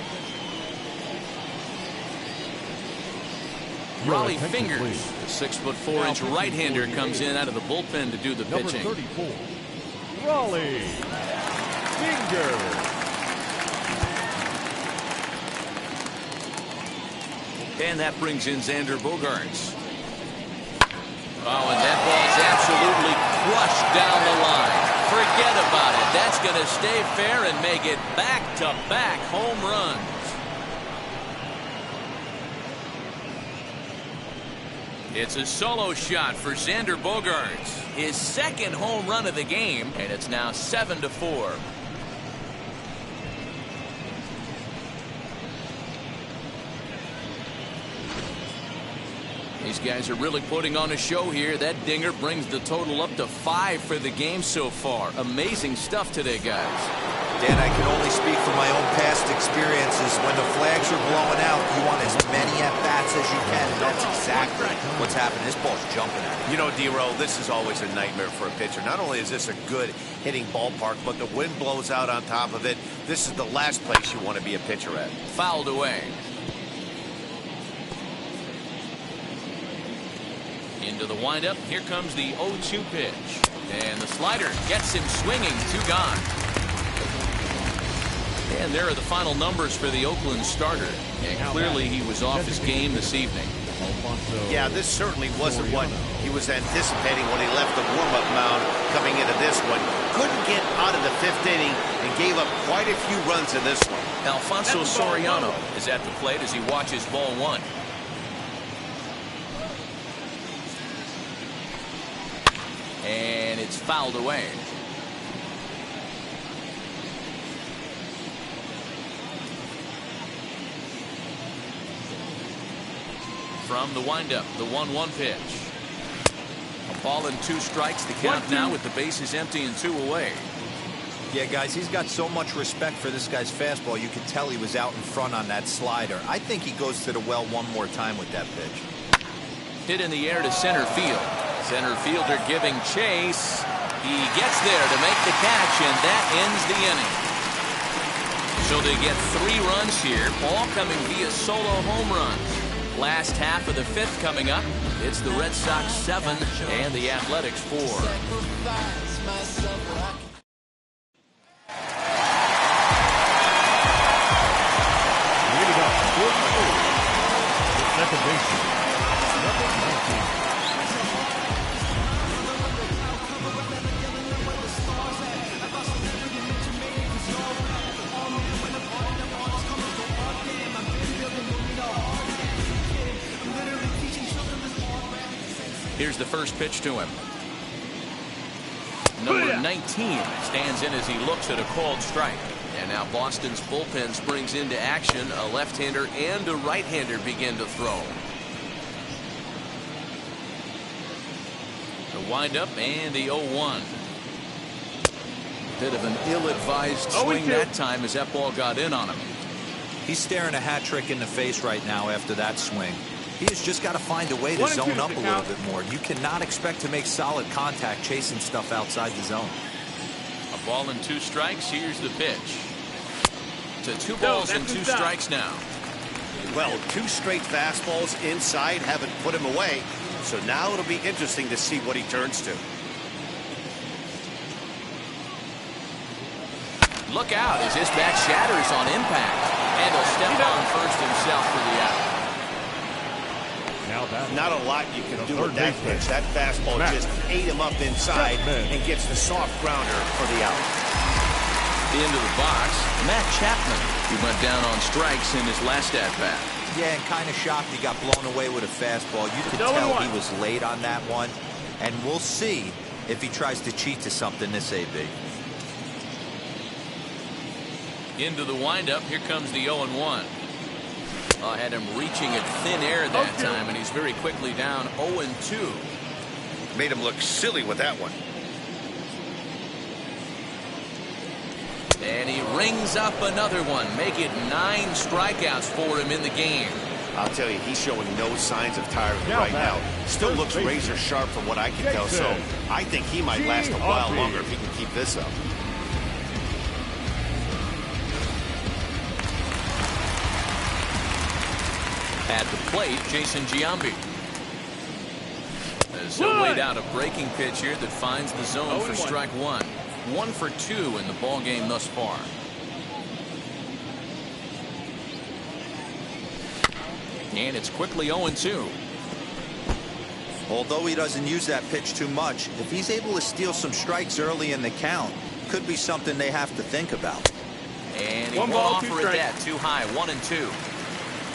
Raleigh Fingers, the 6'4" right-hander, comes in out of the bullpen to do the pitching. Number 34, Raleigh Fingers. And that brings in Xander Bogaerts. Oh, and that ball's absolutely crushed down the line. Forget about it. That's going to stay fair and make it back-to-back home runs. It's a solo shot for Xander Bogaerts. His second home run of the game, and it's now 7-4. These guys are really putting on a show here. That dinger brings the total up to 5 for the game so far. Amazing stuff today, guys. Dan, I can only speak from my own past experiences. When the flags are blowing out, you want as many at-bats as you can, and that's exactly what's happening. This ball's jumping at it. You know, D-Row, this is always a nightmare for a pitcher. Not only is this a good hitting ballpark, but the wind blows out on top of it. This is the last place you want to be a pitcher at. Fouled away. Into the windup. Here comes the 0-2 pitch. And the slider gets him swinging. 2 gone. And there are the final numbers for the Oakland starter. And clearly he was off his game this evening. Yeah, this certainly wasn't what he was anticipating when he left the warm-up mound coming into this one. Couldn't get out of the 5th inning and gave up quite a few runs in this one. Alfonso Soriano is at the plate as he watches ball 1. And it's fouled away. From the windup, the 1-1 pitch. A ball and 2 strikes. The count now with the bases empty and 2 away. Yeah, guys, he's got so much respect for this guy's fastball. You could tell he was out in front on that slider. I think he goes to the well one more time with that pitch. Hit in the air to center field. Center fielder giving chase. He gets there to make the catch, and that ends the inning. So they get 3 runs here, all coming via solo home runs. Last half of the 5th coming up. It's the Red Sox 7 and the Athletics 4. Second baseman, number 19. Here's the first pitch to him. Number 19 stands in as he looks at a called strike. And now Boston's bullpen springs into action. A left-hander and a right-hander begin to throw. The windup and the 0-1. Bit of an ill-advised swing that time as that ball got in on him. He's staring a hat trick in the face right now after that swing. He has just got to find a way to zone up a little bit more. You cannot expect to make solid contact chasing stuff outside the zone. A ball and 2 strikes. Here's the pitch. To 2 balls and 2 strikes now. Well, 2 straight fastballs inside haven't put him away. So now it'll be interesting to see what he turns to. Look out as this bat shatters on impact. And he'll step on first himself for the out. Not a lot you can do with that pitch. That fastball just ate him up inside and gets the soft grounder for the out. Into the box, Matt Chapman, who went down on strikes in his last at-bat. Yeah, and kind of shocked he got blown away with a fastball. You could tell he was late on that one. And we'll see if he tries to cheat to something this AB. Into the windup, here comes the 0-1. Had him reaching at thin air that time, and he's very quickly down 0-2. Made him look silly with that one. And he rings up another one. Make it 9 strikeouts for him in the game. I'll tell you, he's showing no signs of tiring right now. Still looks razor sharp from what I can tell, so I think he might last a while longer if he can keep this up. At the plate, Jason Giambi. As he'll wait out a breaking pitch here that finds the zone for strike 1. 1 for 2 in the ball game thus far. And it's quickly 0-2. Although he doesn't use that pitch too much, if he's able to steal some strikes early in the count, could be something they have to think about. And he won't offer it that. Too high. 1-2.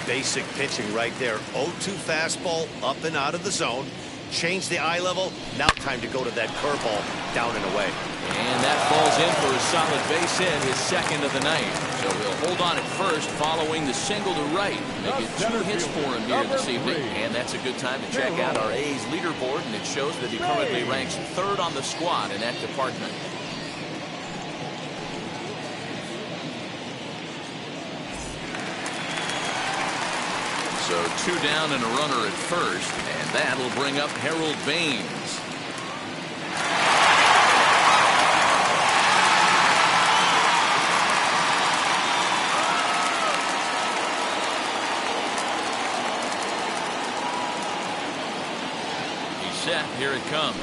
Basic pitching right there. 0-2 fastball up and out of the zone. Change the eye level. Now time to go to that curveball down and away. And that falls in for a solid base hit, his second of the night. So he'll hold on at first following the single to right. Make it 2 hits for him here this evening. And that's a good time to check out our A's leaderboard, and it shows that he currently ranks 3rd on the squad in that department. So 2 down and a runner at first, and that'll bring up Harold Baines. He's set. Here it comes.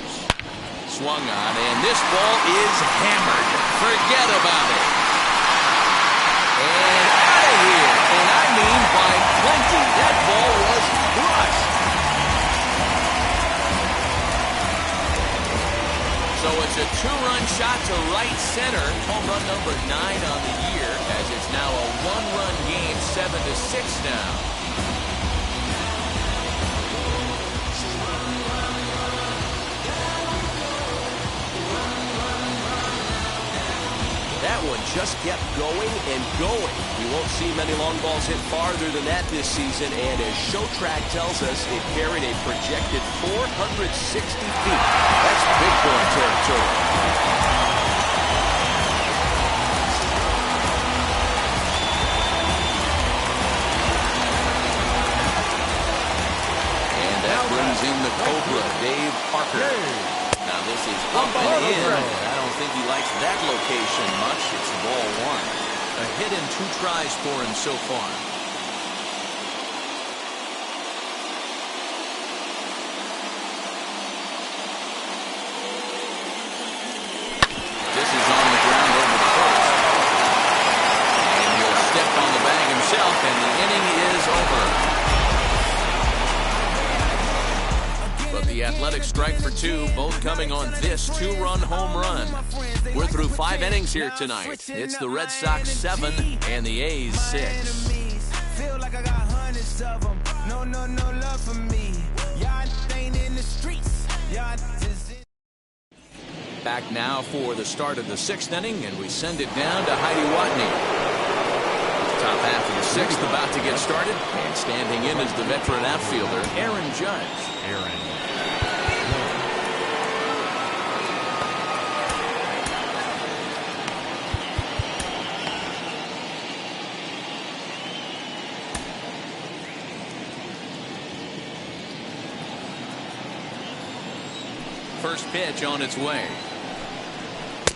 Swung on, and this ball is hammered. Forget about it. And out of here. And I mean by plenty. That ball was crushed. So it's a 2-run shot to right center. Home run number 9 on the year, as it's now a 1-run game, 7-6 now. That one just kept going and going. We won't see many long balls hit farther than that this season, and as ShowTrack tells us, it carried a projected 460 feet. That's big boy territory. And that brings in the Cobra, Dave Parker. Now this is up and in. I don't think he likes that location much. It's ball 1. A hit in 2 tries for him so far. This is on the ground over the first. And he'll step on the bag himself, and the inning is over. The Athletics strike for 2, both coming on this 2-run home run. We're through 5 innings here tonight. It's the Red Sox 7 and the A's 6. Feel like I got hundreds of them. No love for me. Y'all ain't in the streets. Y'all Back now for the start of the 6th inning, and we send it down to Heidi Watney. Top half of the 6th about to get started, and standing in is the veteran outfielder, Aaron Judge. First pitch on its way.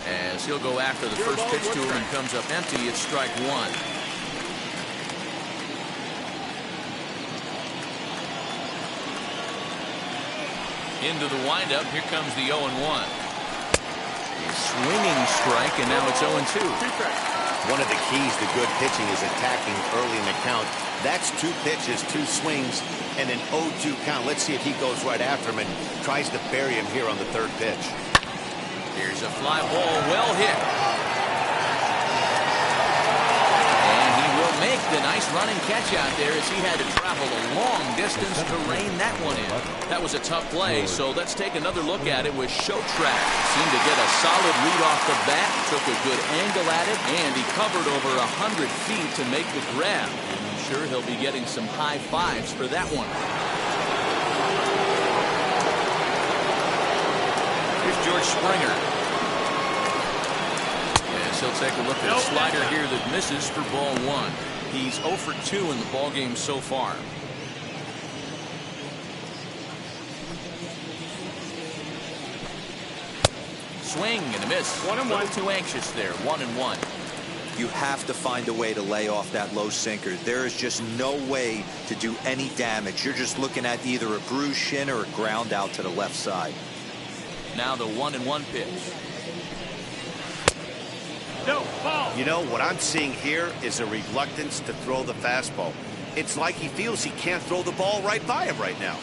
As he'll go after the first pitch to him and comes up empty, it's strike 1. Into the windup, here comes the 0-1. Swinging strike, and now it's 0-2. One of the keys to good pitching is attacking early in the count. That's 2 pitches, 2 swings, and an 0-2 count. Let's see if he goes right after him and tries to bury him here on the 3rd pitch. Here's a fly ball, well hit. And he will make the nice running catch out there as he had to travel a long distance to rein that one in. That was a tough play, so let's take another look at it with ShowTrack. Seemed to get a solid lead off the bat, took a good angle at it, and he covered over 100 feet to make the grab. And I'm sure he'll be getting some high fives for that one. Here's George Springer. As he'll take a look at a slider here that misses for ball 1. He's 0 for 2 in the ball game so far. Swing and a miss. 1-1. Too anxious there. 1-1. You have to find a way to lay off that low sinker. There is just no way to do any damage. You're just looking at either a bruised shin or a ground out to the left side. Now the 1-1 pitch. No, ball. You know, what I'm seeing here is a reluctance to throw the fastball. It's like he feels he can't throw the ball right by him right now.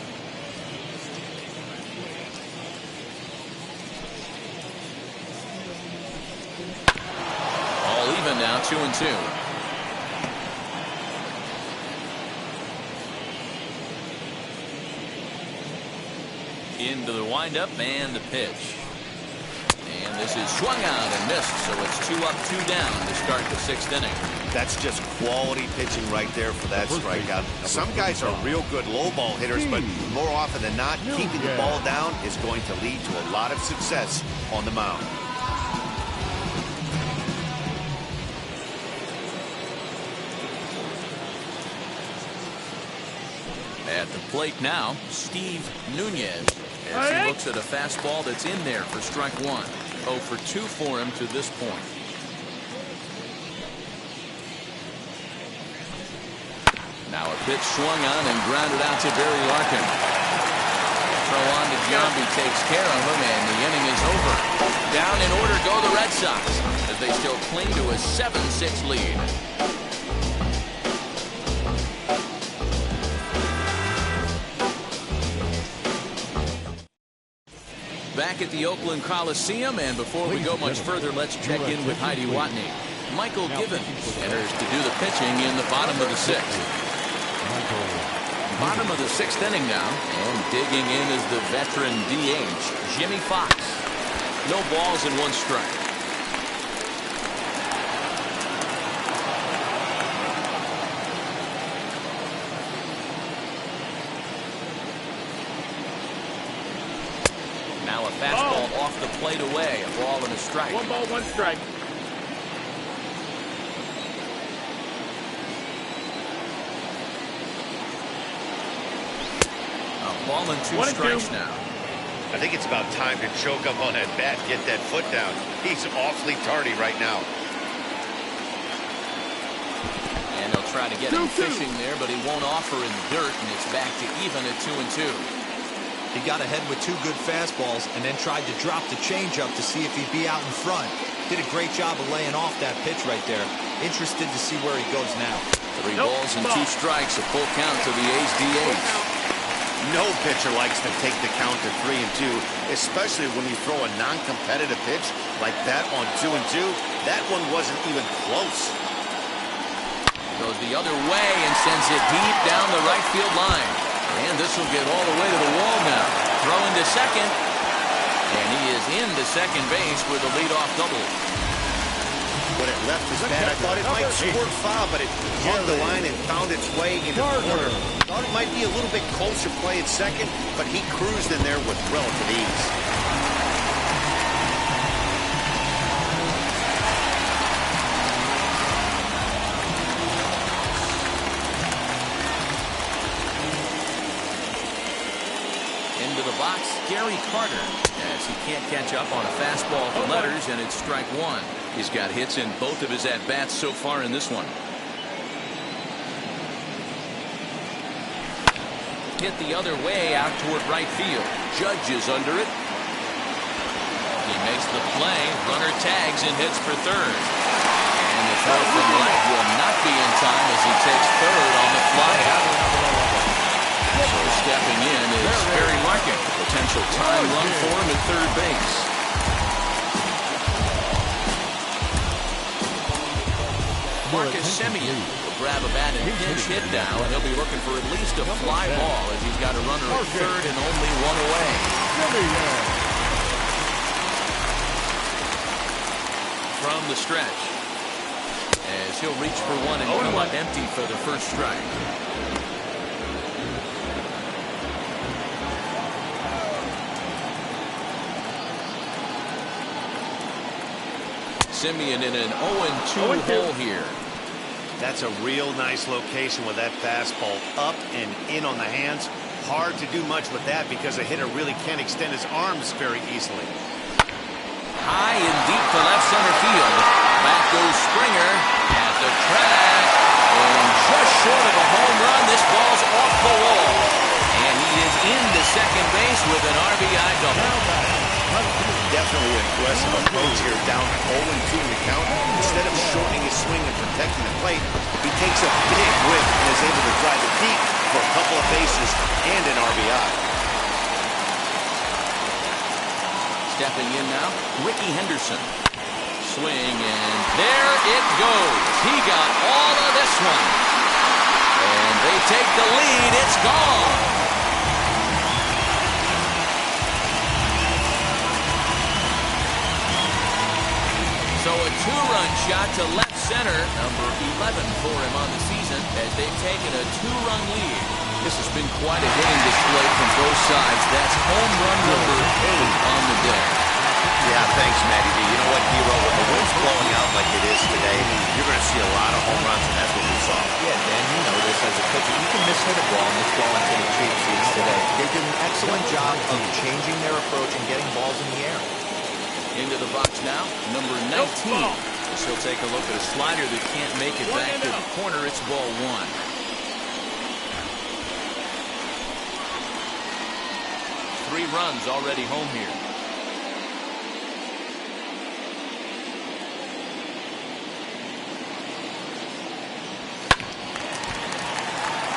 All even now, 2-2. Into the windup and the pitch. And this is swung out and missed, so it's 2 up, 2 down to start the 6th inning. That's just quality pitching right there for that strikeout. Some guys are real good low ball hitters, but more often than not, keeping the ball down is going to lead to a lot of success on the mound. plate now, Steve Nunez, as he looks at a fastball that's in there for strike one. 0 for 2 for him to this point. Now a pitch swung on and grounded out to Barry Larkin. Throw on to Giambi, takes care of him, and the inning is over. Down in order go the Red Sox, as they still cling to a 7-6 lead. Back at the Oakland Coliseum, and before we go much further, let's check in with Heidi Watney. Michael Givens enters to do the pitching in the bottom of the sixth. Bottom of the sixth inning now, and digging in is the veteran DH, Jimmy Fox. No balls and 1 strike. Now a fastball off the plate away, a ball and a strike. 1 ball, 1 strike. Ball and 2 strikes now. I think it's about time to choke up on that bat, get that foot down. He's awfully tardy right now. And he'll try to get him fishing there, but he won't offer in the dirt, and it's back to even at 2-2. He got ahead with 2 good fastballs and then tried to drop the changeup to see if he'd be out in front. Did a great job of laying off that pitch right there. Interested to see where he goes now. 3 balls and 2 strikes, a full count to the A's DH. No pitcher likes to take the count to 3-2, especially when you throw a non-competitive pitch like that on 2-2. That one wasn't even close. Goes the other way and sends it deep down the right field line. And this will get all the way to the wall now. Throwing to second. And he is into second base with a leadoff double. When it left his bat, I thought it might squirt foul, but it hugged the line and found its way into the corner. Thought it might be a little bit closer play at second, but he cruised in there with relative ease. Into the box, Gary Carter, as he can't catch up on a fastball for letters, and it's strike 1. He's got hits in both of his at-bats so far in this one. Hit the other way out toward right field. Judge is under it. He makes the play. Runner tags and hits for third. And the throw from right will not be in time as he takes third on the fly out. So stepping in is Barry Larkin. Potential time run for him at third base. Marcus Semien will grab a bat and pinch hit down, and he'll be looking for at least a fly ball as he's got a runner at third and only 1 away. From the stretch, as he'll reach for one and come up empty for the first strike. Semien in an 0-2 hole here. That's a real nice location with that fastball up and in on the hands. Hard to do much with that because a hitter really can't extend his arms very easily. High and deep to left center field. Back goes Springer at the track. And just short of a home run, this ball's off the wall. And he is into second base with an RBI double. Definitely an aggressive approach here, down 0-2 in the count. Instead of shortening his swing and protecting the plate, he takes a big whip and is able to drive it deep for a couple of bases and an RBI. Stepping in now, Ricky Henderson. Swing, and there it goes. He got all of this one. And they take the lead. It's gone. So a 2-run shot to left center, number 11 for him on the season, as they've taken a 2-run lead. This has been quite a hitting display from both sides. That's home run number 8 on the day. Yeah, thanks, Matty D. You know what, Hero? When the wind's blowing out like it is today, you're going to see a lot of home runs, and that's what we saw. Yeah, Dan, you know this as a pitcher. You can miss hit a ball, and it's going to the cheap seats today. They did an excellent job of changing their approach and getting balls in the air. Into the box now, number 19. He'll take a look at a slider that can't make it back to the corner. It's ball one. Three runs already home here.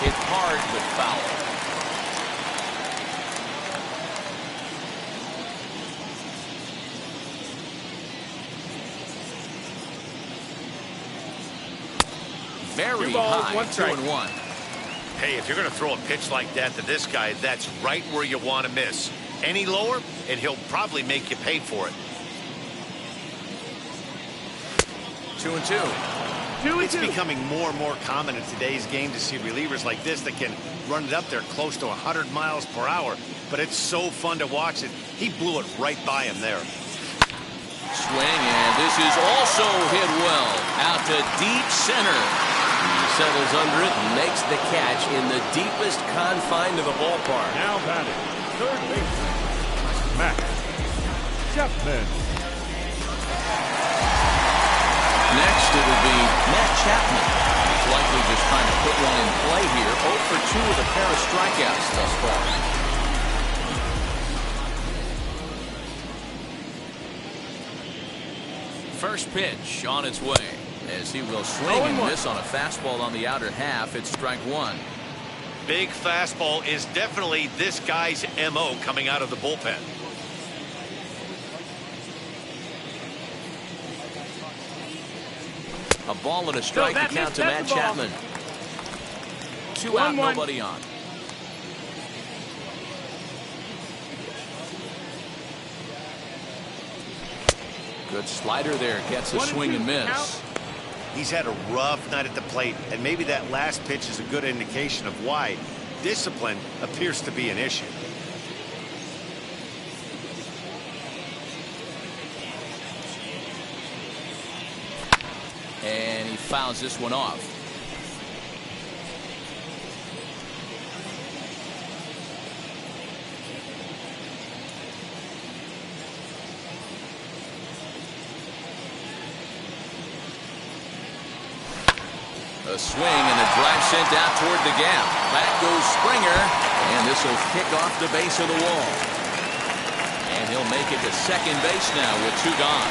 Hit hard but foul. Very high, 2-1. Hey, if you're going to throw a pitch like that to this guy, that's right where you want to miss. Any lower, and he'll probably make you pay for it. 2-2. It's becoming more and more common in today's game to see relievers like this that can run it up there close to 100 miles per hour. But it's so fun to watch it. He blew it right by him there. Swing, and this is also hit well. Out to deep center. He settles under it and makes the catch in the deepest confine of the ballpark. Now batting, third baseman, Matt Chapman. Next, it will be Matt Chapman. He's likely just trying to put one in play here. 0 for 2 with a pair of strikeouts thus far. First pitch on its way as he will swing and miss on a fastball on the outer half. It's strike one. Big fastball is definitely this guy's MO coming out of the bullpen. A ball and a strike to count to Matt Chapman. 2 out, nobody on. Good slider there, gets a swing and miss. He's had a rough night at the plate, and maybe that last pitch is a good indication of why discipline appears to be an issue. And he fouls this one off. A swing and a drive sent out toward the gap. Back goes Springer, and this will kick off the base of the wall. And he'll make it to second base now with 2 gone.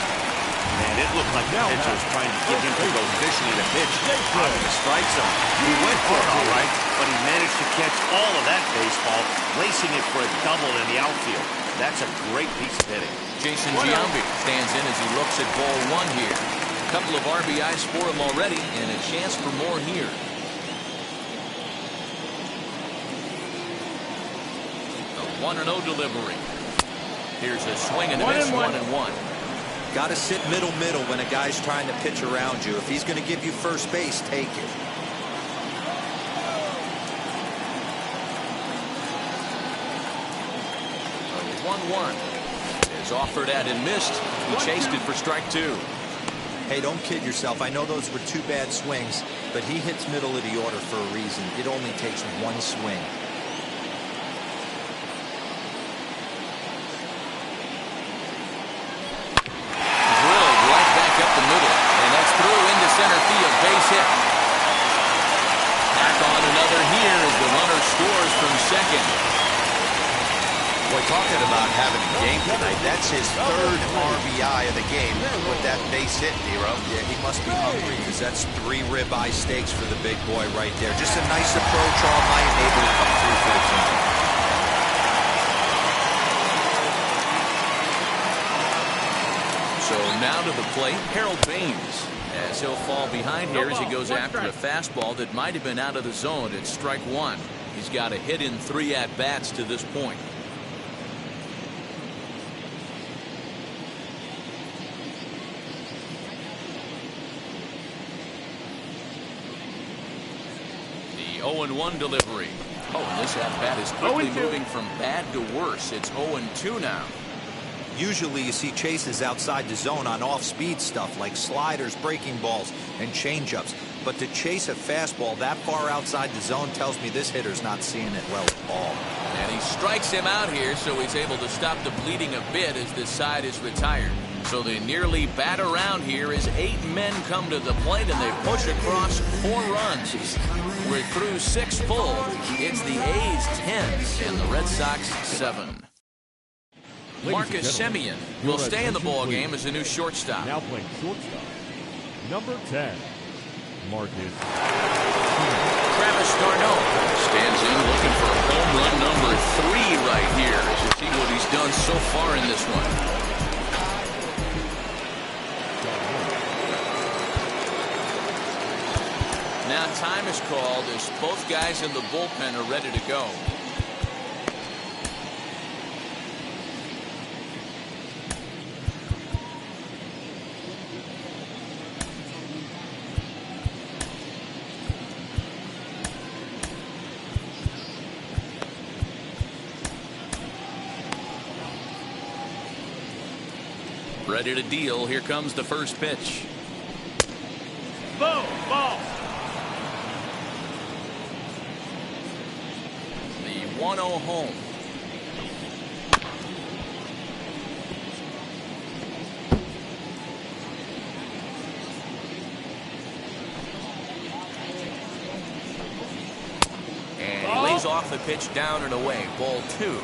Man, it looked like the pitcher was trying to get him to go fishing at a pitch out of the strike zone. He went for it all right, but he managed to catch all of that baseball, lacing it for a double in the outfield. That's a great piece of hitting. Jason Giambi stands in as he looks at ball one here. A couple of RBIs for him already, and a chance for more here. A 1-0 delivery. Here's a swing and a miss, 1-1. Got to sit middle when a guy's trying to pitch around you. If he's going to give you first base, take it. A 1-1 is offered at and missed. He chased it for strike 2. Hey, don't kid yourself. I know those were 2 bad swings, but he hits middle of the order for a reason. It only takes 1 swing. Drilled right back up the middle, and that's through into center field. Base hit. Back on another here as the runner scores from second. Boy, talking about having a game tonight, that's his 3rd RBI of the game with that base hit, Hero. Yeah, he must be hungry because that's 3 ribeye steaks for the big boy right there. Just a nice approach all night, able to come through for the team. So now to the plate, Harold Baines, as he'll fall behind here as he goes after a fastball that might have been out of the zone. It's strike 1. He's got a hit in 3 at-bats to this point. The 0-1 delivery. Oh, and this at-bat is quickly moving from bad to worse. It's 0-2 now. Usually you see chases outside the zone on off-speed stuff like sliders, breaking balls, and changeups. But to chase a fastball that far outside the zone tells me this hitter's not seeing it well at all. And he strikes him out here, so he's able to stop the bleeding a bit as this side is retired. So they nearly bat around here as 8 men come to the plate and they push across 4 runs. We're through 6 full. It's the A's 10 and the Red Sox 7. Marcus Semien will stay in the ball game as a new shortstop. Now playing shortstop, number 10, Marcus. Travis d'Arnaud stands in looking for home run number 3 right here. As you see what he's done so far in this one. Now time is called as both guys in the bullpen are ready to go. Ready to deal. Here comes the first pitch. Boom, ball. The 1-0 home. And he lays off the pitch down and away. Ball 2.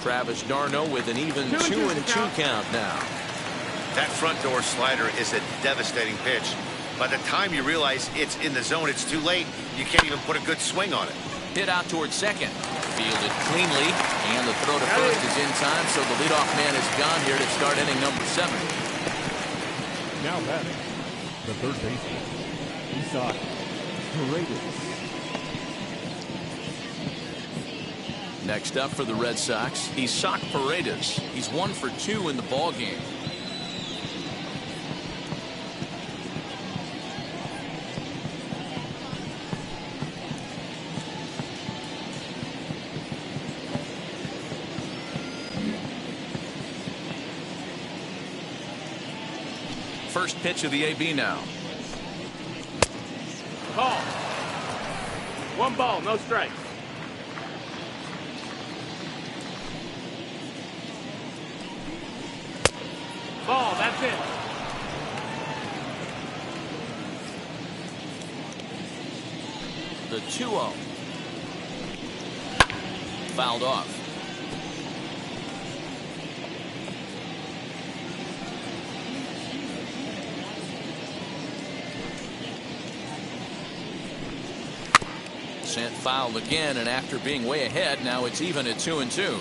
Travis d'Arnaud with an even 2-2 count now. That front door slider is a devastating pitch. By the time you realize it's in the zone, it's too late. You can't even put a good swing on it. Hit out towards second. Fielded cleanly. And the throw to first is in time, so the leadoff man is gone here to start inning number 7. Now batting, the third baseman, Isaac Paredes. Next up for the Red Sox, Isaac Paredes. He's 1 for 2 in the ball game. First pitch of the AB now. Call. 1 ball, no strikes. Ball, that's it. The 2-0. Fouled off. Sent foul again, and after being way ahead, now it's even at 2-2.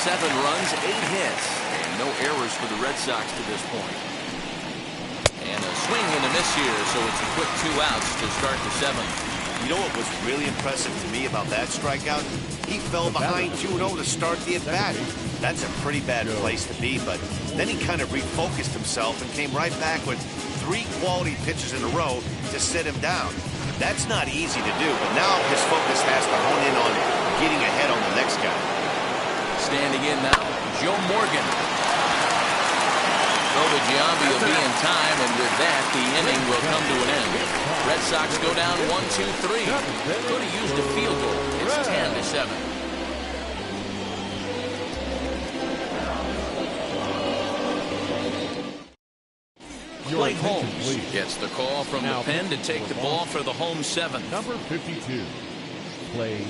7 runs, 8 hits, and no errors for the Red Sox to this point. And a swing and a miss here, so it's a quick 2 outs to start the 7th. You know what was really impressive to me about that strikeout? He fell behind 2-0 to start the at-bat. That's a pretty bad place to be, but then he kind of refocused himself and came right back with 3 quality pitches in a row to sit him down. That's not easy to do, but now his focus has to hone in on getting ahead on the next guy. Standing in now, Joe Morgan. So the Giambi will be in time, and with that, the inning will come to an end. Red Sox go down 1-2-3. Could have used a field goal. It's 10-7. Blake Holmes gets the call from the pen to take the ball for the home 7th. Number 52, Blake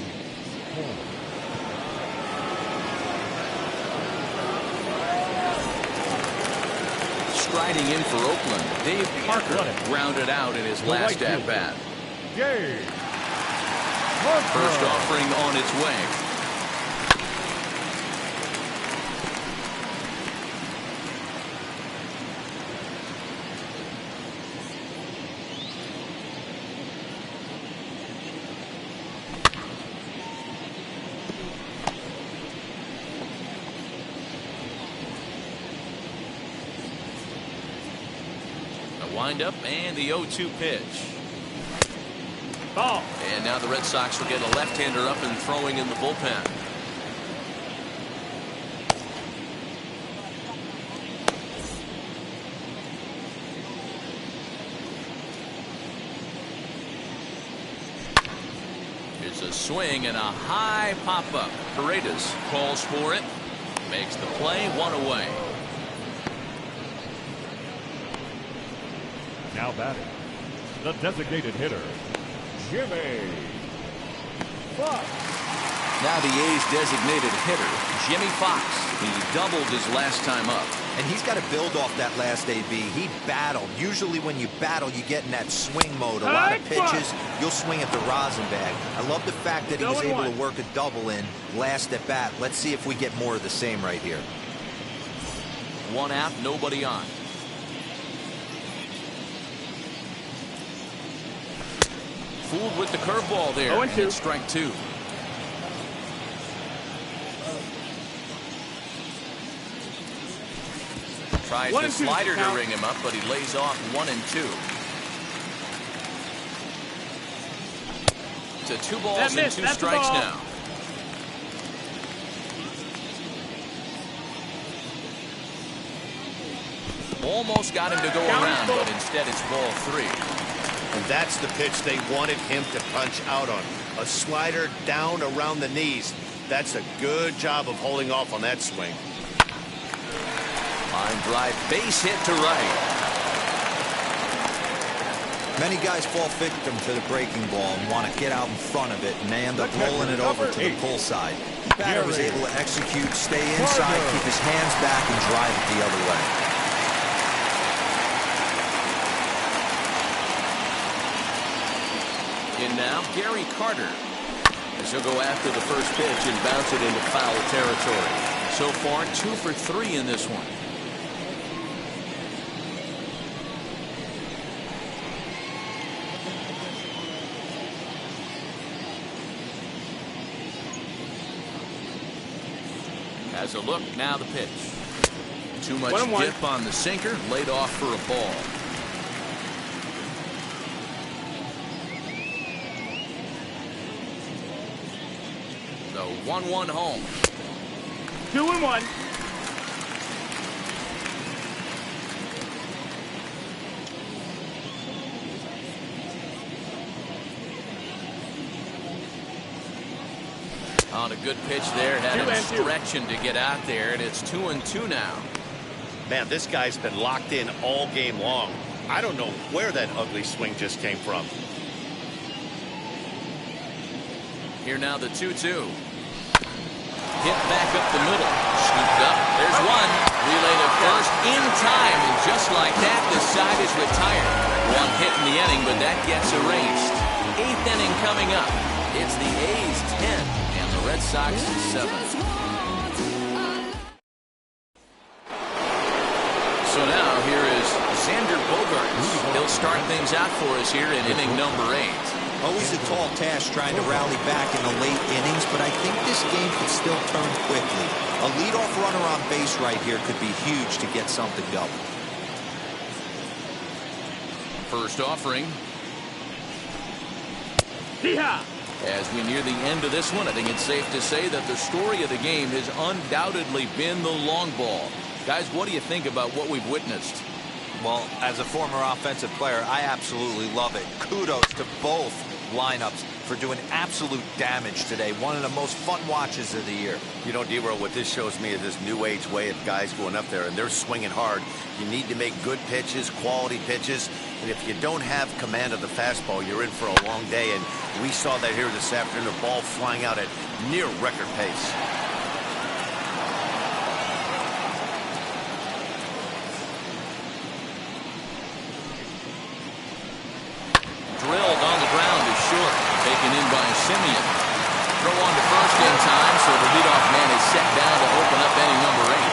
Holmes. Striding in for Oakland, Dave Parker grounded out in his last at-bat. First offering on its way. Wind up and the 0-2 pitch. Ball. And now the Red Sox will get a left-hander up and throwing in the bullpen. Here's a swing and a high pop-up. Paredes calls for it. Makes the play, 1 away. Now batting, the designated hitter, Jimmy Fox. Now the A's designated hitter, Jimmy Fox. He doubled his last time up. And he's got to build off that last AB. He battled. Usually when you battle, you get in that swing mode. A lot of pitches, you'll swing at the rosin bag. I love the fact that he was able to work a double in last at bat. Let's see if we get more of the same right here. 1 out, nobody on. Fooled with the curveball there. 0-2. And strike 2. Tries the slider to ring him up, but he lays off 1 and 2. To 2 balls and 2 strikes now. Almost got him to go around, but instead it's ball 3. And that's the pitch they wanted him to punch out on. A slider down around the knees. That's a good job of holding off on that swing. Line drive, base hit to right. Many guys fall victim to the breaking ball and want to get out in front of it, and they end up rolling it over to the pull side. The batter was able to execute, stay inside, keep his hands back, and drive it the other way. In now, Gary Carter. As he'll go after the first pitch and bounce it into foul territory. So far, 2 for 3 in this one. Has a look, now the pitch. Too much dip on the sinker, laid off for a ball. The 1-1 home. 2-1. On a good pitch there, had him stretching to get out there, and it's 2-2 now. Man, this guy's been locked in all game long. I don't know where that ugly swing just came from. Here now the 2-2. Hit back up the middle. Scooped up. There's one. Relay to first in time. And just like that, the side is retired. 1 hit in the inning, but that gets erased. 8th inning coming up. It's the A's 10 and the Red Sox 7. So now here is Xander Bogaerts. He'll start things out for us here in inning number 8. Always a tall task trying to rally back in the late innings, but I think this game could still turn quickly. A leadoff runner on base right here could be huge to get something going. First offering. Yeehaw! As we near the end of this one, I think it's safe to say that the story of the game has undoubtedly been the long ball. Guys, what do you think about what we've witnessed? Well, as a former offensive player, I absolutely love it. Kudos to both lineups for doing absolute damage today. One of the most fun watches of the year. You know, D-Roll, what this shows me is this new age way of guys going up there, and they're swinging hard. You need to make good pitches, quality pitches, and if you don't have command of the fastball, you're in for a long day, and we saw that here this afternoon, the ball flying out at near record pace. Drilled on the ground is short. Taken in by Simeon. Throw on to first in time, so the leadoff man is set down to open up inning number 8.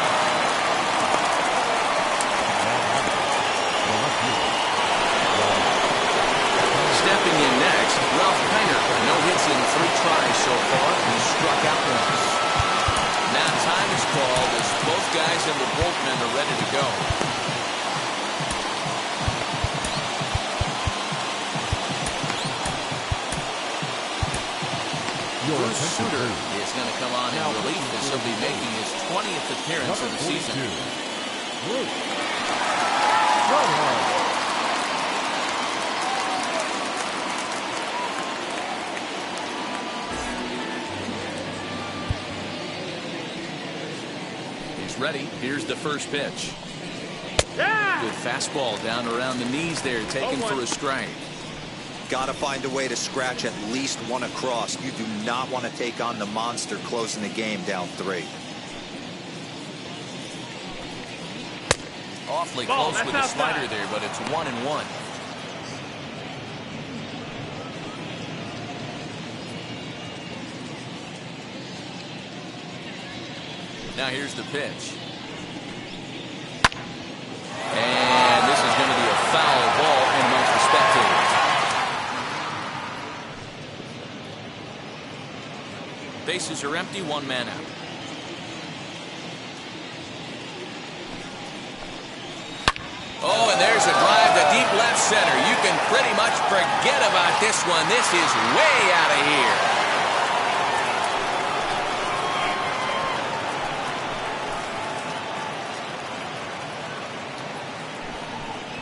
Stepping in next, Ralph Kiner. No hits in 3 tries so far. He struck out once. Now time is called as both guys in the bullpen are ready to go. Bruce Sutter is going to come on in relief as he'll be making his 20th appearance of the season. He's ready. Here's the first pitch. Good fastball down around the knees there, taken for a strike. Got to find a way to scratch at least one across. You do not want to take on the monster closing the game down 3. Awfully close with the slider there, but it's 1-1. Now here's the pitch. And this is going to be a foul ball in amongst the spectators. Bases are empty, 1 man out. Oh, and there's a drive to deep left center. You can pretty much forget about this one. This is way out of here.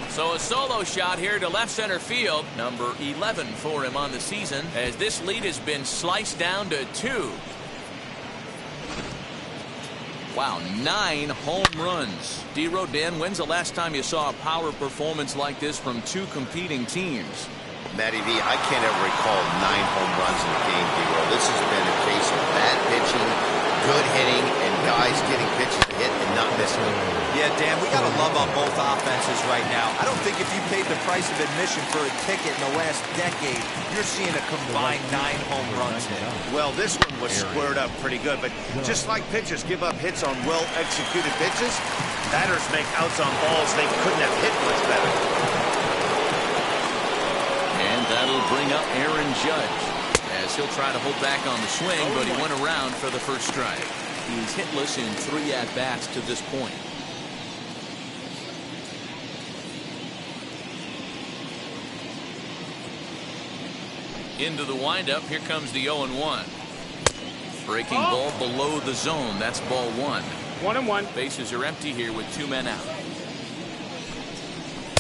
So a solo shot here to left center field, number 11 for him on the season, as this lead has been sliced down to 2. Wow, 9 home runs. D-Rodin, when's the last time you saw a power performance like this from 2 competing teams? Matty V, I can't ever recall 9 home runs in a game, D-Ro. This has been a case of bad pitching, good hitting, and guys getting pitches to hit and not missing them. Yeah, Dan, we got to love on both offenses right now. I don't think if you paid the price of admission for a ticket in the last decade, you're seeing a combined 9 home runs hit. Well, this one was squared up pretty good, but just like pitchers give up hits on well-executed pitches, batters make outs on balls they couldn't have hit much better. And that'll bring up Aaron Judge, as he'll try to hold back on the swing, but he went around for the first strike. He's hitless in 3 at-bats to this point. Into the windup, here comes the 0-1. Breaking ball below the zone, that's ball 1. 1-1. Bases are empty here with 2 men out.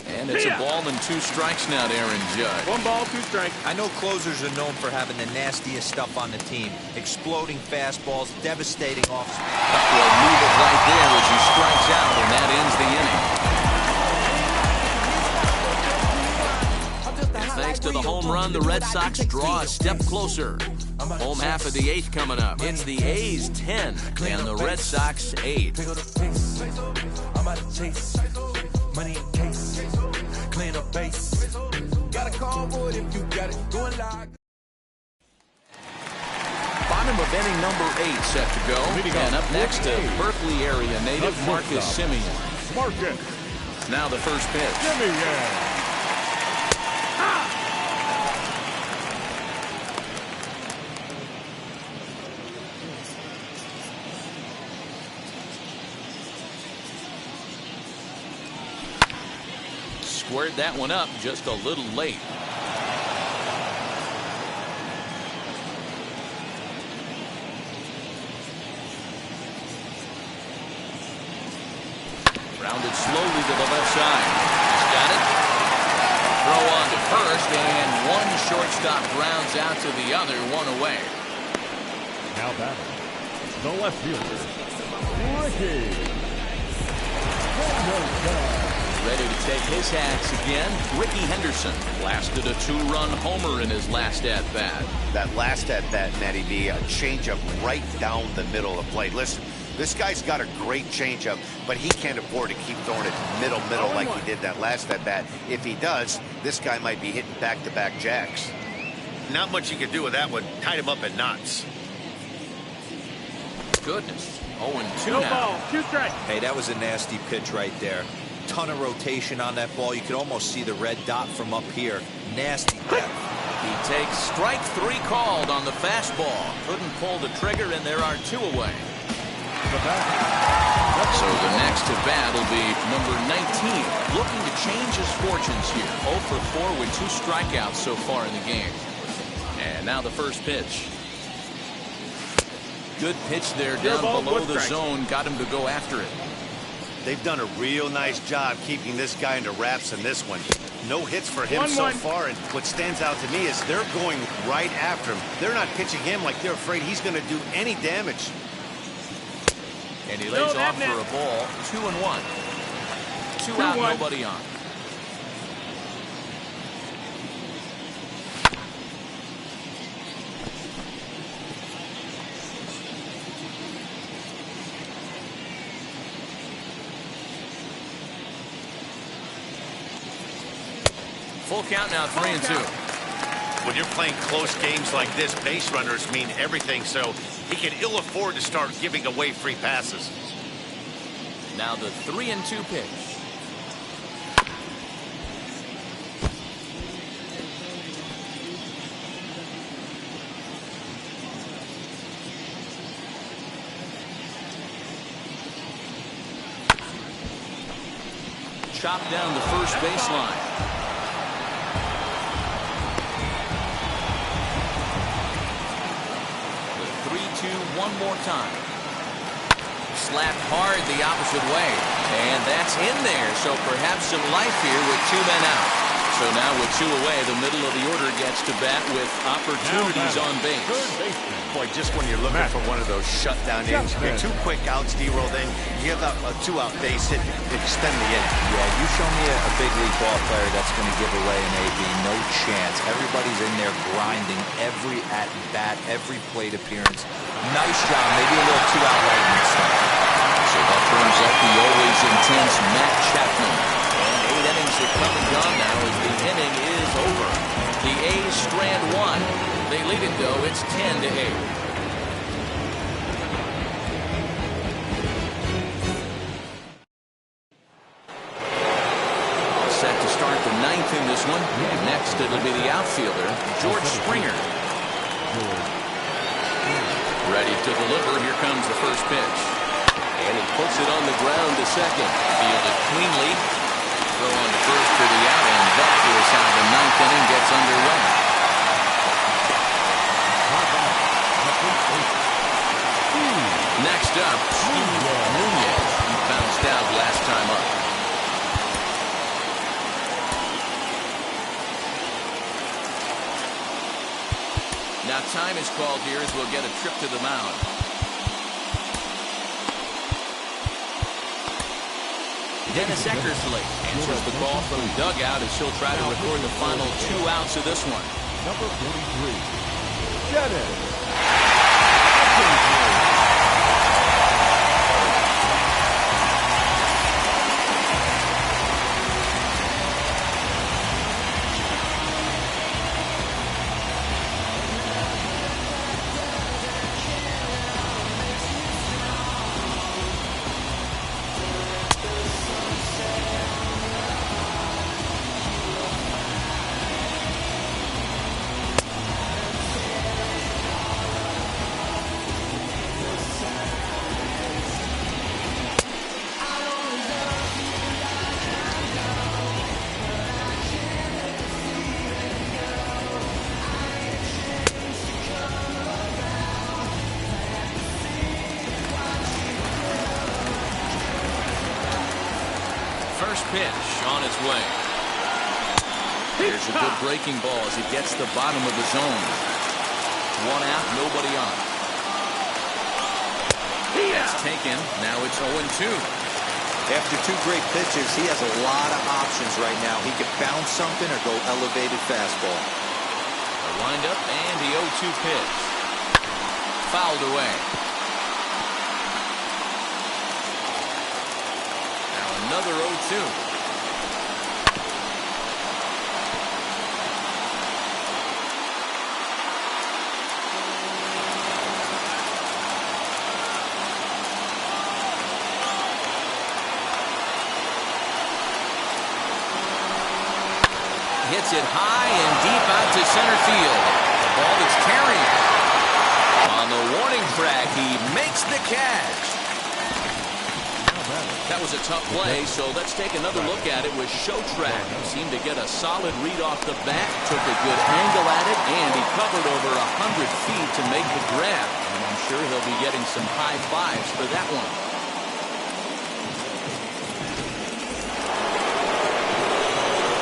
And it's a ball and 2 strikes now to Aaron Judge. 1 ball, 2 strikes. I know closers are known for having the nastiest stuff on the team. Exploding fastballs, devastating off speed. Well, move it right there as he strikes out, and that ends the inning. And thanks to the home run, the Red Sox draw a step closer. Home half of the 8th coming up. It's the A's 10 and the Red Sox 8. I'm out of chase. Money in case, clean up base. Got a call for it if you got it. Going live. Bottom of inning number 8 set to go. And up next to Berkeley area native Marcus Semien. Marcus. Now the first pitch. Semien. Squared that one up just a little late. Rounded slowly to the left side. He's got it. Throw on to first, and one shortstop grounds out to the other, 1 away. Now batting, the left fielder, Ricky. Ready to take his hats again, Ricky Henderson blasted a 2-run homer in his last at-bat. That last at-bat, Matty V, a changeup right down the middle of the plate. Listen, this guy's got a great changeup, but he can't afford to keep throwing it middle like he did that last at-bat. If he does, this guy might be hitting back-to-back jacks. Not much you can do with that one. Tied him up in knots. Goodness. 0-2 No now. ball, 2 strikes. Hey, that was a nasty pitch right there. Ton of rotation on that ball. You could almost see the red dot from up here. Nasty depth. He takes strike 3 called on the fastball. Couldn't pull the trigger, and there are 2 away. So the next to bat will be number 19, looking to change his fortunes here. 0 for 4 with 2 strikeouts so far in the game. And now the first pitch. Good pitch there down below the zone. Got him to go after it. They've done a real nice job keeping this guy into wraps in this one. No hits for him so far, and what stands out to me is they're going right after him. They're not pitching him like they're afraid he's going to do any damage. And he lays off for a ball. 2-1. Two out, nobody on. Full count now, 3-2. When you're playing close games like this, base runners mean everything, so he can ill afford to start giving away free passes. Now the 3-2 pitch. Chopped down the first baseline. One more time. Slapped hard the opposite way. And that's in there. So perhaps some life here with 2 men out. So now with 2 away, the middle of the order gets to bat with opportunities on base. Boy, just when you're looking for one of those shutdown innings, you get 2 quick outs, D-roll, then you give up a 2-out base hit, extend the inning. Yeah, you show me a big league ball player that's going to give away an AB. No chance. Everybody's in there grinding every at-bat, every plate appearance. Nice job. Maybe a little 2-out lightning stuff. So that brings up the always intense Matt Chapman. And 8 innings have come and gone now as the inning is over. The A's strand 1. They lead it, though. It's 10-8. All set to start the 9th in this one. And next, it'll be the outfielder, George Springer. Ready to deliver. Here comes the first pitch. And he puts it on the ground to second. Fielded cleanly. Throw on to first for the out, and that is how the 9th inning gets underway. Next up, Nunez. He bounced out last time up. Now time is called here as we'll get a trip to the mound. Dennis Eckersley answers the call from the dugout as he'll try to record the final 2 outs of this one. Number 43, Dennis. First pitch on its way. Here's a good breaking ball as he gets the bottom of the zone. 1 out, nobody on. That's taken. Now it's 0-2. After 2 great pitches, he has a lot of options right now. He could bounce something or go elevated fastball. A windup and the 0-2 pitch. Fouled away. Another 0-2. Hits it high and deep out to center field. A ball that's carrying. On the warning track, he makes the catch. That was a tough play, so let's take another look at it with Showtrack. He seemed to get a solid read off the bat, took a good angle at it, and he covered over 100 feet to make the grab. And I'm sure he'll be getting some high fives for that one.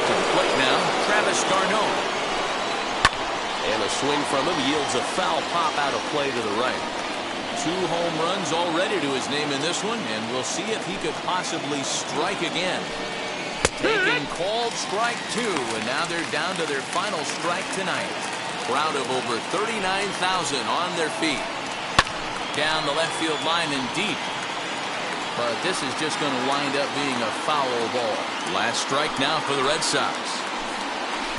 To the plate now, Travis d'Arnaud. And a swing from him yields a foul pop out of play to the right. 2 home runs already to his name in this one, and we'll see if he could possibly strike again. Taking called strike 2, and now they're down to their final strike tonight. Crowd of over 39,000 on their feet. Down the left field line and deep. But this is just going to wind up being a foul ball. Last strike now for the Red Sox.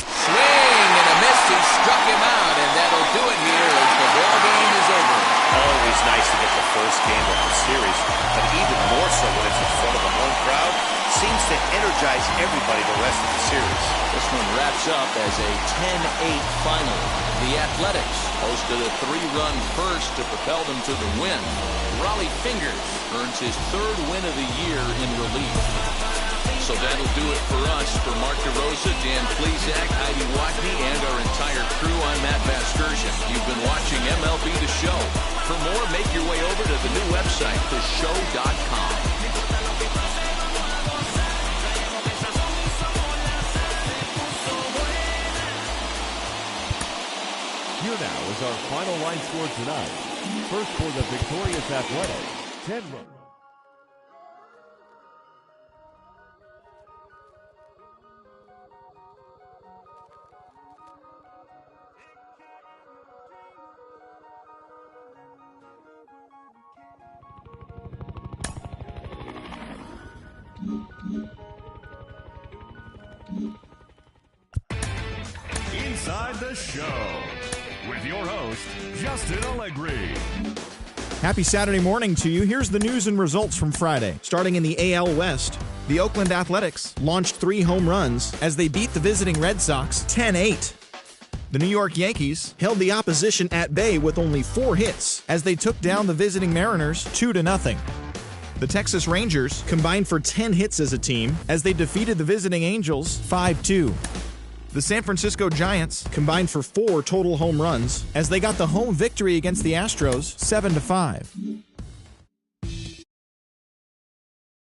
Swing and a miss. He struck him out, and that'll do it here as the ball game is over. Always nice to get the first game of the series, but even more so when it's in front of a home crowd. Seems to energize everybody the rest of the series. This one wraps up as a 10-8 final. The Athletics hosted a 3-run first to propel them to the win. Raleigh Fingers earns his 3rd win of the year in relief. So that'll do it for us. For Mark DeRosa, Dan Plesac, Heidi Watney, and our entire crew, I'm Matt Vasgersian. You've been watching MLB The Show. For more, make your way over to the new website, theshow.com. Here now is our final line score tonight. First for the victorious Athletics, 10 runs. Inside the Show with your host, Justin Allegri. Happy Saturday morning to you. Here's the news and results from Friday. Starting in the AL West, the Oakland Athletics launched 3 home runs as they beat the visiting Red Sox 10-8. The New York Yankees held the opposition at bay with only 4 hits as they took down the visiting Mariners 2-0. The Texas Rangers combined for 10 hits as a team as they defeated the visiting Angels 5-2. The San Francisco Giants combined for 4 total home runs as they got the home victory against the Astros 7-5.